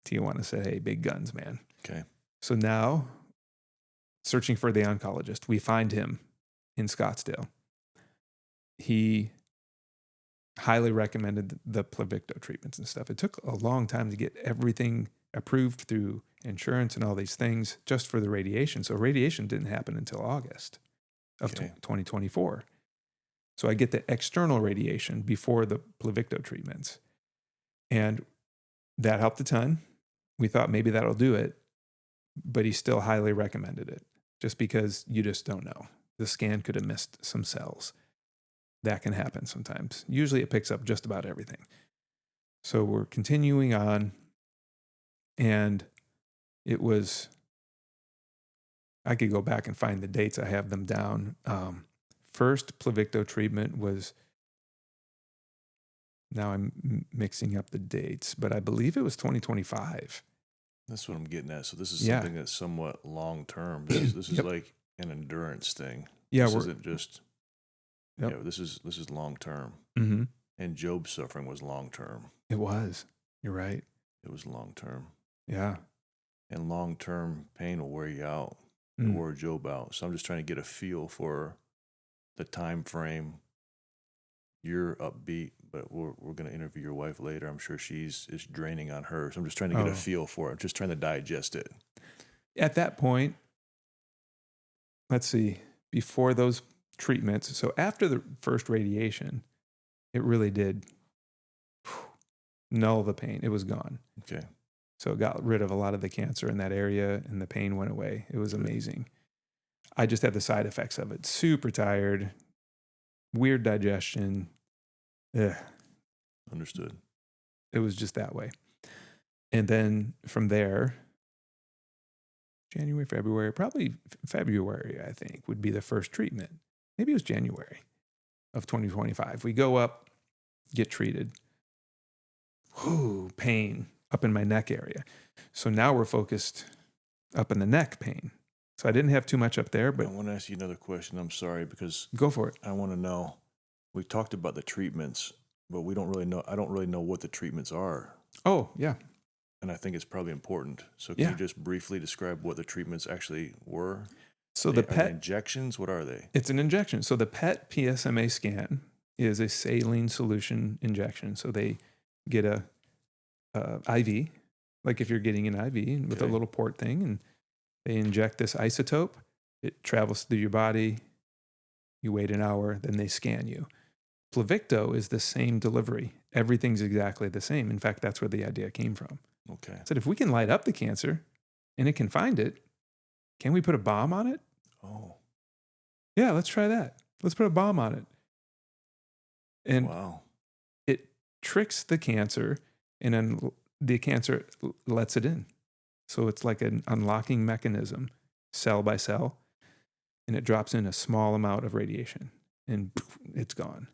Tijuana said, hey, big guns, man. Okay. So now, searching for the oncologist, we find him in Scottsdale. He highly recommended the Pluvicto treatments and stuff. It took a long time to get everything approved through insurance and all these things just for the radiation. So radiation didn't happen until August. of Okay. 2024. So I get the external radiation before the Pluvicto treatments. And that helped a ton. We thought maybe that'll do it, but he still highly recommended it just because you just don't know. The scan could have missed some cells. That can happen sometimes. Usually it picks up just about everything. So we're continuing on, and it was, I could go back and find the dates. I have them down. First Pluvicto treatment was, now I'm mixing up the dates, but I believe it was 2025. That's what I'm getting at. So this is Yeah. something that's somewhat long term. This is Yep. like an endurance thing. Yeah, This we're, isn't just. Yep. Yeah, this is long term. mm-hmm. And Job's suffering was long term. It was. You're right. It was long term. Yeah. And long term pain will wear you out. It Mm. wore Job out. So I'm just trying to get a feel for the time frame. You're upbeat, but we're going to interview your wife later. I'm sure it's draining on her. So I'm just trying to get Oh. a feel for it. I'm just trying to digest it. At that point, let's see, before those treatments, so after the first radiation, it really did null the pain. It was gone. Okay. So it got rid of a lot of the cancer in that area and the pain went away. It was amazing. I just had the side effects of it. Super tired, weird digestion. Ugh. Understood. It was just that way. And then from there, January, February, probably February, I think, would be the first treatment. Maybe it was January of 2025. We go up, get treated. Whoo, pain up in my neck area. So now we're focused up in the neck pain. So I didn't have too much up there, but I want to ask you another question. I'm sorry, because go for it. I want to know. We talked about the treatments, but we don't really know. I don't really know what the treatments are. Oh, yeah. And I think it's probably important. So can Yeah. you just briefly describe what the treatments actually were? So Are the they PET, injections, what are they? it's an injection. So the PET PSMA scan is a saline solution injection. So they get a IV, like if you're getting an IV with a Okay. little port thing, and they inject this isotope. It travels through your body. You wait an hour, then they scan you. Pluvicto is the same delivery. Everything's exactly the same. In fact, that's where the idea came from. Okay. I said, if we can light up the cancer and it can find it, can we put a bomb on it? Oh, Yeah, let's try that. Let's put a bomb on it. And wow. it tricks the cancer, and then the cancer lets it in. So it's like an unlocking mechanism, cell by cell, and it drops in a small amount of radiation, and poof, it's gone.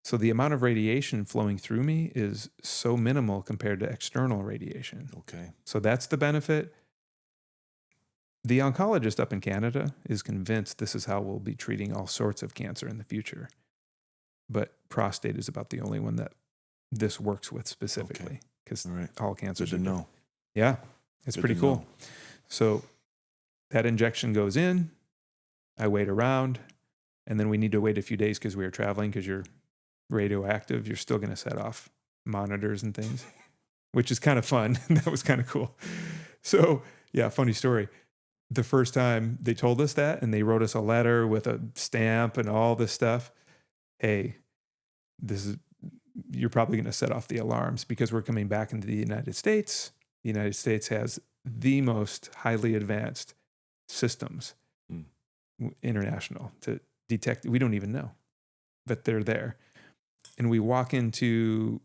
So the amount of radiation flowing through me is so minimal compared to external radiation. Okay. So that's the benefit. The oncologist up in Canada is convinced this is how we'll be treating all sorts of cancer in the future. But prostate is about the only one that this works with specifically, because All right. all cancers Good to are know. different. Yeah, it's Good pretty to cool. know. So that injection goes in, I wait around, and then we need to wait a few days because we were traveling, because you're radioactive. You're still going to set off monitors and things, which is kind of fun. That was kind of cool. So yeah, funny story. The first time they told us that, and they wrote us a letter with a stamp and all this stuff. Hey, you're probably going to set off the alarms because we're coming back into the United States. The United States has the most highly advanced systems, international, to detect. We don't even know, but they're there. And we walk into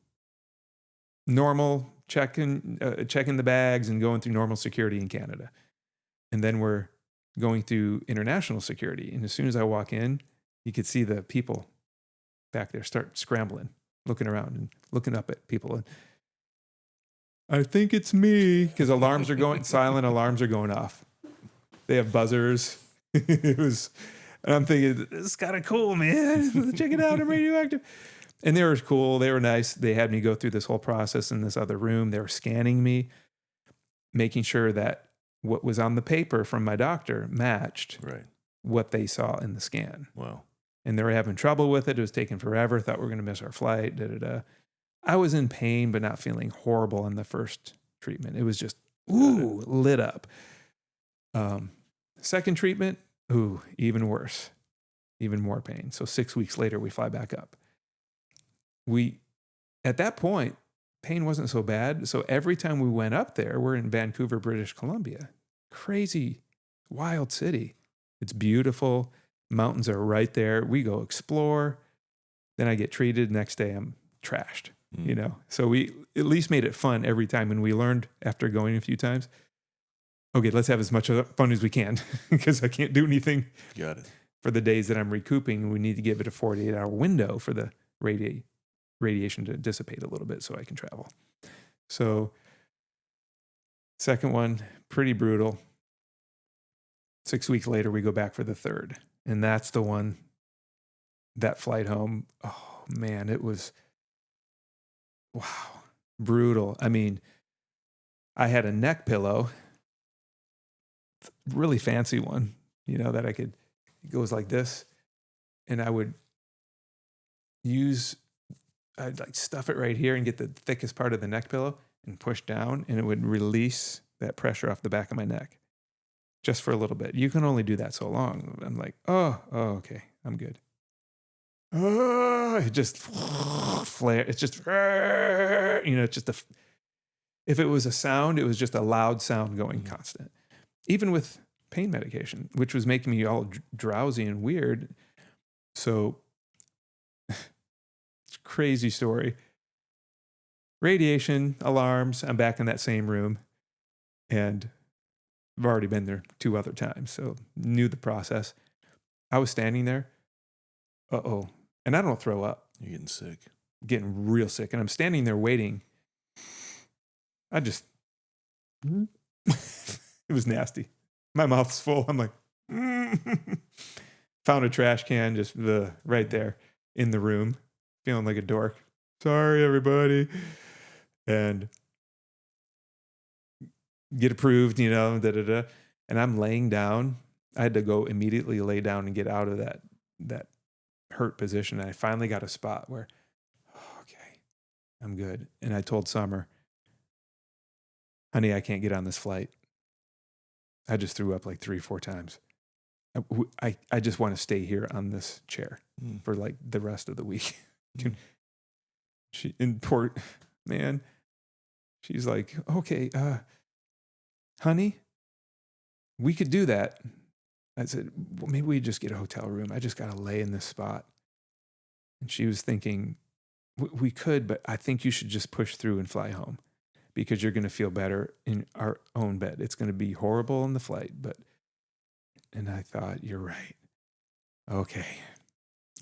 normal checking the bags and going through normal security in Canada. And then we're going through international security. And as soon as I walk in, you could see the people back there start scrambling, looking around and looking up at people. And I think it's me, because alarms are going silent. Alarms are going off. They have buzzers. And I'm thinking, this is kind of cool, man. Check it out. I'm radioactive. And they were cool. They were nice. They had me go through this whole process in this other room. They were scanning me, making sure that what was on the paper from my doctor matched Right. what they saw in the scan. Wow. And they were having trouble with it. It was taking forever. Thought we were going to miss our flight. I was in pain, but not feeling horrible in the first treatment. It was just, lit up. Second treatment, even worse. even more pain. So 6 weeks later, we fly back up. At that point, pain wasn't so bad. So every time we went up there, we're in Vancouver, British Columbia. Crazy, wild city. It's beautiful. Mountains are right there. We go explore. Then I get treated. Next day, I'm trashed, you know? So we at least made it fun every time. And we learned after going a few times, okay, let's have as much fun as we can because I can't do anything Got it. for the days that I'm recouping. We need to give it a 48-hour window for the radiation to dissipate a little bit so I can travel. So second one, pretty brutal. 6 weeks later, we go back for the third. And that's the one, that flight home. Oh man, it was, wow, brutal. I mean, I had a neck pillow, really fancy one, you know, that it goes like this. And I would I'd like stuff it right here and get the thickest part of the neck pillow and push down, and it would release that pressure off the back of my neck just for a little bit. You can only do that so long. I'm like, oh, okay, I'm good. Oh, it just flare. It's just, you know, it's just if it was a sound, it was just a loud sound going constant. Even with pain medication, which was making me all drowsy and weird. So, it's a crazy story. Radiation, alarms, I'm back in that same room. And I've already been there 2 other times, so knew the process. I was standing there. And I don't throw up. You're getting sick. Getting real sick. And I'm standing there waiting. It was nasty. My mouth's full. I'm like, found a trash can just right there in the room, feeling like a dork. Sorry, everybody. And get approved, you know, And I'm laying down. I had to go immediately lay down and get out of that hurt position. And I finally got a spot where, okay, I'm good. And I told Summer, honey, I can't get on this flight. I just threw up like 3-4 times. I just want to stay here on this chair for like the rest of the week. She's like, okay, honey, we could do that. I said, well, maybe we just get a hotel room. I just got to lay in this spot. And she was thinking, we could, but I think you should just push through and fly home because you're going to feel better in our own bed. It's going to be horrible on the flight, and I thought, you're right. Okay.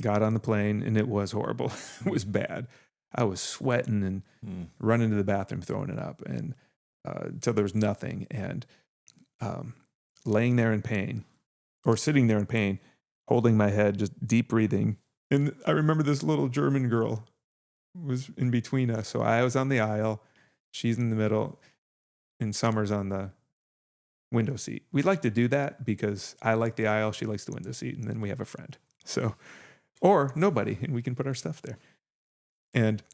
Got on the plane and it was horrible. It was bad. I was sweating and running to the bathroom, throwing it up, and until there was nothing. And laying there in pain, or sitting there in pain, holding my head, just deep breathing. And I remember this little German girl was in between us. So I was on the aisle, she's in the middle, and Summer's on the window seat. We like to do that because I like the aisle, she likes the window seat, and then we have a friend. So, or nobody, and we can put our stuff there. And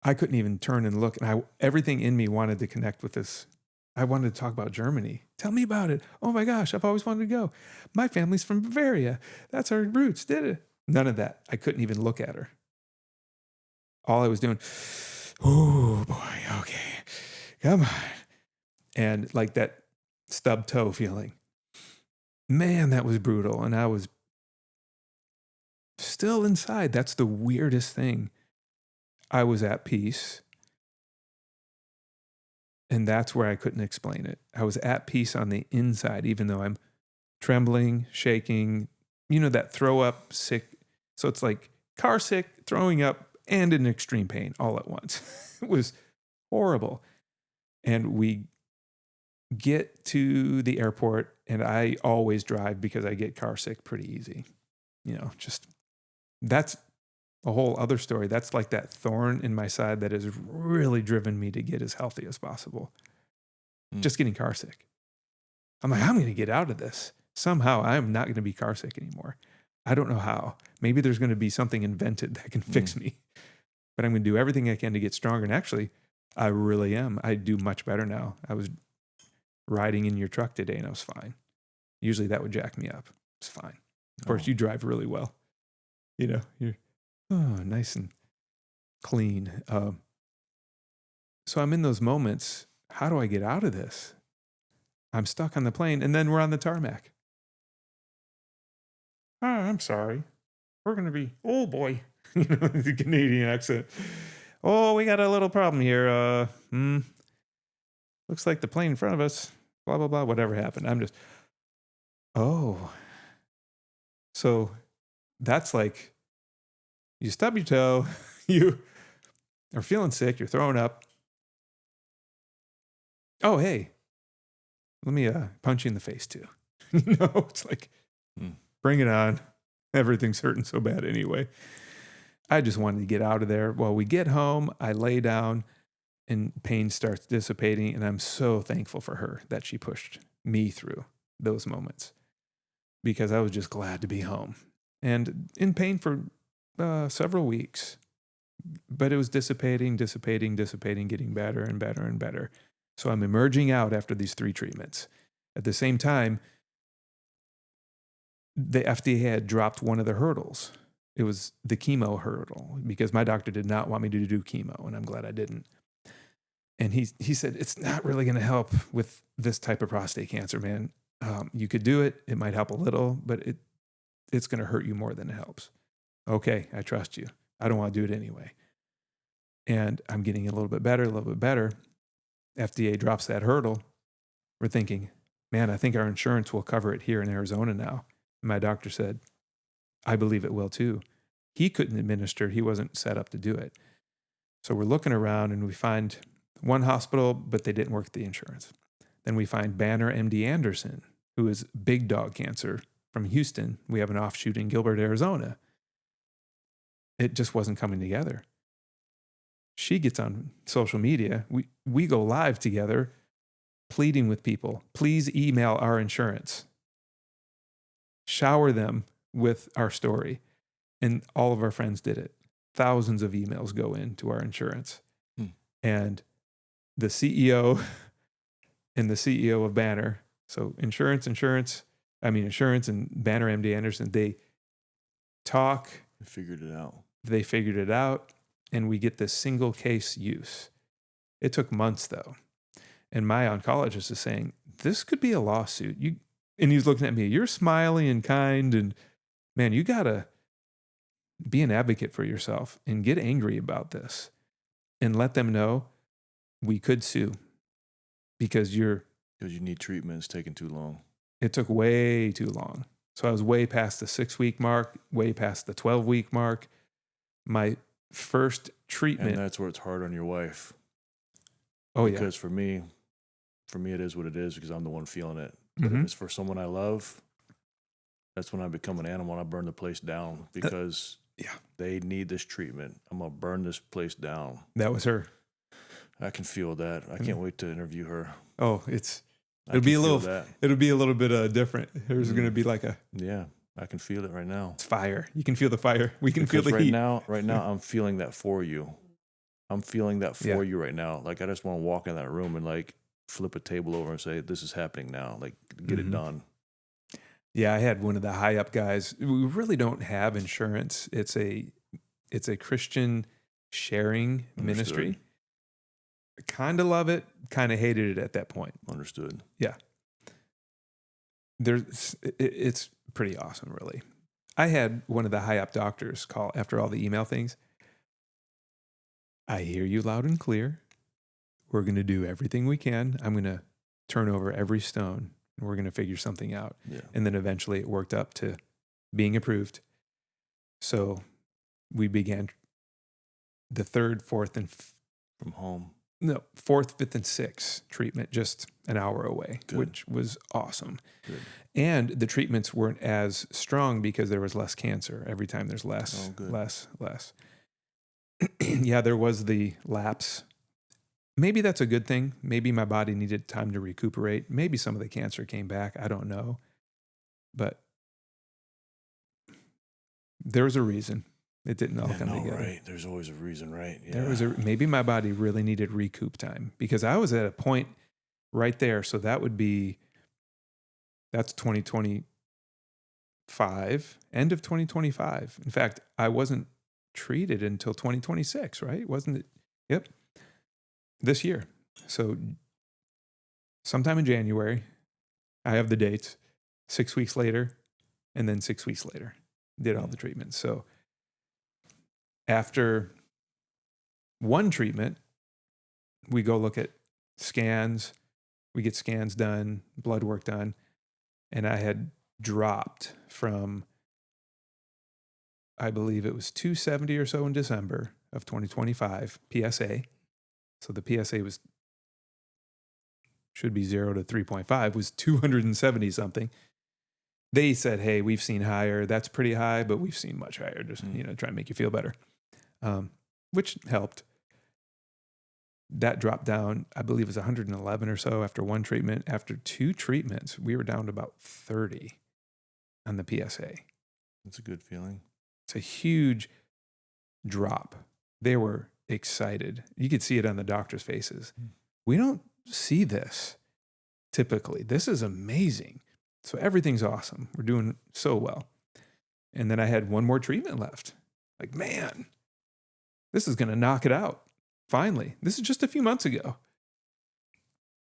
I couldn't even turn and look, and everything in me wanted to connect with this. I wanted to talk about Germany. Tell me about it. Oh my gosh, I've always wanted to go. My family's from Bavaria. That's our roots. Did it? None of that. I couldn't even look at her. All I was doing, oh boy, okay, come on. And like that stub toe feeling. Man, that was brutal. And I was still inside. That's the weirdest thing. I was at peace. And that's where I couldn't explain it. I was at peace on the inside, even though I'm trembling, shaking, you know, that throw up, sick. So it's like car sick, throwing up, and in extreme pain all at once. It was horrible. And we get to the airport, and I always drive because I get car sick pretty easy. You know, just that's a whole other story. That's like that thorn in my side that has really driven me to get as healthy as possible. Just getting car sick. I'm like, I'm going to get out of this. Somehow I'm not going to be car sick anymore. I don't know how. Maybe there's going to be something invented that can fix me. But I'm going to do everything I can to get stronger. And actually, I really am. I do much better now. I was riding in your truck today and I was fine. Usually that would jack me up. It's fine. Of course, you drive really well. You know, you're nice and clean. So I'm in those moments. How do I get out of this? I'm stuck on the plane, and then we're on the tarmac. Oh, I'm sorry. We're going to be, oh boy, you know, the Canadian accent. Oh, we got a little problem here. Looks like the plane in front of us, blah, blah, blah, whatever happened. I'm just, oh. So that's like, you stub your toe, you are feeling sick, you're throwing up. Oh, hey, let me punch you in the face too. You know, it's like, bring it on. Everything's hurting so bad anyway. I just wanted to get out of there. Well, we get home, I lay down, and pain starts dissipating. And I'm so thankful for her that she pushed me through those moments, because I was just glad to be home and in pain for several weeks. But it was dissipating, getting better and better and better. So I'm emerging out after these 3 treatments. At the same time, the FDA had dropped one of the hurdles. It was the chemo hurdle, because my doctor did not want me to do chemo, and I'm glad I didn't. And he said, it's not really going to help with this type of prostate cancer, man. You could do it. It might help a little, but it's going to hurt you more than it helps. Okay, I trust you. I don't want to do it anyway. And I'm getting a little bit better. FDA drops that hurdle. We're thinking, man, I think our insurance will cover it here in Arizona now. And my doctor said, I believe it will too. He couldn't administer. He wasn't set up to do it. So we're looking around and we find one hospital, but they didn't work the insurance. Then we find Banner MD Anderson, who is big dog cancer from Houston. We have an offshoot in Gilbert, Arizona. It just wasn't coming together. She gets on social media. We go live together, pleading with people, please email our insurance. Shower them with our story. And all of our friends did it. Thousands of emails go into our insurance. And the CEO and the CEO of Banner, so insurance and Banner MD Anderson, they talk. They figured it out. And we get this single case use. It took months though. And my oncologist is saying, this could be a lawsuit. And he's looking at me, you're smiling and kind, and man, you gotta be an advocate for yourself and get angry about this and let them know we could sue because you need treatment. It's taking too long. It took way too long. So I was way past the 6-week mark, way past the 12-week mark. My first treatment. And that's where it's hard on your wife. Oh, yeah. Because for me, it is what it is because I'm the one feeling it. But if it's for someone I love, that's when I become an animal and I burn the place down because they need this treatment. I'm going to burn this place down. That was her. I can feel that. I can't wait to interview her. Oh, it'll be a little bit different. There's going to be like I can feel it right now. It's fire. You can feel the fire. We can feel the heat. Right now, I'm feeling that for you. I'm feeling that for you right now. Like, I just want to walk in that room and, like, flip a table over and say, this is happening now. Like, get it done. Yeah, I had one of the high up guys. We really don't have insurance. It's a Christian sharing ministry. Kind of love it, kind of hated it at that point. Understood. Yeah. It's pretty awesome, really. I had one of the high up doctors call after all the email things. I hear you loud and clear. We're going to do everything we can. I'm going to turn over every stone and we're going to figure something out. Yeah. And then eventually it worked up to being approved. So we began the 3rd, 4th, and from home. No, 4th, 5th, and 6th treatment just an hour away, which was awesome. Good. And the treatments weren't as strong because there was less cancer. Every time there's less. Yeah, there was the lapse. Maybe that's a good thing. Maybe my body needed time to recuperate. Maybe some of the cancer came back. I don't know. But there was a reason. It didn't all come together. Right. There's always a reason, right? Yeah. Maybe my body really needed recoup time because I was at a point right there. So that's 2020. end of 2025. In fact, I wasn't treated until 2026, right? Wasn't it? Yep. This year. So sometime in January, I have the dates, 6 weeks later, and then 6 weeks later, did all the treatments. So after one treatment, we go look at scans, we get scans done, blood work done, and I had dropped from, I believe it was 270 or so in December of 2025, PSA. So the PSA should be 0 to 3.5, was 270 something. They said, hey, we've seen higher. That's pretty high, but we've seen much higher. Just, try and make you feel better, which helped. That dropped down, I believe it was 111 or so after one treatment. After two treatments, we were down to about 30 on the PSA. That's a good feeling. It's a huge drop. They were excited. You could see it on the doctors' faces. We don't see this typically. This is amazing. So everything's awesome. We're doing so well. And then I had one more treatment left. Like, man, this is going to knock it out. Finally, this is just a few months ago.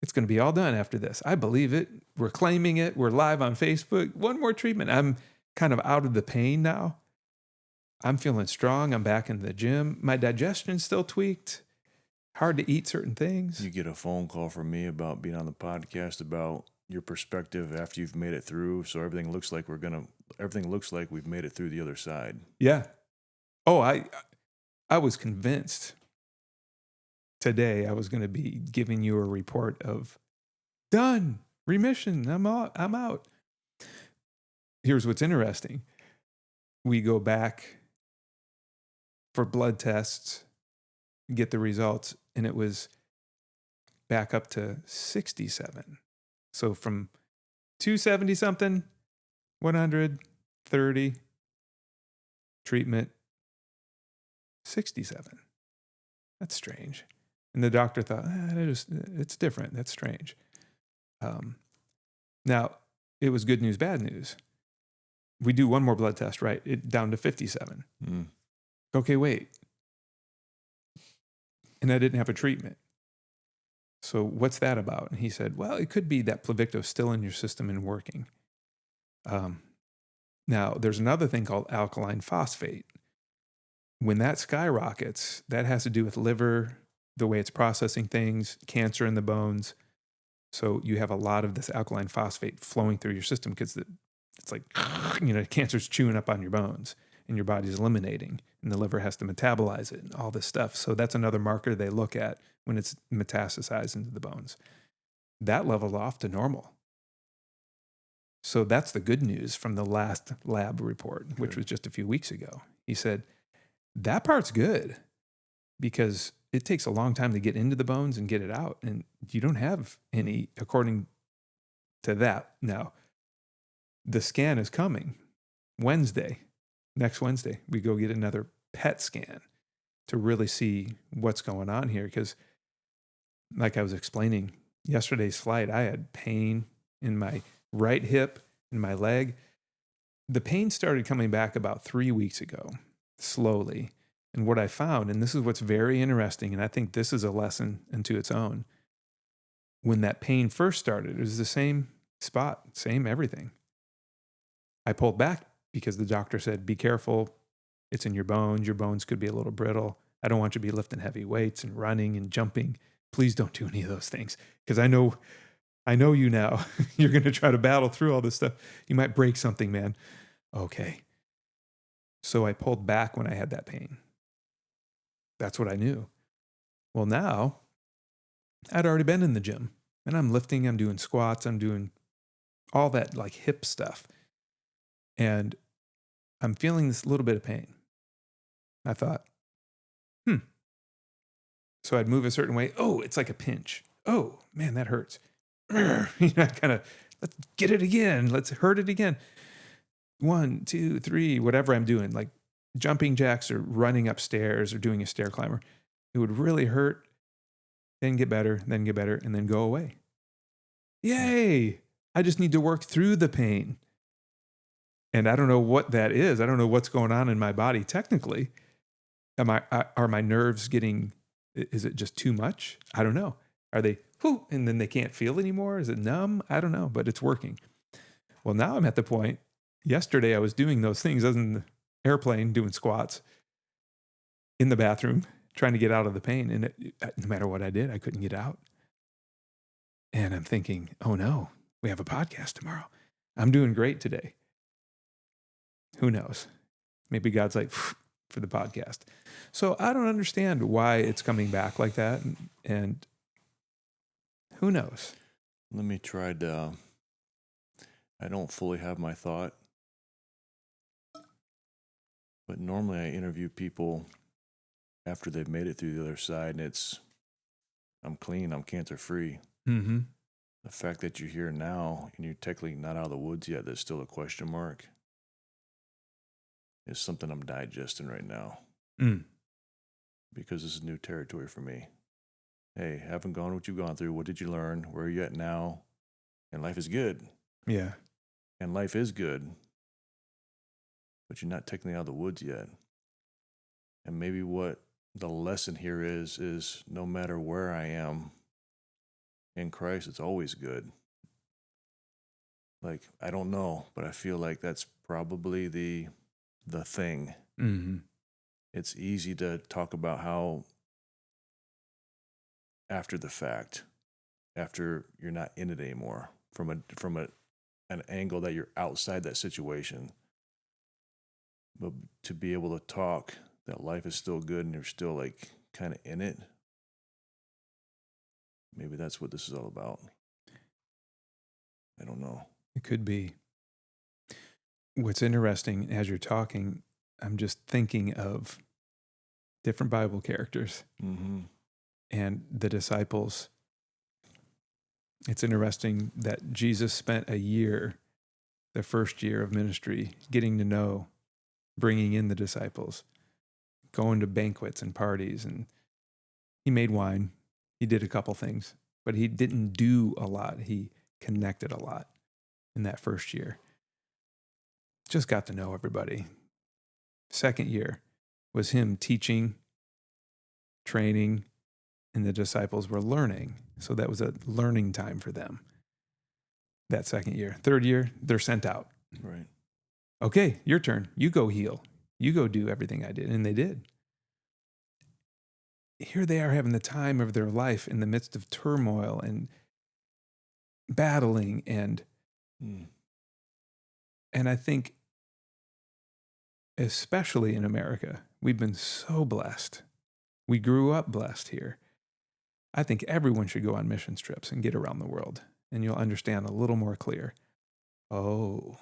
It's going to be all done after this. I believe it. We're claiming it. We're live on Facebook. One more treatment. I'm kind of out of the pain now. I'm feeling strong. I'm back in the gym. My digestion's still tweaked. Hard to eat certain things. You get a phone call from me about being on the podcast about your perspective after you've made it through. So everything looks like we've made it through the other side. Yeah. Oh, I was convinced today I was going to be giving you a report of done, remission, I'm out. Here's what's interesting. We go back for blood tests, get the results, and it was back up to 67. So from 270 something, 130, treatment, 67. That's strange. And the doctor thought, it's different. That's strange. Now, it was good news, bad news. We do one more blood test, right? It down to 57. Okay, wait. And I didn't have a treatment. So what's that about? And he said, well, it could be that Pluvicto's still in your system and working. Now, there's another thing called alkaline phosphate. When that skyrockets, that has to do with liver, the way it's processing things, cancer in the bones. So you have a lot of this alkaline phosphate flowing through your system because it's like, cancer's chewing up on your bones and your body's eliminating, and the liver has to metabolize it and all this stuff. So that's another marker they look at when it's metastasized into the bones. That leveled off to normal. So that's the good news from the last lab report, which was just a few weeks ago. He said, that part's good because it takes a long time to get into the bones and get it out. And you don't have any, according to that. Now, the scan is coming next Wednesday. We go get another PET scan to really see what's going on here. Because like I was explaining yesterday's flight, I had pain in my right hip and my leg. The pain started coming back about 3 weeks ago, slowly. And what I found, and this is what's very interesting, and I think this is a lesson into its own. When that pain first started, it was the same spot, same everything. I pulled back because the doctor said, be careful. It's in your bones. Your bones could be a little brittle. I don't want you to be lifting heavy weights and running and jumping. Please don't do any of those things. Because I know you now. You're going to try to battle through all this stuff. You might break something, man. Okay. So I pulled back when I had that pain. That's what I knew. Well, now I'd already been in the gym and I'm lifting, I'm doing squats, I'm doing all that like hip stuff. And I'm feeling this little bit of pain. I thought, So I'd move a certain way. Oh, it's like a pinch. Oh, man, that hurts. Let's get it again. Let's hurt it again. 1, 2, 3, whatever I'm doing, like jumping jacks or running upstairs or doing a stair climber. It would really hurt, then get better, and then go away. Yay! I just need to work through the pain. And I don't know what that is. I don't know what's going on in my body technically. Are my nerves getting, is it just too much? I don't know. Are they, whoo, and then they can't feel anymore? Is it numb? I don't know, but it's working. Well, now I'm at the point, yesterday I was doing those things. I was in the airplane doing squats in the bathroom, trying to get out of the pain. And no matter what I did, I couldn't get out. And I'm thinking, oh no, we have a podcast tomorrow. I'm doing great today. Who knows? Maybe God's like, for the podcast. So I don't understand why it's coming back like that. And who knows? Let me try to, I don't fully have my thought, but normally I interview people after they've made it through the other side, and I'm clean, I'm cancer free. Mm-hmm. The fact that you're here now and you're technically not out of the woods yet, there's still a question mark, is something I'm digesting right now. Because this is new territory for me. Hey, haven't gone what you've gone through. What did you learn? Where are you at now? And life is good. Yeah. And life is good. But you're not technically out of the woods yet. And maybe what the lesson here is no matter where I am in Christ, it's always good. Like, I don't know, but I feel like that's probably the thing. Mm-hmm. It's easy to talk about how after the fact, after you're not in it anymore, from an angle that you're outside that situation. But to be able to talk that life is still good and you're still like kind of in it, maybe that's what this is all about. I don't know. It could be. What's interesting as you're talking, I'm just thinking of different Bible characters and the disciples. It's interesting that Jesus spent a year, the first year of ministry, getting to know, bringing in the disciples, going to banquets and parties, and he made wine. He did a couple things, but he didn't do a lot. He connected a lot in that first year. Just got to know everybody. Second year was him teaching, training, and the disciples were learning. So that was a learning time for them that second year. Third year, they're sent out. Right. Okay, your turn. You go heal. You go do everything I did. And they did. Here they are having the time of their life in the midst of turmoil and battling. And I think, especially in America, we've been so blessed. We grew up blessed here. I think everyone should go on mission trips and get around the world, and you'll understand a little more clear. Oh,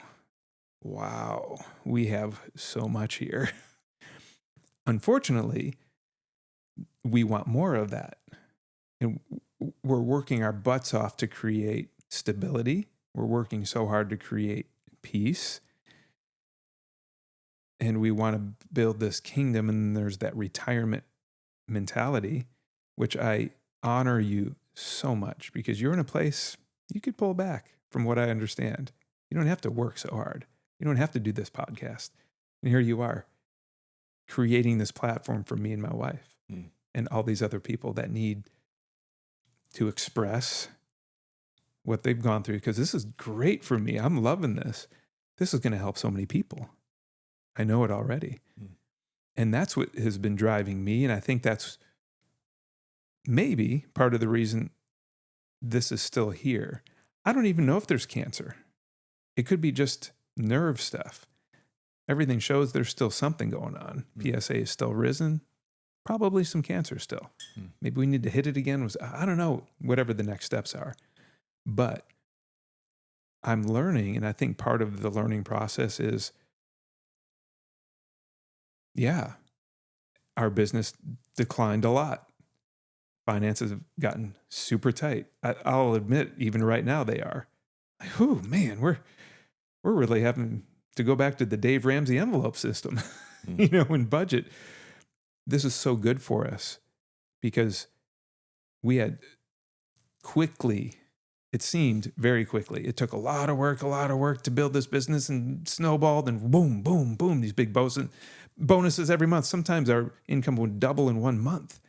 wow, we have so much here. Unfortunately, we want more of that. And we're working our butts off to create stability. We're working so hard to create peace. And we want to build this kingdom, and there's that retirement mentality, which I honor you so much because you're in a place you could pull back from what I understand. You don't have to work so hard. You don't have to do this podcast. And here you are creating this platform for me and my wife and all these other people that need to express what they've gone through, because this is great for me. I'm loving this. This is going to help so many people. I know it already. And that's what has been driving me. And I think that's maybe part of the reason this is still here. I don't even know if there's cancer. It could be just nerve stuff. Everything shows there's still something going on. PSA is still risen. Probably some cancer still. Maybe we need to hit it again. I don't know, whatever the next steps are. But I'm learning, and I think part of the learning process is, yeah, our business declined a lot. Finances have gotten super tight. I'll admit, even right now they are. Oh man, we're really having to go back to the Dave Ramsey envelope system, and budget. This is so good for us because we had quickly it seemed very quickly. It took a lot of work to build this business, and snowballed, and boom, boom, boom, these big bonuses every month. Sometimes our income would double in 1 month.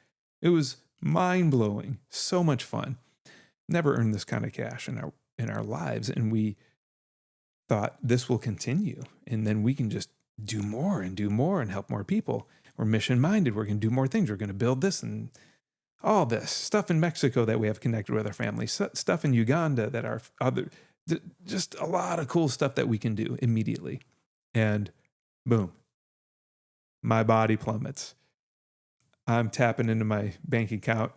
It was mind-blowing, so much fun. Never earned this kind of cash in our lives, and we thought this will continue, and then we can just do more and help more people. We're mission-minded. We're going to do more things. We're going to build this and all this stuff in Mexico that we have connected with our family, stuff in Uganda that our other, just a lot of cool stuff that we can do immediately. And boom, my body plummets. I'm tapping into my bank account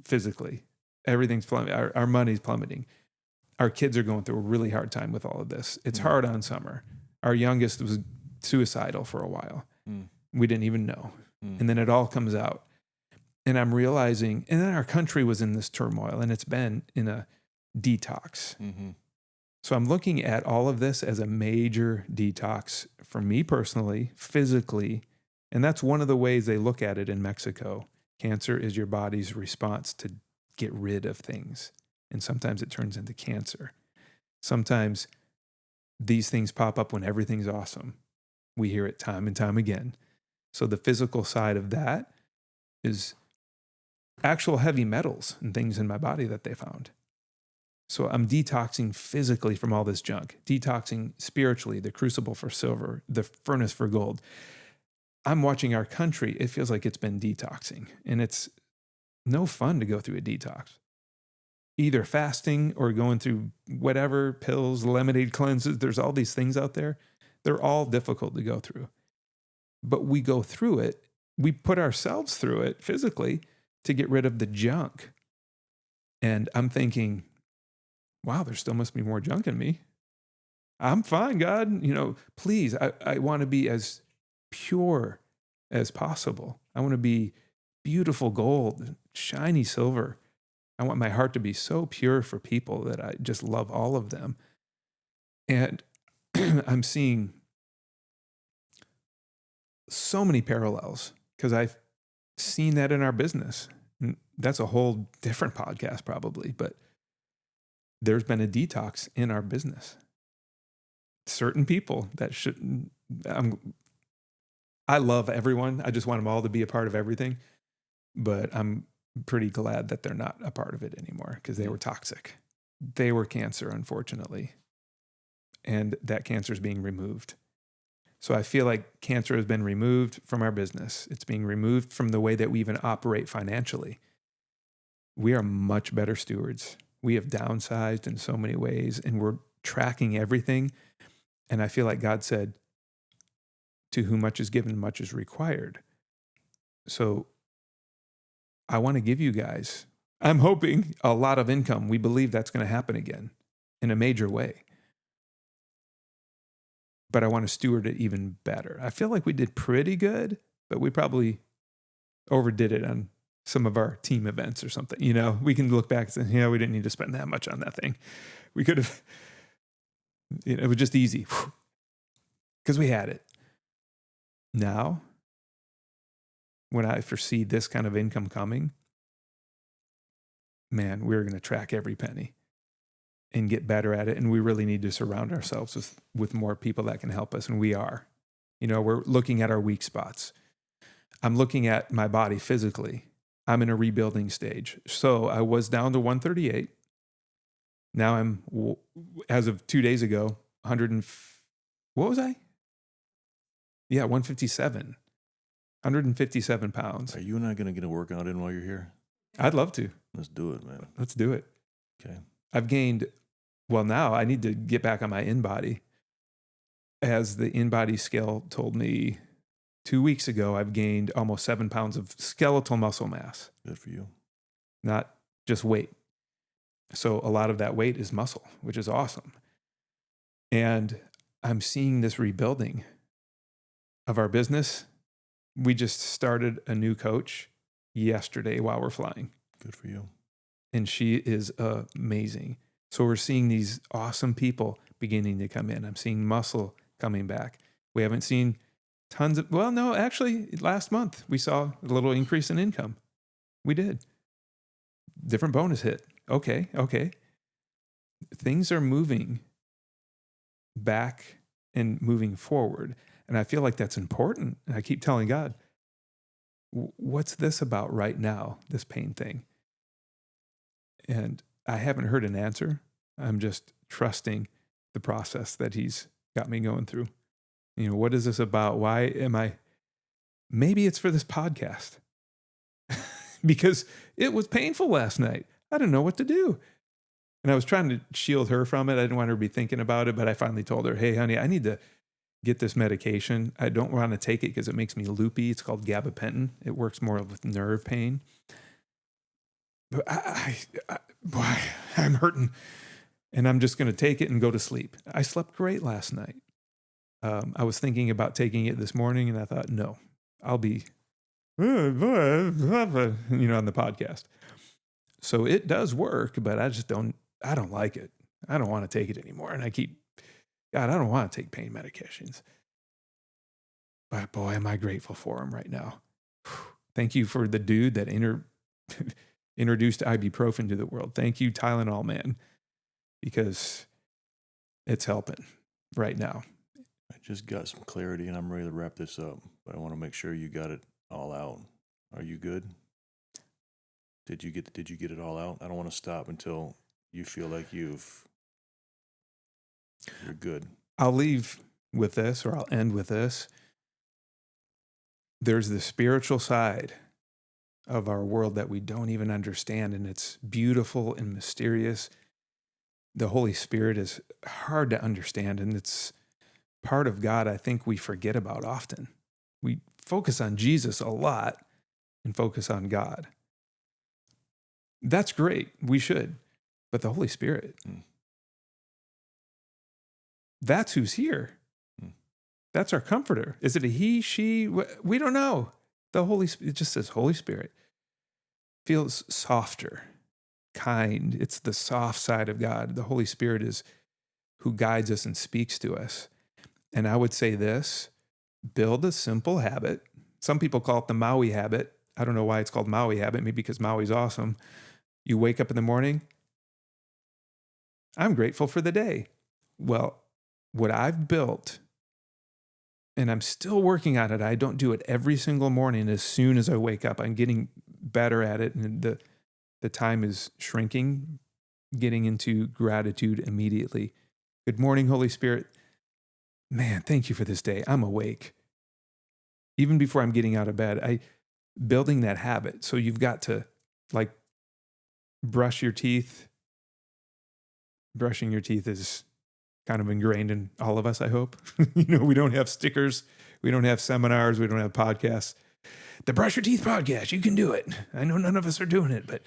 physically. Everything's plummeting. Our money's plummeting. Our kids are going through a really hard time with all of this. It's hard on summer. Our youngest was suicidal for a while. We didn't even know. And then it all comes out. And I'm realizing, and then our country was in this turmoil, and it's been in a detox. So I'm looking at all of this as a major detox for me personally, physically. And that's one of the ways they look at it in Mexico. Cancer is your body's response to get rid of things. And sometimes it turns into cancer. Sometimes these things pop up when everything's awesome. We hear it time and time again. So the physical side of that is actual heavy metals and things in my body that they found. So I'm detoxing physically from all this junk, detoxing spiritually, the crucible for silver, the furnace for gold. I'm watching our country. It feels like it's been detoxing, and it's no fun to go through a detox. Either fasting or going through whatever, pills, lemonade cleanses. There's all these things out there. They're all difficult to go through. But we go through it. We put ourselves through it physically to get rid of the junk. And I'm thinking, wow, there still must be more junk in me. I'm fine, God. Please, I want to be as pure as possible. I want to be beautiful gold, shiny silver. I want my heart to be so pure for people that I just love all of them. And I'm seeing so many parallels because I've seen that in our business. And that's a whole different podcast probably, but there's been a detox in our business. Certain people that shouldn't, I love everyone. I just want them all to be a part of everything, but I'm pretty glad that they're not a part of it anymore because they were toxic. They were cancer, unfortunately. And that cancer is being removed. So I feel like cancer has been removed from our business. It's being removed from the way that we even operate financially. We are much better stewards. We have downsized in so many ways, and we're tracking everything. And I feel like God said, to whom much is given, much is required. So I want to give you guys, I'm hoping, a lot of income. We believe that's going to happen again in a major way. But I want to steward it even better. I feel like we did pretty good, but we probably overdid it on some of our team events or something. We can look back and say, we didn't need to spend that much on that thing. We could have, it was just easy because we had it. Now, when I foresee this kind of income coming, man, we're going to track every penny and get better at it. And we really need to surround ourselves with more people that can help us. And we are. We're looking at our weak spots. I'm looking at my body physically. I'm in a rebuilding stage. So I was down to 138. Now I'm, as of 2 days ago, 157. 157 pounds. Are you and I going to get a workout in while you're here? I'd love to. Let's do it, man. Let's do it. Okay. I've gained, now I need to get back on my in-body. As the in-body scale told me 2 weeks ago, I've gained almost 7 pounds of skeletal muscle mass. Good for you. Not just weight. So a lot of that weight is muscle, which is awesome. And I'm seeing this rebuilding of our business. We just started a new coach yesterday while we're flying. Good for you. And she is amazing. So we're seeing these awesome people beginning to come in. I'm seeing muscle coming back. We haven't seen tons of, actually last month we saw a little increase in income. We did. Different bonus hit. Okay. things are moving back and moving forward. And I feel like that's important. And I keep telling God, what's this about right now, this pain thing? And I haven't heard an answer. I'm just trusting the process that he's got me going through. What is this about? Why am I? Maybe it's for this podcast because it was painful last night. I didn't know what to do. And I was trying to shield her from it. I didn't want her to be thinking about it, but I finally told her, hey, honey, I need to get this medication. I don't want to take it because it makes me loopy. It's called gabapentin. It works more with nerve pain. But boy, I'm hurting. And I'm just going to take it and go to sleep. I slept great last night. I was thinking about taking it this morning, and I thought, no, I'll be, on the podcast. So it does work, but I don't like it. I don't want to take it anymore. And I don't want to take pain medications. But boy, am I grateful for them right now. Thank you for the dude that introduced ibuprofen to the world. Thank you, Tylenol man, because it's helping right now. I just got some clarity and I'm ready to wrap this up, but I want to make sure you got it all out. Are you good? Did you get it all out? I don't want to stop until you feel like you're good. I'll leave with this, or I'll end with this. There's the spiritual side of our world that we don't even understand, and it's beautiful and mysterious. The Holy Spirit is hard to understand, and it's part of God I think we forget about often. We focus on Jesus a lot and focus on God. That's great. We should. But the Holy Spirit, that's who's here. That's our comforter. Is it a he, she? We don't know. The Holy Spirit, it just says Holy Spirit. Feels softer, kind. It's the soft side of God. The Holy Spirit is who guides us and speaks to us. And I would say this, build a simple habit. Some people call it the Maui habit. I don't know why it's called Maui habit, maybe because Maui's awesome. You wake up in the morning, I'm grateful for the day. Well, what I've built, and I'm still working on it, I don't do it every single morning as soon as I wake up. I'm getting better at it, and the time is shrinking, getting into gratitude immediately. Good morning, Holy Spirit. Man, thank you for this day. I'm awake. Even before I'm getting out of bed, building that habit. So you've got to brush your teeth. Brushing your teeth is kind of ingrained in all of us, I hope. We don't have stickers. We don't have seminars. We don't have podcasts. The Brush Your Teeth podcast, you can do it. I know none of us are doing it, but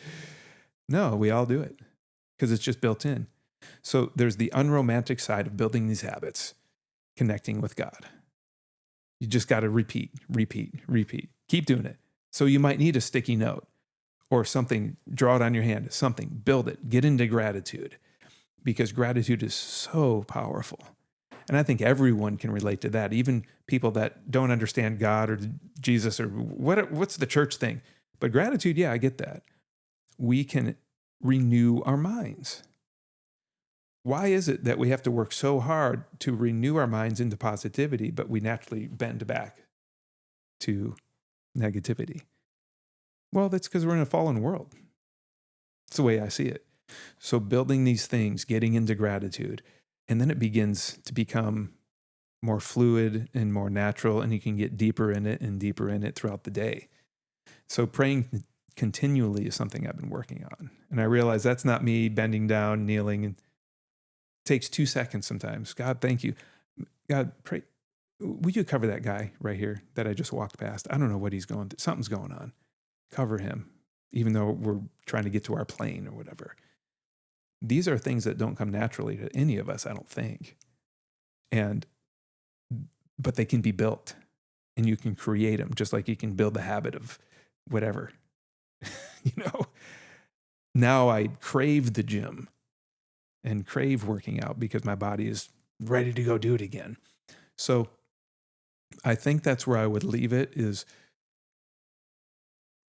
no, we all do it because it's just built in. So there's the unromantic side of building these habits, connecting with God. You just got to repeat. Keep doing it. So you might need a sticky note or something, draw it on your hand, something, build it, get into gratitude, because gratitude is so powerful. And I think everyone can relate to that, even people that don't understand God or Jesus or what's the church thing. But gratitude, yeah, I get that. We can renew our minds. Why is it that we have to work so hard to renew our minds into positivity, but we naturally bend back to negativity? Well, that's because we're in a fallen world. It's the way I see it. So building these things, getting into gratitude, and then it begins to become more fluid and more natural, and you can get deeper in it and deeper in it throughout the day. So praying continually is something I've been working on. And I realize that's not me bending down, kneeling, and it takes 2 seconds sometimes. God, thank you. God, pray. Would you cover that guy right here that I just walked past? I don't know what he's going through. Something's going on. Cover him, even though we're trying to get to our plane or whatever. These are things that don't come naturally to any of us, I don't think. But they can be built, and you can create them just like you can build the habit of whatever. Now I crave the gym and crave working out because my body is ready to go do it again. So I think that's where I would leave it, is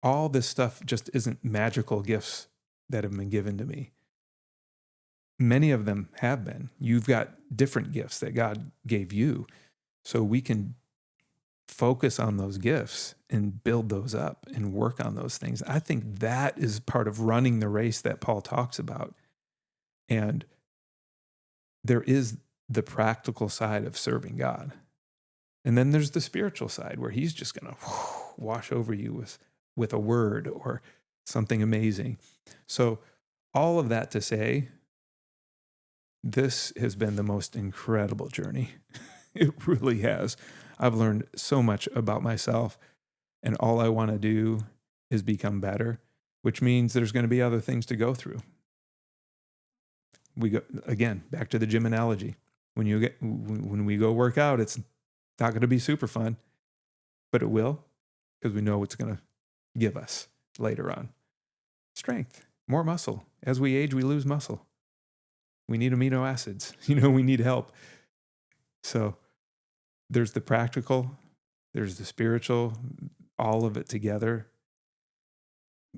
all this stuff just isn't magical gifts that have been given to me. many of them have been. You've got different gifts that God gave you. So we can focus on those gifts and build those up and work on those things. I think that is part of running the race that Paul talks about. And there is the practical side of serving God. And then there's the spiritual side where he's just going to wash over you with a word or something amazing. So all of that to say, this has been the most incredible journey. It really has. I've learned so much about myself, and all I want to do is become better, which means there's going to be other things to go through. We go again back to the gym analogy. When we go work out, it's not going to be super fun, but it will, because we know what's going to give us later on. Strength, more muscle. As we age, we lose muscle. We need amino acids. We need help. So there's the practical, there's the spiritual, all of it together.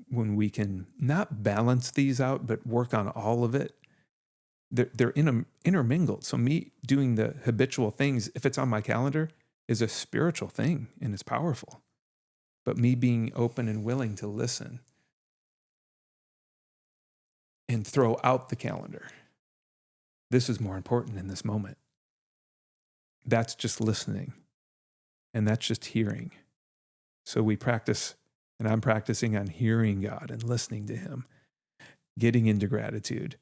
When we can not balance these out, but work on all of it, they're intermingled. So me doing the habitual things, if it's on my calendar, is a spiritual thing and it's powerful. But me being open and willing to listen and throw out the calendar, this is more important in this moment. That's just listening, and that's just hearing. So we practice, and I'm practicing on hearing God and listening to him, getting into gratitude,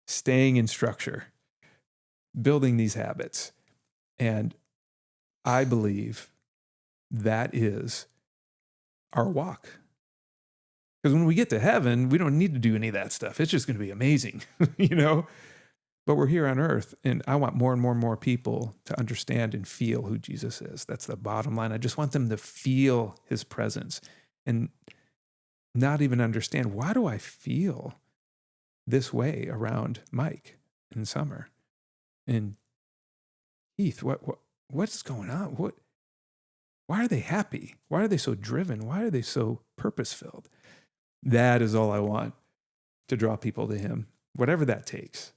staying in structure, building these habits. And I believe that is our walk. Because when we get to heaven, we don't need to do any of that stuff. It's just going to be amazing, But we're here on earth, and I want more and more and more people to understand and feel who Jesus is. That's the bottom line. I just want them to feel his presence and not even understand, why do I feel this way around Mike and Summer and Heath? What's going on? Why are they happy? Why are they so driven? Why are they so purpose-filled? That is all I want, to draw people to him, whatever that takes.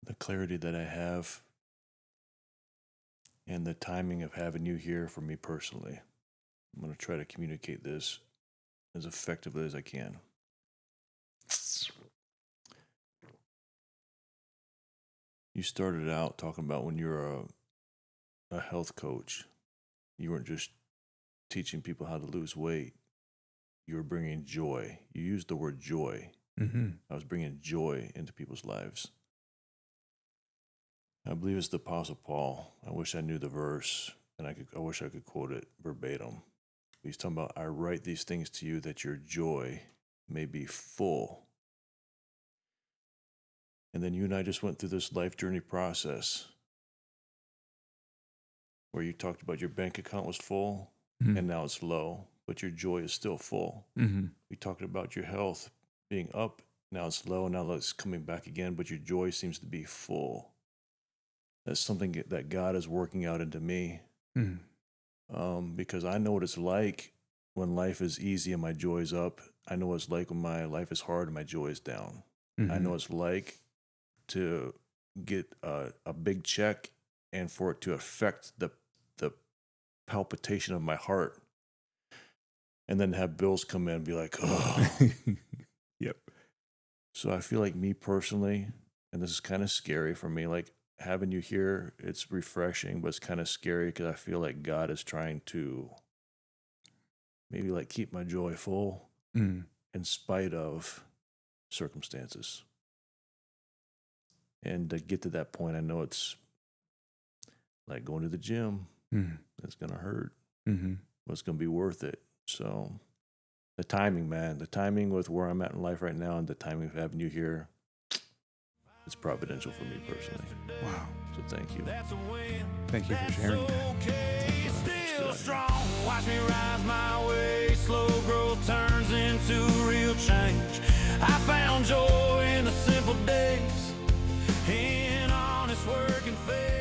The clarity that I have and the timing of having you here for me personally. I'm going to try to communicate this as effectively as I can. You started out talking about when you're a health coach, you weren't just teaching people how to lose weight. You were bringing joy. You used the word joy. Mm-hmm. I was bringing joy into people's lives. I believe it's the Apostle Paul. I wish I knew the verse, and I wish I could quote it verbatim. He's talking about, I write these things to you that your joy may be full. And then you and I just went through this life journey process where you talked about your bank account was full, Mm-hmm. and now it's low, but your joy is still full. Mm-hmm. We talked about your health being up, now it's low, now it's coming back again, but your joy seems to be full. That's something that God is working out into me. Mm-hmm. Because I know what it's like when life is easy and my joy is up. I know what it's like when my life is hard and my joy is down. Mm-hmm. I know what it's like to get a big check and for it to affect the palpitation of my heart, and then have bills come in and be like, oh. Yep. So I feel like me personally, and this is kind of scary for me, like having you here, it's refreshing, but it's kind of scary because I feel like God is trying to maybe like keep my joy full in spite of circumstances. And to get to that point, I know it's like going to the gym. It's going to hurt, but it's going to be worth it. So the timing, man, the timing with where I'm at in life right now and the timing of having you here, it's providential for me personally. Wow. So thank you. Thank you for sharing that. Okay, still strong. Watch me rise my way. Slow growth turns into real change. I found joy in the simple days, in honest work and faith.